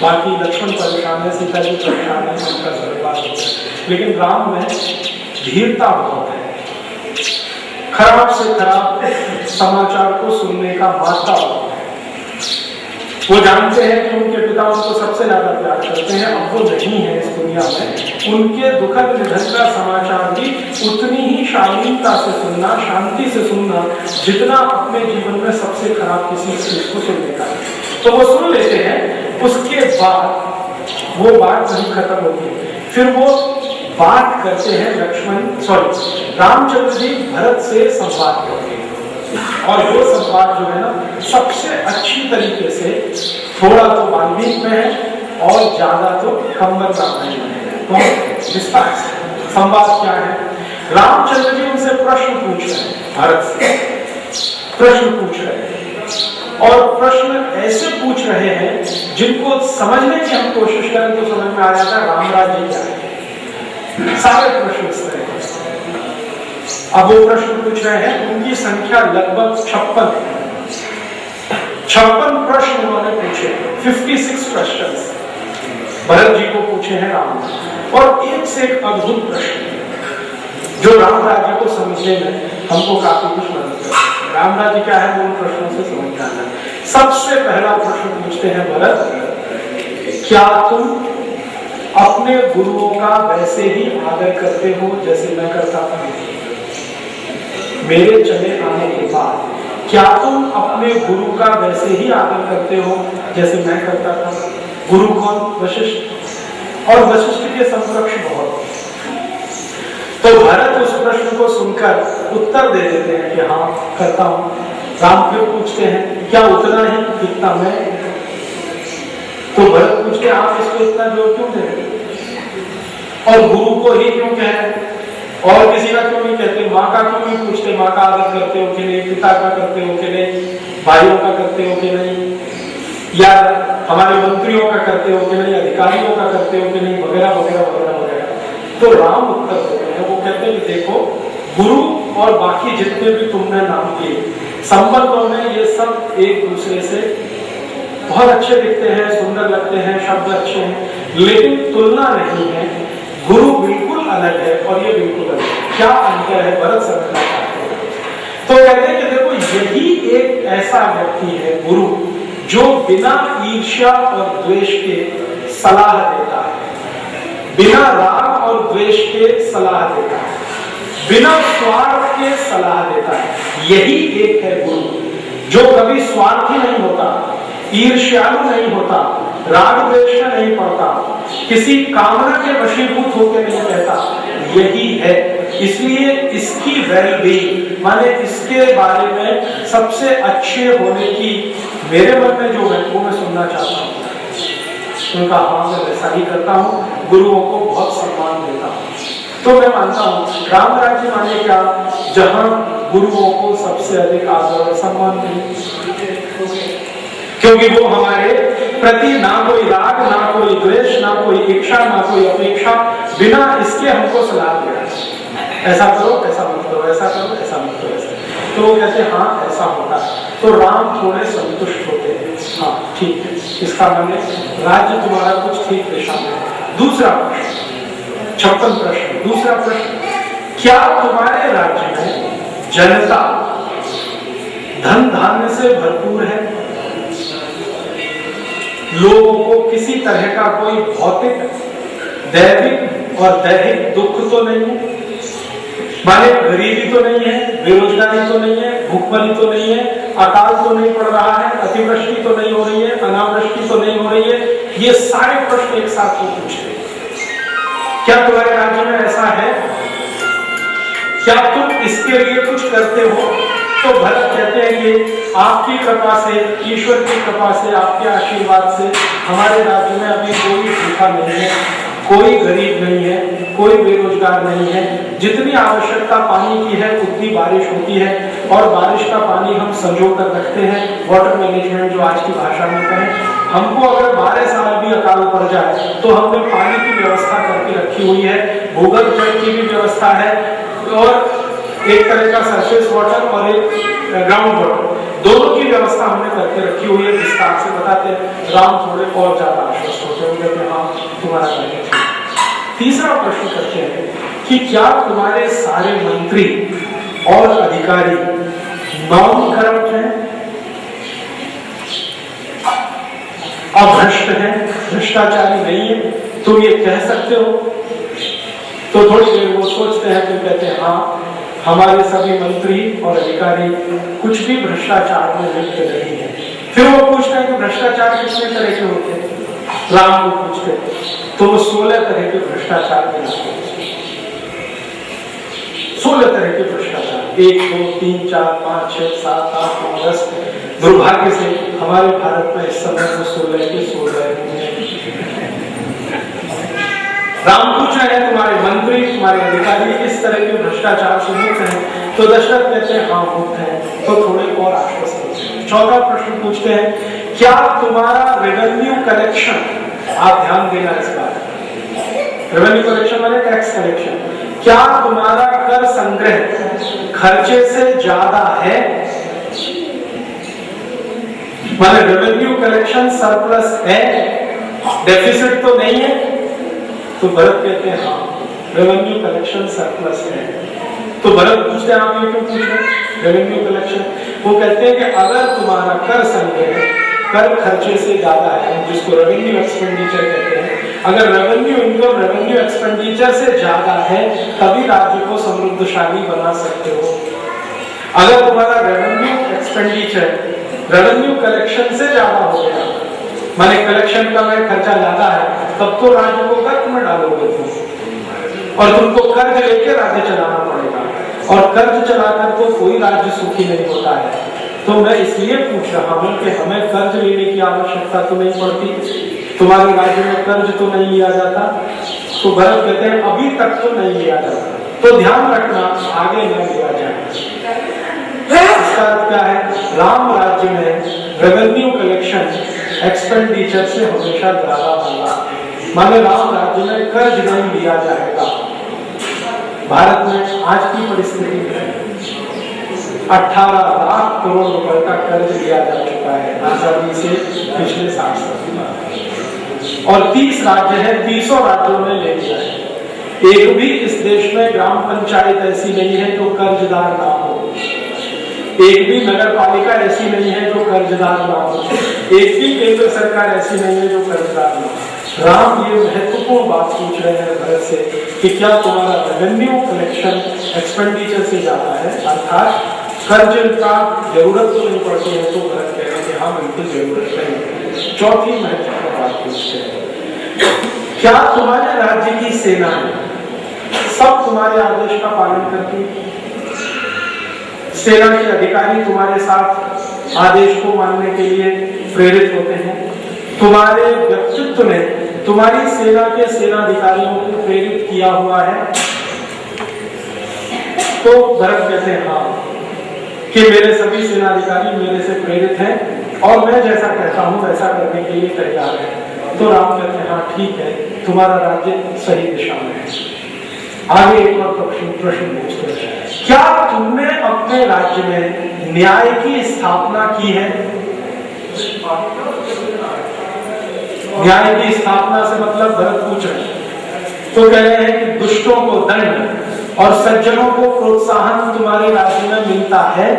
बाकी लक्ष्मण परेशान है, सीता जी परेशान है, उनका स्वर्गवास हो गया। लेकिन राम में धीरता बहुत है, खराब से खराब समाचार को सुनने का मात्रा होता है। वो जानते हैं कि उनके पिता उनको सबसे ज्यादा प्यार करते हैं, अब वो नहीं है इस दुनिया में, उनके दुखद निधन का समाचार भी उतनी ही शालीनता से सुनना, शांति से सुनना जितना अपने जीवन में सबसे खराब किसी चीज को सुनने का। तो वो सुन लेते हैं, उसके बाद वो बात नहीं खत्म होती, फिर वो बात करते हैं रामचंद्र जी भरत से संवाद करते हैं और वो संवाद जो है ना सबसे अच्छी तरीके से, थोड़ा तो वाल्मीकि में है और ज्यादा तो कंबर रामायण में है। तो विस्तार से संवाद क्या है, रामचंद्र जी उनसे प्रश्न पूछ रहे हैं, भरत से प्रश्न पूछ रहे हैं और प्रश्न ऐसे पूछ रहे हैं जिनको समझने की हम कोशिश करें तो समझ में आ जाता है राम राज्य क्या है। सारे प्रश्न इस तरह के। अब वो प्रश्न पूछ रहे हैं, उनकी संख्या लगभग 56 प्रश्न उन्होंने पूछे, 56 क्वेश्चंस भरत जी को पूछे हैं राम ने, और एक से एक अद्भुत प्रश्न जो राम राज्य को समझने में हमको काफी कुछ मदद करता है। राम राज्य क्या है वो उन प्रश्नों से समझ में आता है। सबसे पहला प्रश्न पूछते हैं भरत, क्या तुम अपने गुरुओं का वैसे ही आदर करते हो जैसे मैं करता था? मेरे चले आने के बाद क्या तुम अपने गुरु का वैसे ही आदर करते हो जैसे मैं करता था? गुरु कौन? वशिष्ठ। और वशिष्ठ के समकक्ष बहुत। तो भरत उस प्रश्न को सुनकर उत्तर दे देते हैं कि हाँ करता हूं। राम फिर पूछते हैं क्या उतना ही जितना मैं? तो भरत पूछते आप इसको इतना जोर क्यों दे रहे और गुरु को ही क्यों कह रहे और किसी का क्यों नहीं कहते? माँ का क्यों नहीं पूछते? माँ का आदर करते हो कि नहीं? पिता का करते हो कि नहीं? भाइयों का करते हो कि नहीं? या हमारे मंत्रियों का करते हो कि नहीं? अधिकारियों का करते हो कि नहीं? वगैरह वगैरह वगैरह वगैरह। तो राम उत्तर देते हैं, वो कहते हैं कि देखो गुरु और बाकी जितने भी तुमने नाम लिए संबंधों में ये सब एक दूसरे से बहुत अच्छे दिखते हैं, सुंदर लगते हैं, शब्द अच्छे हैं, लेकिन तुलना नहीं है। गुरु बिल्कुल अलग है और ये बिल्कुल अलग है। क्या अंतर है? भरत समझना चाहते हैं। तो कहते हैं कि देखो यही एक ऐसा व्यक्ति है गुरु जो बिना ईर्ष्या और द्वेष के सलाह देता है, बिना राग और द्वेष के सलाह देता है, बिना स्वार्थ के सलाह देता है। यही एक है गुरु जो कभी स्वार्थी नहीं होता, ईर्ष्यालु नहीं होता, राग द्वेष में नहीं पड़ता, किसी कामना के वशीभूत होकर नहीं कहता। यही है, इसलिए इसकी वेलबींग माने इसके बारे में सबसे अच्छे होने की मेरे मन में जो है वो मैं सुनना चाहता हूँ। उनका हाँ मैं वैसा ही करता हूँ, गुरुओं को बहुत सम्मान देता हूँ। तो मैं मानता हूँ राम राज्य माने क्या? जहाँ गुरुओं को सबसे अधिक आदर और सम्मान मिले, क्योंकि वो हमारे प्रति ना कोई राग, ना कोई द्वेष, ना कोई इच्छा, ना कोई अपेक्षा, बिना इसके हमको सलाह दिया ऐसा करो, ऐसा मत करो, ऐसा करो, ऐसा मत करो, ऐसा। तो वो कहते हैं हाँ ऐसा होता है। तो राम थोड़े संतुष्ट होते हैं, हाँ ठीक है, इसका माने राज्य तुम्हारा कुछ ठीक दिशा में है। दूसरा प्रश्न, 56 प्रश्न, दूसरा प्रश्न, क्या तुम्हारे राज्य में जनता धन धान्य से भरपूर है? लोगों को किसी तरह का कोई भौतिक, दैविक और दैहिक दुख तो नहीं है? माने गरीबी तो नहीं है, बेरोजगारी तो नहीं है, भूखमरी तो नहीं है, अकाल तो नहीं पड़ रहा है, अतिवृष्टि तो नहीं हो रही है, अनावृष्टि तो नहीं हो रही है। ये सारे प्रश्न एक साथ वो पूछते हैं। क्या तुम्हारे राज्य में ऐसा है? क्या तुम इसके लिए कुछ करते हो? तो भरत कहते हैं कि आपकी कृपा से, ईश्वर की कृपा से, आपके आशीर्वाद से हमारे राज्य में अभी कोई भूखा नहीं है, कोई गरीब नहीं है, कोई बेरोजगार नहीं है। जितनी आवश्यकता पानी की है उतनी बारिश होती है और बारिश का पानी हम संजो कर रखते हैं। वाटर मैनेजमेंट जो आज की भाषा में कहें, हमको अगर 12 साल भी अकाल पड़ जाए तो हमने पानी की व्यवस्था करके रखी हुई है, भूगर्भ जल की भी व्यवस्था है और एक तरह का सरफेस वाटर और एक ग्राउंड वाटर, दोनों की व्यवस्था हमने करके रखी हुई है। विस्तार से बताते हैं। राम थोड़े और ज्यादा आश्वस्त होते हैं, हाँ तुम्हारा कार्य ठीक। तीसरा प्रश्न करते हैं कि क्या तुम्हारे सारे मंत्री और अधिकारी नॉन करप्ट हैं, अभ्रष्ट हैं, भ्रष्टाचारी नहीं है? तुम ये कह सकते हो? तो थोड़ी देर वो सोचते हैं, तो कहते हैं हाँ हमारे सभी मंत्री और अधिकारी कुछ भी भ्रष्टाचार में लिप्त नहीं है। फिर वो पूछते हैं कि भ्रष्टाचार कितने तरह के होते हैं? राम को पूछते हैं तो वो 16 तरह के भ्रष्टाचार के नाम, 16 तरह के भ्रष्टाचार, 1 2 3 4 5 6 7 8 9 10। दुर्भाग्य से हमारे भारत में इस समय वो 16 के 16 राम पूछ रहे हैं तुम्हारे मंत्री, तुम्हारे अधिकारी इस तरह के भ्रष्टाचार से मुक्त हैं? तो दशरथ कहते हैं हाँ मुक्त हैं। तो थोड़े और आश्वस्त होते हैं। चौथा प्रश्न पूछते हैं क्या तुम्हारा रेवेन्यू कलेक्शन, आप ध्यान देना इस बात, रेवेन्यू कलेक्शन माने टैक्स कलेक्शन, क्या तुम्हारा कर संग्रह खर्चे से ज्यादा है? माने रेवेन्यू कलेक्शन सरप्लस है, डेफिसिट तो नहीं है? तो भरत कहते हैं हाँ रेवेन्यू कलेक्शन सरप्लस है। तो भरत पूछते हैं आप ये क्यों पूछ रहे हैं रेवेन्यू कलेक्शन? वो कहते हैं कि अगर तुम्हारा कर संग्रह कर खर्चे से ज्यादा है, जिसको रेवेन्यू एक्सपेंडिचर कहते हैं, अगर रेवेन्यू इनकम रेवेन्यू एक्सपेंडिचर से ज्यादा है तभी राज्य को समृद्धशाली बना सकते हो। अगर तुम्हारा रेवेन्यू एक्सपेंडिचर रेवेन्यू कलेक्शन से ज्यादा हो गया, माने कलेक्शन का में खर्चा ज्यादा है, तब तो राज्य को कर्ज में डालोगे तुम। और तुमको कर्ज लेके राज्य चलाना पड़ेगा, और कर्ज चलाकर तो कोई राज्य सुखी नहीं होता है। तो मैं इसलिए पूछ रहा हूं कि हमें कर्ज लेने की आवश्यकता तो नहीं पड़ती, तुम्हारे राज्य में कर्ज तो नहीं लिया जाता। तो भरत कहते हैं अभी तक तो नहीं लिया जाता, तो ध्यान रखना आगे न लिया जाए। इसका अर्थ क्या है? राम राज्य में रेवेन्यू कलेक्शन एक्सपेंडिचर से हमेशा ज्यादा होगा, माने राम राज्य में कर्ज नहीं लिया जाएगा। भारत में आज की परिस्थिति में 18 लाख करोड़ रुपए का कर्ज लिया जा चुका है आजादी से पिछले 60 साल, और 30 राज्य है, 30 राज्यों में ले लिया है। एक भी इस देश में ग्राम पंचायत ऐसी नहीं है जो कर्जदार ना हो, एक भी नगर पालिका ऐसी नहीं है जो कर्जदार ना हो, एक भी केंद्र सरकार ऐसी नहीं है जो कर्जदार ना हो। राम ये महत्वपूर्ण बात पूछ रहे हैं भरत से कि क्या तुम्हारा रेवेन्यू कलेक्शन एक्सपेंडिचर से ज्यादा है, अर्थात कर्ज का जरूरत तो नहीं पड़ती है। तो भरत कह रहे हैं कि हाँ बिल्कुल जरूरत नहीं। चौथी महत्वपूर्ण बात पूछते हैं, क्या तुम्हारे राज्य की सेना सब तुम्हारे आदेश का पालन करती है? सेना के अधिकारी तुम्हारे साथ आदेश को मानने के लिए प्रेरित होते हैं? तुम्हारे व्यक्तित्व ने तुम्हारी सेना के सेनाधिकारियों को प्रेरित किया हुआ है? तो भरत कहते हैं हाँ, कि मेरे सभी सेनाधिकारी मेरे से प्रेरित हैं और मैं जैसा कहता हूं वैसा करने के लिए तैयार है। तो राम कहते हैं हाँ ठीक है, तुम्हारा राज्य सही दिशा में है। आगे एक और प्रश्न पूछते हैं, क्या तुमने अपने राज्य में न्याय की स्थापना की है? न्याय की स्थापना से मतलब भरत पूछ रहे हैं, तो कह रहे हैं कि दुष्टों को दंड और सज्जनों को प्रोत्साहन तुम्हारे राज्य में मिलता है?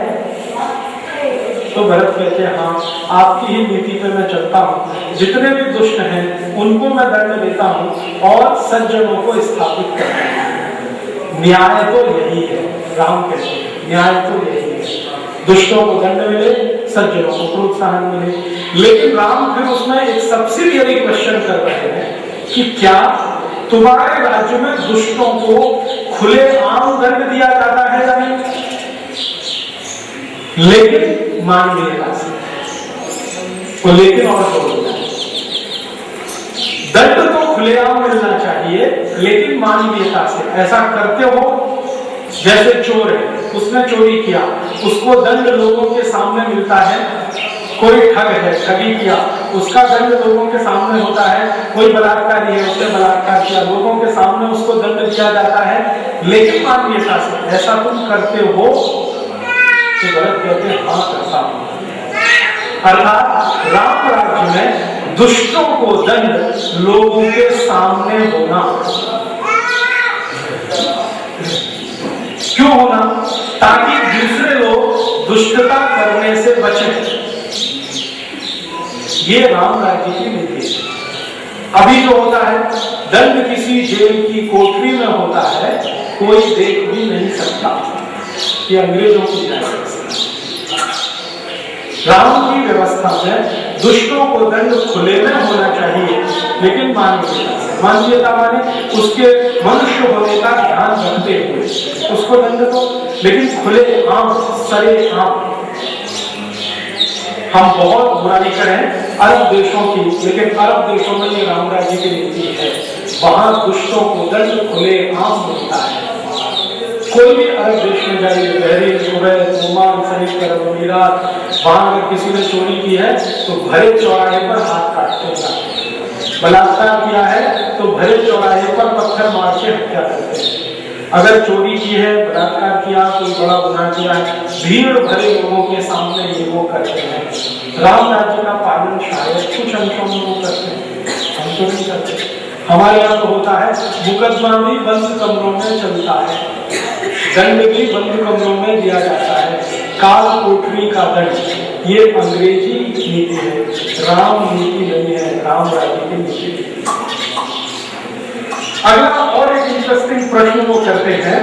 तो भरत कहते हैं हाँ, आपकी ही नीति पे मैं चलता हूँ, जितने भी दुष्ट हैं उनको मैं दंड देता हूँ और सज्जनों को स्थापित करता हूँ। न्याय तो यही है, राम कहते हैं न्याय तो यही है, दुष्टों को दंड मिले, सज्जनों को प्रोत्साहन मिले। लेकिन राम फिर उसमें एक सब्सिडियरी क्वेश्चन कर रहे हैं कि क्या तुम्हारे राज्य में दुष्टों को खुलेआम दंड दिया जाता है या नहीं? लेकिन मानवीयता से, तो लेकिन और दंड तो खुलेआम मिलना चाहिए लेकिन मानवीयता से। ऐसा करते हो जैसे चोर है, उसने चोरी किया, उसको दंड लोगों के सामने मिलता है। कोई ठग है, ठगी किया, उसका दंड लोगों के सामने होता है। कोई बलात्कारी है, उसने बलात्कार किया, लोगों के सामने उसको दंड दिया जाता है लेकिन मानवीयता से। ऐसा तुम करते हो? तो भरत कहते हैं हाँ करता हूं। अर्थात राम राज्य में दुष्टों को दंड लोगों के सामने होना। क्यों होना? ताकि दूसरे लोग दुष्टता करने से बचें। ये राम राज्य की नीति है। अभी जो होता है दंड किसी जेल की कोठरी में होता है, कोई देख भी नहीं सकता। ये अंग्रेजों की व्यवस्था। राम की व्यवस्था में दुष्टों को दंड खुले में होना चाहिए लेकिन मानवीयता माने उसके मनुष्य होने का ध्यान रखते हुए उसको दंड दो, लेकिन खुले आम सरे आम। हम बहुत बुराई करें अरब देशों की, लेकिन अरब देशों में ये राम राज्य की नीति है, वहां दुष्टों को दंड खुले आम मिलता है। कोई भी अरब देश में जाइए, बहरीन, कुवैत, ओमान, संयुक्त अरब अमीरात, वहां अगर किसी ने चोरी की है तो भरे चौराहे पर हाथ काटते हैं। बलात्कार किया है तो भरे चौराहे पर पत्थर मार के हत्या करते हैं। अगर चोरी की है, बलात्कार किया, कोई बड़ा गुनाह किया है, भीड़ भरे लोगों के सामने ये वो करते हैं। राम राज्य का पालन शायद कुछ अंशों में वो करते हैं, हम तो नहीं करते। हमारे यहाँ तो होता है मुकदमा भी बंद कमरों में चलता है, दंड भी बंद कमरों में दिया जाता है, काल कोठरी का दंड। ये अंग्रेजी नीति है, राम नीति नहीं है, राम राज्य की नीति। अगला और एक इंटरेस्टिंग प्रश्न वो करते हैं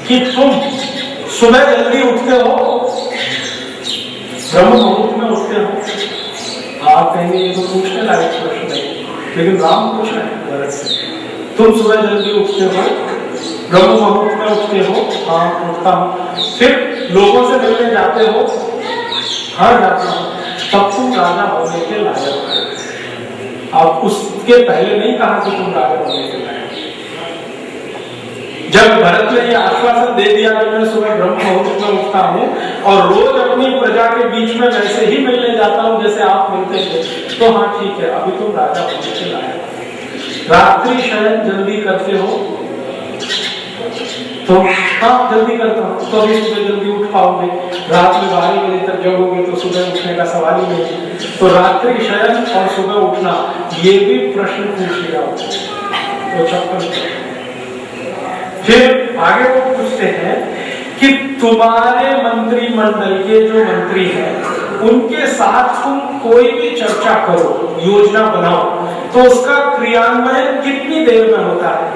कि तुम सुबह जल्दी उठते हो, ब्रह्म मुहूर्त में उठते हो? आप कहेंगे ये तो पूछने लायक प्रश्न है, लेकिन राम पूछ रहे हैं भरत से तुम सुबह जल्दी उठते हो, ब्रह्म मुहूर्त में उठते हो, हाँ उठता हूँ, फिर लोगों से मिलने जाते हो, हाँ जाता हूँ, तब तुम राजा होने के लायक हो। आप उसके पहले नहीं कहा कि तुम राजा होने के लायक। जब भरत ने ये आश्वासन दे दिया कि मैं सुबह ब्रह्म मुहूर्त में उठता हूँ और रोज अपनी प्रजा के बीच में वैसे ही मिलने जाता हूँ जैसे आप मिलते थे, तो हाँ ठीक है, अभी तुम राजा होने के लायक हो। रात्रि शयन जल्दी करते हो, तो हाँ जल्दी करता हूँ, तो अभी सुबह जल्दी उठ पाओगे। रात में 12 बजे तक जगोगे तो सुबह उठने का सवाल ही नहीं। तो रात्रि शयन और सुबह उठना, ये भी प्रश्न पूछ लिया वो 56। फिर आगे वो पूछते हैं कि तुम्हारे मंत्रिमंडल के जो मंत्री हैं उनके साथ तुम कोई भी चर्चा करो, योजना बनाओ, तो उसका क्रियान्वयन कितनी देर में होता है?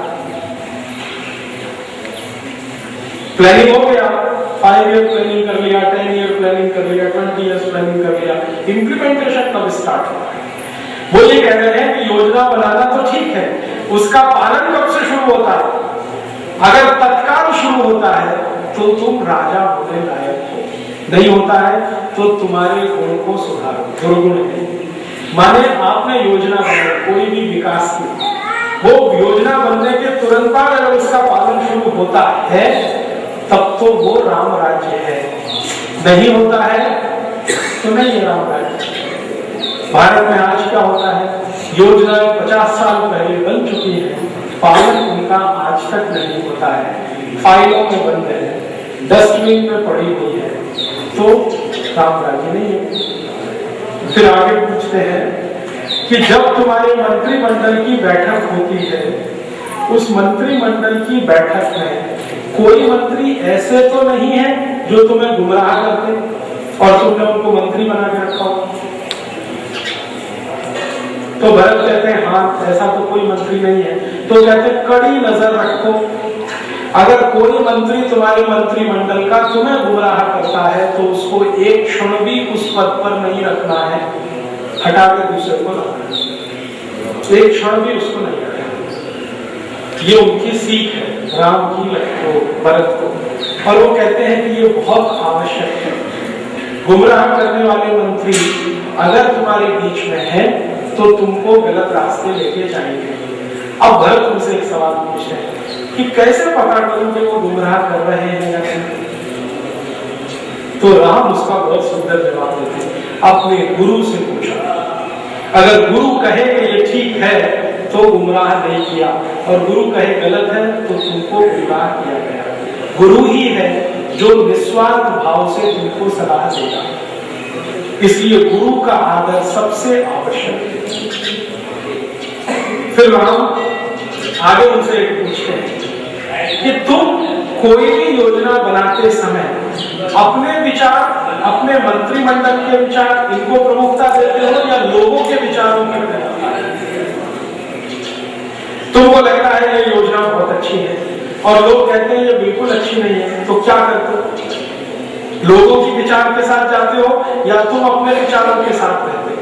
प्लानिंग हो गया, 5 ईयर प्लानिंग कर लिया, 10 ईयर प्लानिंग कर लिया, 20 ईयर प्लानिंग कर लिया, इम्प्लीमेंटेशन कब स्टार्ट होता है? वो ये कह रहे हैं कि योजना बनाना तो ठीक है, उसका पालन कब से शुरू होता है? अगर तत्काल शुरू होता है तो तुम राजा होने लायक हो, नहीं होता है तो तुम्हारे गुण को सुधारो, दुर्गुण है। माने आपने योजना बनाई कोई भी विकास की, वो योजना बनने के तुरंत बाद अगर उसका पालन शुरू होता है तब तो वो राम राज्य है, नहीं होता है तो नहीं है राम राज्य। भारत में आज क्या होता है, योजनाएं 50 साल पहले बन चुकी है, पालन उनका आज तक नहीं होता है, फाइलों में बंद है, डस्टबिन में पड़ी हुई है, तो राम राज्य नहीं है। फिर आगे पूछते हैं कि जब तुम्हारे मंत्रिमंडल की बैठक होती है, उस मंत्रिमंडल की बैठक में कोई मंत्री ऐसे तो नहीं है जो तुम्हें गुमराह करते और तुमने उनको मंत्री बना के रखा हो? तो भरत कहते हैं हाँ ऐसा तो कोई मंत्री नहीं है। तो कहते हैं कड़ी नजर रखो, अगर कोई मंत्री तुम्हारे मंत्रिमंडल का तुम्हें गुमराह करता है तो उसको एक क्षण भी उस पद पर नहीं रखना है, हटा के दूसरे को रखना है, एक क्षण भी उसको नहीं रखना। ये उनकी सीख है राम की भरत को, और वो कहते हैं कि ये बहुत आवश्यक है। गुमराह करने वाले मंत्री अगर तुम्हारे बीच में है तो तुमको गलत रास्ते लेके जाएंगे। अब भरत उनसे एक सवाल पूछते हैं कि कैसे पता करूं कि वो गुमराह कर रहे हैं या नहीं? तो राम उसका बहुत सुंदर जवाब देते हैं, अपने गुरु से पूछा, अगर गुरु कहे कि ये ठीक है तो गुमराह नहीं किया, और गुरु कहे गलत है तो तुमको गुमराह किया गया। गुरु ही है जो निस्वार्थ भाव से तुमको सलाह देगा, इसलिए गुरु का आदर सबसे आवश्यक है। फिर राम आगे उनसे पूछते हैं कि तुम कोई भी योजना बनाते समय अपने विचार, अपने मंत्रिमंडल के विचार, इनको प्रमुखता देते हो या लोगों के विचारों की प्रमुखता? तुमको लगता है ये योजना बहुत अच्छी है और लोग कहते हैं ये बिल्कुल अच्छी नहीं है, तो क्या करते हो? लोगों के विचार के साथ जाते हो या तुम अपने विचारों के साथ रहते हो?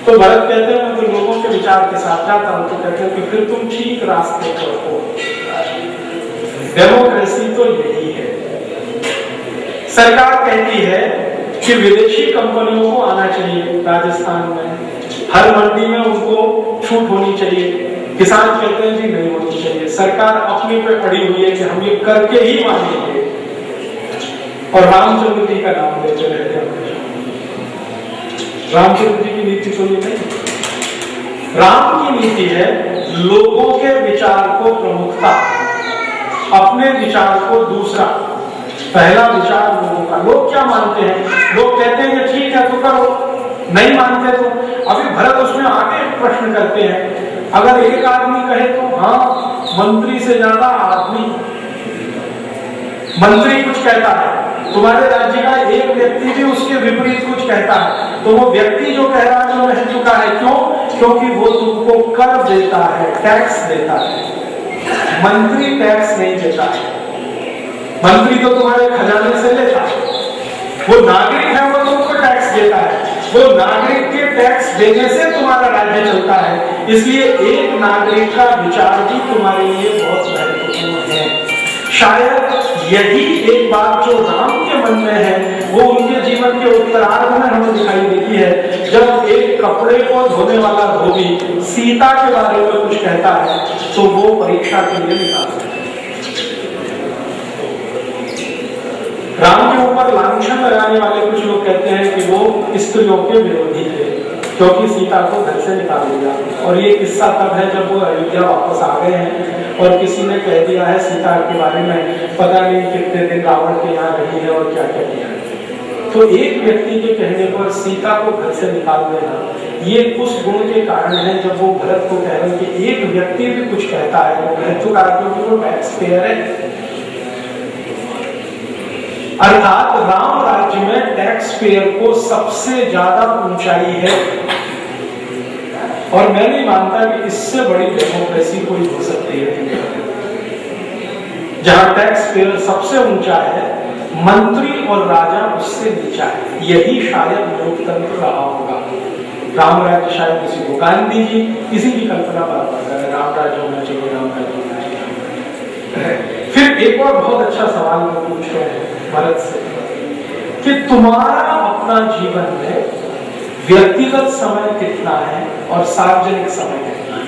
तो भरत कहते हैं मैं तो लोगों के विचार के साथ जाता हूं। तो कहते हैं कि फिर तुम ठीक रास्ते पर हो। डेमोक्रेसी तो यही है। सरकार कहती है कि विदेशी कंपनियों को आना चाहिए राजस्थान में, हर मंडी में उनको छूट होनी चाहिए। किसान कहते हैं जी नहीं होनी चाहिए। सरकार अपने पे अड़ी हुई है कि हम ये करके ही मानेंगे, और रामचंद्र जी का नाम लेते रहते हैं। रामचंद्र जी की नीति तो ये नहीं। राम की नीति है लोगों के विचार को प्रमुखता, अपने विचार को दूसरा, पहला विचार लोगों का। लोग क्या मानते हैं? लोग कहते हैं कि ठीक है तो करो, नहीं मानते तो। अभी भरत उसमें आगे प्रश्न करते हैं, अगर एक आदमी कहे तो हाँ, मंत्री से ज्यादा आदमी, मंत्री कुछ कहता है, तुम्हारे राज्य का एक व्यक्ति भी उसके विपरीत कुछ कहता है, तो वो व्यक्ति जो कह रहा है वो महत्व का है। क्यों? क्योंकि वो तुमको कर देता है, टैक्स देता है। मंत्री टैक्स नहीं देता है, मंत्री तो तुम्हारे खजाने से लेता है। वो नागरिक है, वो तुमको टैक्स देता है। वो नागरिक के टैक्स देने से तुम्हारा राज्य चलता है। इसलिए एक नागरिक का विचार भी तुम्हारे लिए बहुत महत्वपूर्ण है। शायद यही एक बात जो राम के मन में है वो उनके जीवन के उत्तरार्ध में हमें दिखाई देती है। जब एक कपड़े को धोने वाला धोबी सीता के बारे में कुछ कहता है तो वो परीक्षा के लिए निकालता है। राम के ऊपर लांछन लगाने वाले कुछ लोग कहते हैं कि वो स्त्रियों के विरोधी थे क्योंकि सीता को घर से निकाल दिया। और ये किस्सा तब है जब वो अयोध्या वापस आ गए हैं और किसी ने कह दिया है सीता के बारे में पता नहीं कितने दिन रावण के यहाँ रही है और क्या क्या किया है। तो एक व्यक्ति के कहने पर सीता को घर से निकाल देना ये उस गुण के कारण है। जब वो भरत को कह रहे हैं कि एक व्यक्ति भी कुछ कहता है वो महत्वकार क्योंकि वो टैक्स पेयर है। अर्थात राम राज्य में टैक्स पेयर को सबसे ज्यादा ऊंचाई है और मैं नहीं मानता कि इससे बड़ी डेमोक्रेसी कोई हो सकती है। जहां टैक्स पेयर सबसे ऊंचा है, मंत्री और राजा उससे नीचा है। यही शायद लोकतंत्र रहा होगा। राम राज्य शायद किसी को गांधी जी किसी की कल्पना बराबर करें, राम राज्य होना चाहिए, राम राज्य होना चाहिए। फिर एक और बहुत अच्छा सवाल मैं पूछ रहे हैं भरत से कि तुम्हारा अपना जीवन में व्यक्तिगत समय कितना है और सार्वजनिक समय कितना है।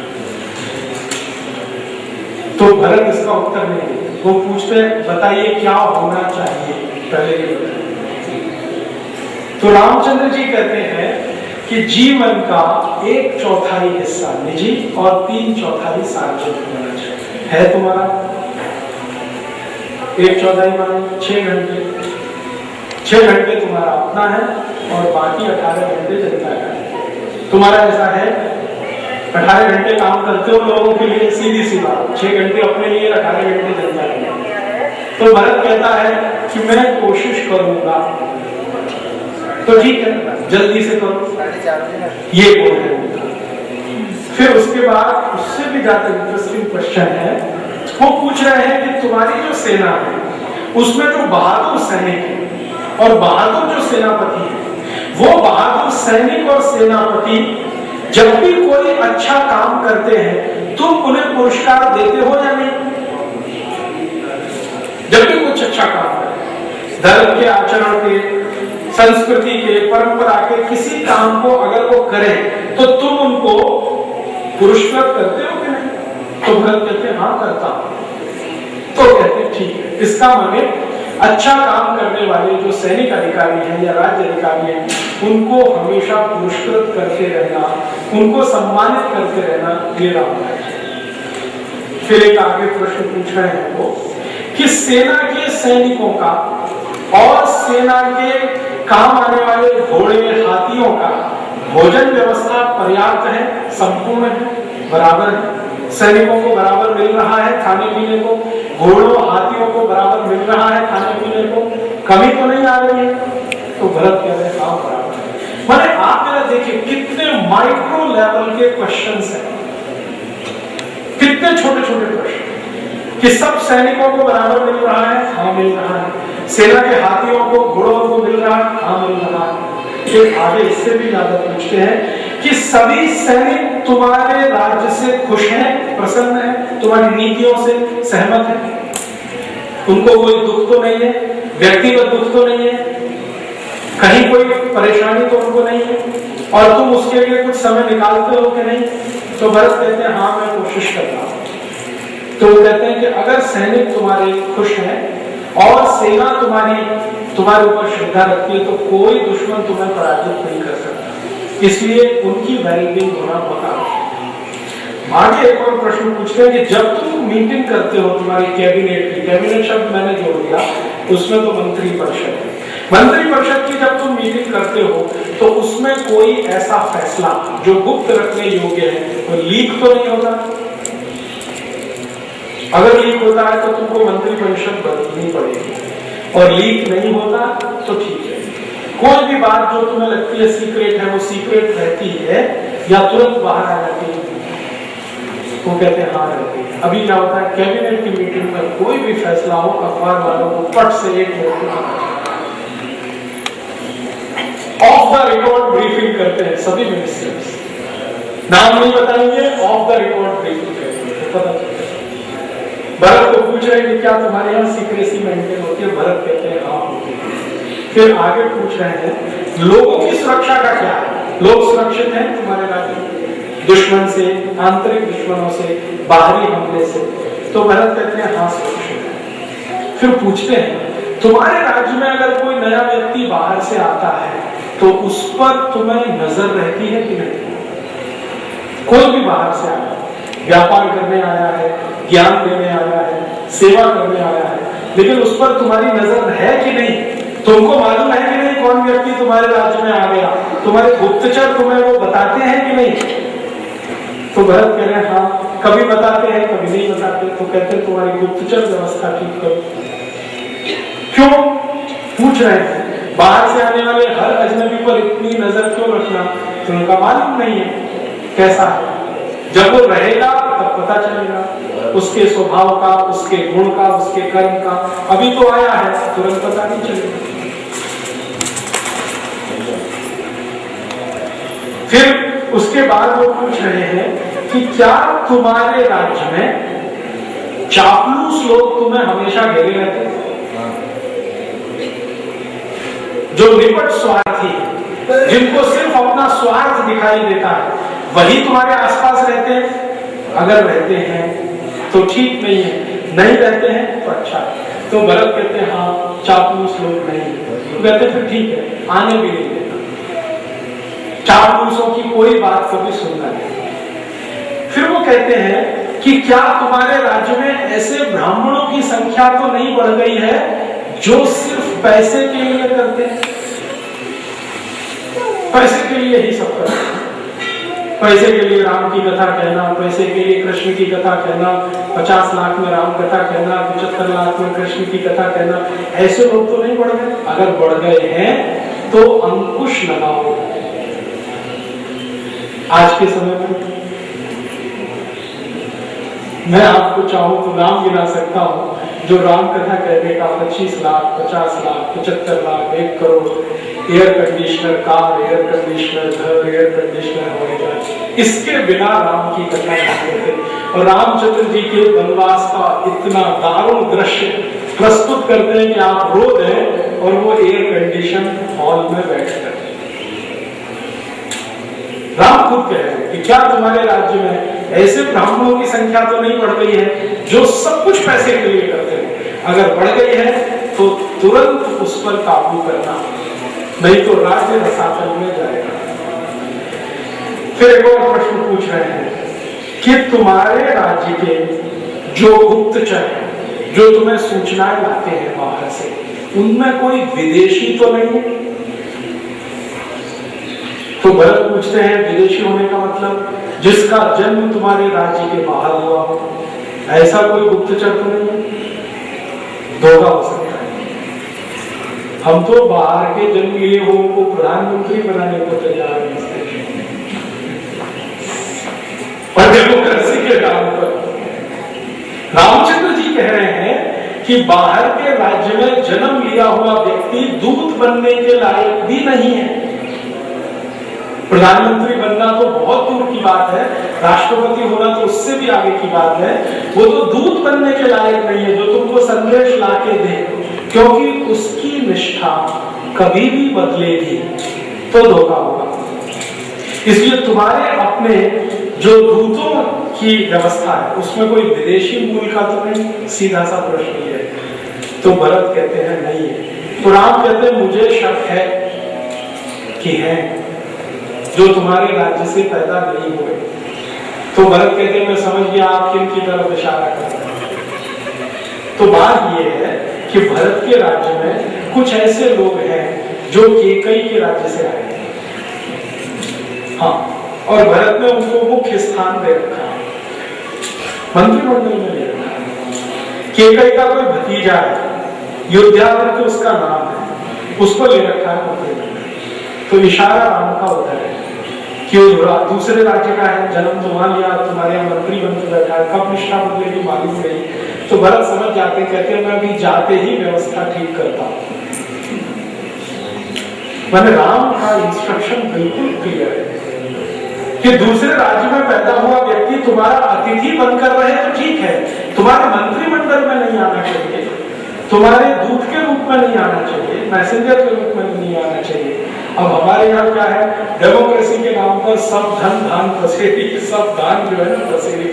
तो भरत इसका उत्तर नहीं दे, वो पूछते बताइए क्या होना चाहिए पहले ये बताइए। तो रामचंद्र जी कहते हैं कि जीवन का 1/4 हिस्सा निजी और 3/4 सार्वजनिक होना चाहिए। है तुम्हारा 1/4 माने 6 घंटे, 6 घंटे तुम्हारा अपना है और बाकी 18 घंटे जनता का है। तुम्हारा ऐसा है 18 घंटे काम करते हो लोगों के लिए, सीधी सी बात, 6 घंटे अपने लिए, 18 घंटे जनता के लिए। तो भरत कहता है कि मैं कोशिश करूंगा, तो ठीक है जल्दी से करो, ये बोल रहे हैं। फिर उसके बाद उससे भी ज्यादा इंटरेस्टिंग क्वेश्चन है, वो पूछ रहे हैं कि तुम्हारी जो सेना है उसमें जो बहादुर सैनिक है और बहादुर जो सेनापति है, वो बहादुर सैनिक और सेनापति जब भी कोई अच्छा काम करते हैं तुम उन्हें पुरस्कार देते हो या नहीं। जब भी कुछ अच्छा काम करें, धर्म के, आचरण के, संस्कृति के, परंपरा के किसी काम को अगर वो करें तो तुम उनको पुरस्कृत करते हो कि नहीं। तो भरत कहते हैं हाँ करता हूं। तो कहते ठीक है, इसका माने अच्छा काम करने वाले जो सैनिक अधिकारी हैं या राज्य अधिकारी हैं उनको हमेशा पुरस्कृत करते रहना, उनको सम्मानित करते रहना, ये राम राज्य। फिर एक आगे प्रश्न पूछ रहे हैं वो कि सेना के सैनिकों का और सेना के काम आने वाले घोड़े, हाथियों का भोजन व्यवस्था पर्याप्त है, संपूर्ण है, बराबर है। सैनिकों को बराबर मिल रहा है खाने पीने को, घोड़ों हाथियों को बराबर मिल रहा है खाने पीने को, कमी तो नहीं आ रही है। तो भरत कह रहे हैं हाँ बराबर है। माने आप मेरा देखिए कितने माइक्रो लेवल के क्वेश्चंस हैं, कितने छोटे छोटे प्रश्न कि सब सैनिकों को बराबर मिल रहा है, हाँ मिल रहा है। सेना के हाथियों को, घोड़ों को मिल रहा है, हाँ मिल रहा है। फिर आगे इससे भी ज्यादा पूछते हैं कि सभी सैनिक तुम्हारे राज्य से खुश हैं, प्रसन्न हैं, तुम्हारी नीतियों से सहमत हैं, उनको कोई दुख तो नहीं है, व्यक्तिगत दुख तो नहीं है, कहीं कोई परेशानी तो उनको नहीं है, और तुम उसके लिए कुछ समय निकालते हो कि नहीं। तो भरत कहते हैं हाँ मैं कोशिश कर रहा हूं। तो कहते हैं कि अगर सैनिक तुम्हारे खुश हैं और सेना तुम्हारे ऊपर श्रद्धा रखती है तो कोई दुश्मन तुम्हें पराजित नहीं कर सकता। इसलिए उनकी वेलबींग होना बहुत आवश्यक है। आगे एक और प्रश्न पूछते हैं कि जब तुम मीटिंग करते हो तुम्हारी कैबिनेट की, कैबिनेट शब्द मैंने जोड़ दिया, उसमें तो मंत्री परिषद है, मंत्री परिषद की जब तुम मीटिंग करते हो तो उसमें कोई ऐसा फैसला जो गुप्त रखने योग्य है तो लीक तो नहीं होता। अगर लीक होता है तो तुमको मंत्री परिषद बदलनी पड़ेगी, और लीक नहीं होता तो ठीक है। कोई भी बात जो तुम्हें लगती है सीक्रेट है वो सीक्रेट रहती है या तुरंत बाहर आ जाती है, वो कहते हैं हाँ रहती है। अभी क्या होता है कैबिनेट की मीटिंग में कोई भी फैसला हो, अखबार वालों को पट से एक ऑफ द रिकॉर्ड ब्रीफिंग करते हैं सभी मिनिस्टर्स, नाम नहीं बताएंगे, ऑफ द रिकॉर्ड ब्रीफिंग करेंगे तो पता चलेगा। भरत को पूछ रहे हैं कि क्या तुम्हारे यहाँ सीक्रेसी मेंटेन होती है? भरत कहते हैं हाँ होती है। फिर आगे पूछ रहे हैं लोगों की सुरक्षा का क्या है, लोग सुरक्षित हैं तुम्हारे राज्य में दुश्मन से, आंतरिक दुश्मनों से, बाहरी हमले से? तो भरत कहते हैं हाँ सुरक्षित है। फिर पूछते हैं तुम्हारे राज्य में अगर कोई नया व्यक्ति बाहर से आता है तो उस पर तुम्हें नजर रहती है कि नहीं? कोई भी बाहर से आया, व्यापार करने आया है, ज्ञान देने आया है, सेवा करने आया है, लेकिन उस पर तुम्हारी नजर है कि नहीं? तुमको मालूम है कि नहीं कौन व्यक्ति तुम्हारे राज्य में आ गया? तुम्हारे गुप्तचर तुम्हें वो बताते हैं कि नहीं? तो भरत कह रहे हैं हाँ, कभी बताते हैं कभी नहीं बताते। तो कहते हैं तुम्हारी गुप्तचर व्यवस्था ठीक करो। क्यों पूछ रहे हैं? बाहर से आने वाले हर अजनबी पर इतनी नजर क्यों रखना? तो उनका मालूम नहीं है कैसा है। जब वो रहेगा तब पता चलेगा उसके स्वभाव का, उसके गुण का, उसके कर्म का। अभी तो आया है, तुरंत पता नहीं चलेगा। फिर उसके बाद वो पूछ रहे हैं कि क्या तुम्हारे राज्य में चापलूस लोग तुम्हें हमेशा घेरे रहते हैं? जो निपट स्वार्थी, जिनको सिर्फ अपना स्वार्थ दिखाई देता है, वही तुम्हारे आसपास रहते हैं? अगर रहते हैं तो ठीक नहीं है, नहीं रहते हैं तो अच्छा। तो भरत कहते हैं हाँ चापलूस लोग नहीं। तो कहते हैं फिर ठीक है, आने भी नहीं देना, चापलूसों की कोई बात कभी सुनना नहीं। फिर वो कहते हैं कि क्या तुम्हारे राज्य में ऐसे ब्राह्मणों की संख्या तो नहीं बढ़ गई है जो सिर्फ पैसे के लिए करते हैं? पैसे के लिए ही सब करते हैं। पैसे के लिए राम की कथा कहना, पैसे के लिए कृष्ण की कथा कहना, 50 लाख में राम कथा कहना, 75 लाख में कृष्ण की कथा कहना। ऐसे लोग तो नहीं बढ़ गए। अगर बढ़ गए हैं तो अंकुश लगाओ। आज के समय में मैं आपको चाहूं तो नाम गिना सकता हूं जो राम कथा कहने का 25 lakh, 50 lakh, 75 lakh, 1 crore air conditioner car, air conditioner घर, एयर कंडीशनर हवाई जहाज, इसके बिना राम की कथा नहीं करते। और रामचंद्र जी के वनवास का इतना दारुण दृश्य प्रस्तुत करते हैं कि आप रो दें, और वो एयर कंडीशन हॉल में बैठकर। राम खुद कह रहे हैं कि क्या तुम्हारे राज्य में ऐसे ब्राह्मणों की संख्या तो नहीं बढ़ गई है जो सब कुछ पैसे के लिए करते हैं? अगर बढ़ गई है तो तुरंत उस पर काबू करना, नहीं तो राज्य रसातल में जाएगा। फिर एक और प्रश्न पूछ रहे हैं कि तुम्हारे राज्य के जो गुप्तचर हैं, जो तुम्हें सूचनाएं लाते हैं बाहर से, उनमें कोई विदेशी तो नहीं है? तो भरत पूछते हैं विदेशी होने का मतलब जिसका जन्म तुम्हारे राज्य के बाहर हुआ हो, ऐसा कोई गुप्तचर तो नहीं है? धोखा हो सकता है। हम तो बाहर के जन्म लिए हो उनको प्रधानमंत्री बनाने को तैयार हैं, और डेमोक्रेसी के नाम पर। रामचंद्र जी कह रहे हैं कि बाहर के राज्य में जन्म लिया हुआ व्यक्ति दूत बनने के लायक भी नहीं है। प्रधानमंत्री बनना तो बहुत दूर की बात है, राष्ट्रपति होना तो उससे भी आगे की बात है। वो तो दूत बनने के लायक नहीं है जो तुमको संदेश लाके दे, क्योंकि उसकी निष्ठा कभी भी बदलेगी तो धोखा होगा। इसलिए तुम्हारे अपने जो दूतों की व्यवस्था है उसमें कोई विदेशी मूल का तो नहीं? सीधा सा प्रश्न है। तो भरत कहते हैं नहीं है। तो राम कहते हैं मुझे शक है कि है जो तुम्हारे राज्य से पैदा नहीं हुए। तो भरत कहते हैं मैं समझ गया आप किन की तरफ इशारा कर रहे हैं। तो बात यह है कि भरत के राज्य में कुछ ऐसे लोग हैं जो केकई के राज्य से आए हैं। हाँ, और भरत ने उनको मुख्य स्थान दे रखा है, मंत्रिमंडल में ले रखा है। केकई का कोई भतीजा है, युद्धावर के उसका नाम है, उसको ले रखा है मंत्रिमंडल। तो इशारा राम का उधर है कि दूसरे राज्य का है, जन्म तो वहां लिया, तुम्हारे यहाँ मंत्री बन के बैठा है, कब निष्ठा बदलेगी मालूम नहीं। तो भरत समझ जाते हैं, कहते हैं मैं अभी जाते ही व्यवस्था ठीक करता हूं। मैंने राम का इंस्ट्रक्शन बिल्कुल क्लियर है कि दूसरे राज्य में पैदा हुआ व्यक्ति तुम्हारा अतिथि बनकर रहे तो ठीक है, तुम्हारे मंत्रिमंडल में नहीं आना चाहिए, तुम्हारे दूत के रूप में नहीं आना चाहिए, मैसेंजर के रूप में नहीं आना चाहिए। अब हमारे यहाँ क्या है, डेमोक्रेसी के नाम पर सब धन धान पसेरी, सब दान जो है ना पसेरी,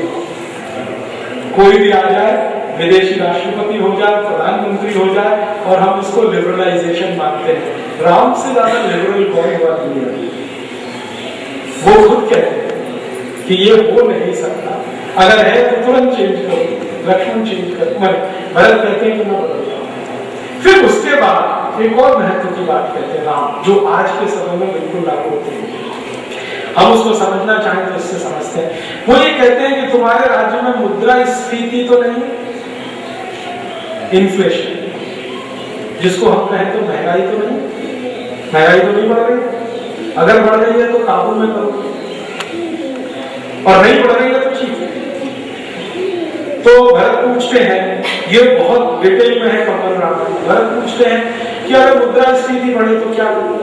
कोई भी आ जाए, विदेशी राष्ट्रपति हो जाए, प्रधानमंत्री हो जाए, और हम इसको लिबरलाइजेशन मानते हैं। राम से ज्यादा लिबरल कौन हुआ दुनिया में? वो खुद कहते हैं कि ये हो नहीं सकता, अगर है तो तुरंत चेंज करो, लक्ष्मण चेंज करो, भरत कहते हैं कि मैं बदल जाऊं। फिर उसके बाद एक और महत्व की बात कहते हैं राम, जो आज के समय में बिल्कुल लागू होती है, हम उसको समझना चाहें तो इससे समझते हैं। वो ये कहते हैं कि तुम्हारे राज्य में मुद्रास्फीति तो नहीं, इन्फ्लेशन जिसको हम कहें तो महंगाई तो नहीं बढ़ रही, अगर बढ़ रही है तो काबू में करो, और नहीं बढ़ रही है तो ठीक है। तो भरत पूछते हैं, ये बहुत डिटेल में है कमल राम, भरत पूछते हैं कि अगर मुद्रास्फीति बढ़े तो क्या करो?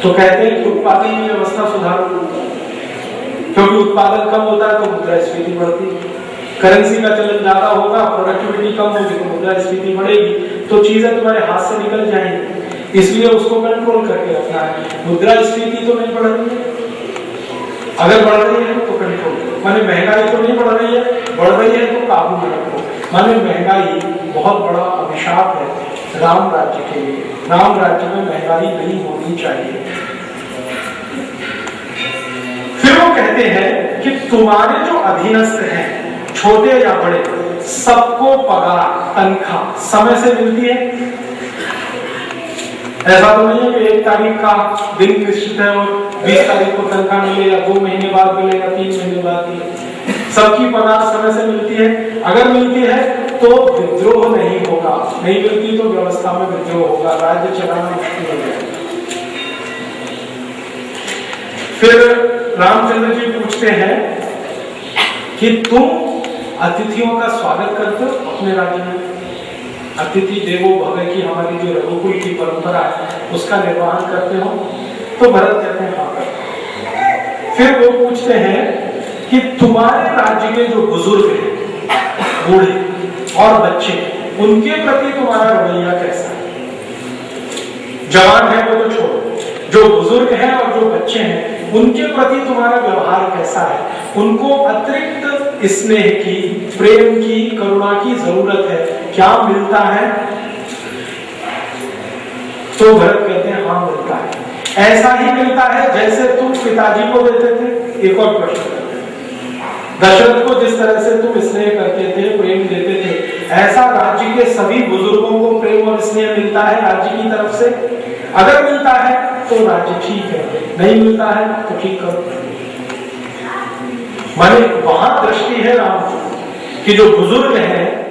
तो कहते हैं कि उत्पादन की व्यवस्था सुधारो, क्योंकि उत्पादन कम होता है तो मुद्रास्फीति बढ़ती है, करेंसी का चलन ज्यादा होगा, प्रोडक्टिविटी कम होगी तो मुद्रास्फीति बढ़ेगी, तो चीजें तुम्हारे हाथ से निकल जाएंगी, इसलिए उसको कंट्रोल करके रखना है। मुद्रास्फीति तो नहीं बढ़ रही है, अगर बढ़ रही है तो कंट्रोल करो, माने महंगाई तो नहीं बढ़ रही है, बढ़ रही है तो काबू में रखो। माने महंगाई बहुत बड़ा अभिशाप है राम राज्य के लिए, राम राज्य में महंगाई नहीं होनी चाहिए। फिर वो कहते हैं कि तुम्हारे जो अधीनस्थ हैं, छोटे या बड़े, सबको पगार तनख्वाह समय से मिलती है। ऐसा तो नहीं है कि 1 तारीख का दिन निश्चित है और 20 तारीख को तनख्वाह मिले, या 2 महीने बाद मिले, या 3 महीने बाद मिले। सबकी पगार समय से मिलती है, अगर मिलती है तो विद्रोह नहीं होगा, नहीं मिलती तो व्यवस्था में विद्रोह होगा, राज्य चलाना मुश्किल हो जाएगा। फिर रामचंद्र जी पूछते हैं कि तुम अतिथियों का स्वागत करते हो अपने राज्य में? अतिथि देवो भव की हमारी जो रघुकुल की परंपरा है उसका निर्वहन करते हो? तो भरत कहते हैं हाँ करते। फिर वो पूछते हैं कि तुम्हारे राज्य के जो बुजुर्ग हैं, बूढ़े और बच्चे, उनके प्रति तुम्हारा रवैया कैसा है? जवान है वो तो छोड़ो, जो बुजुर्ग हैं और जो बच्चे हैं उनके प्रति तुम्हारा व्यवहार कैसा है? उनको अतिरिक्त स्नेह की, प्रेम की, करुणा की जरूरत है, क्या मिलता है? तो भरत कहते हैं हाँ मिलता है, ऐसा ही मिलता है जैसे तुम पिताजी को देते थे। एक और प्रश्न करते हैं, दशरथ को जिस तरह से तुम स्नेह करते थे, प्रेम देते थे, ऐसा राज्य के सभी बुजुर्गों को प्रेम और स्नेह मिलता है राज्य की तरफ से? अगर मिलता है तो राज्य ठीक है, नहीं मिलता है तो ठीक करो। माने वहां दृष्टि है राम की कि जो बुजुर्ग हैं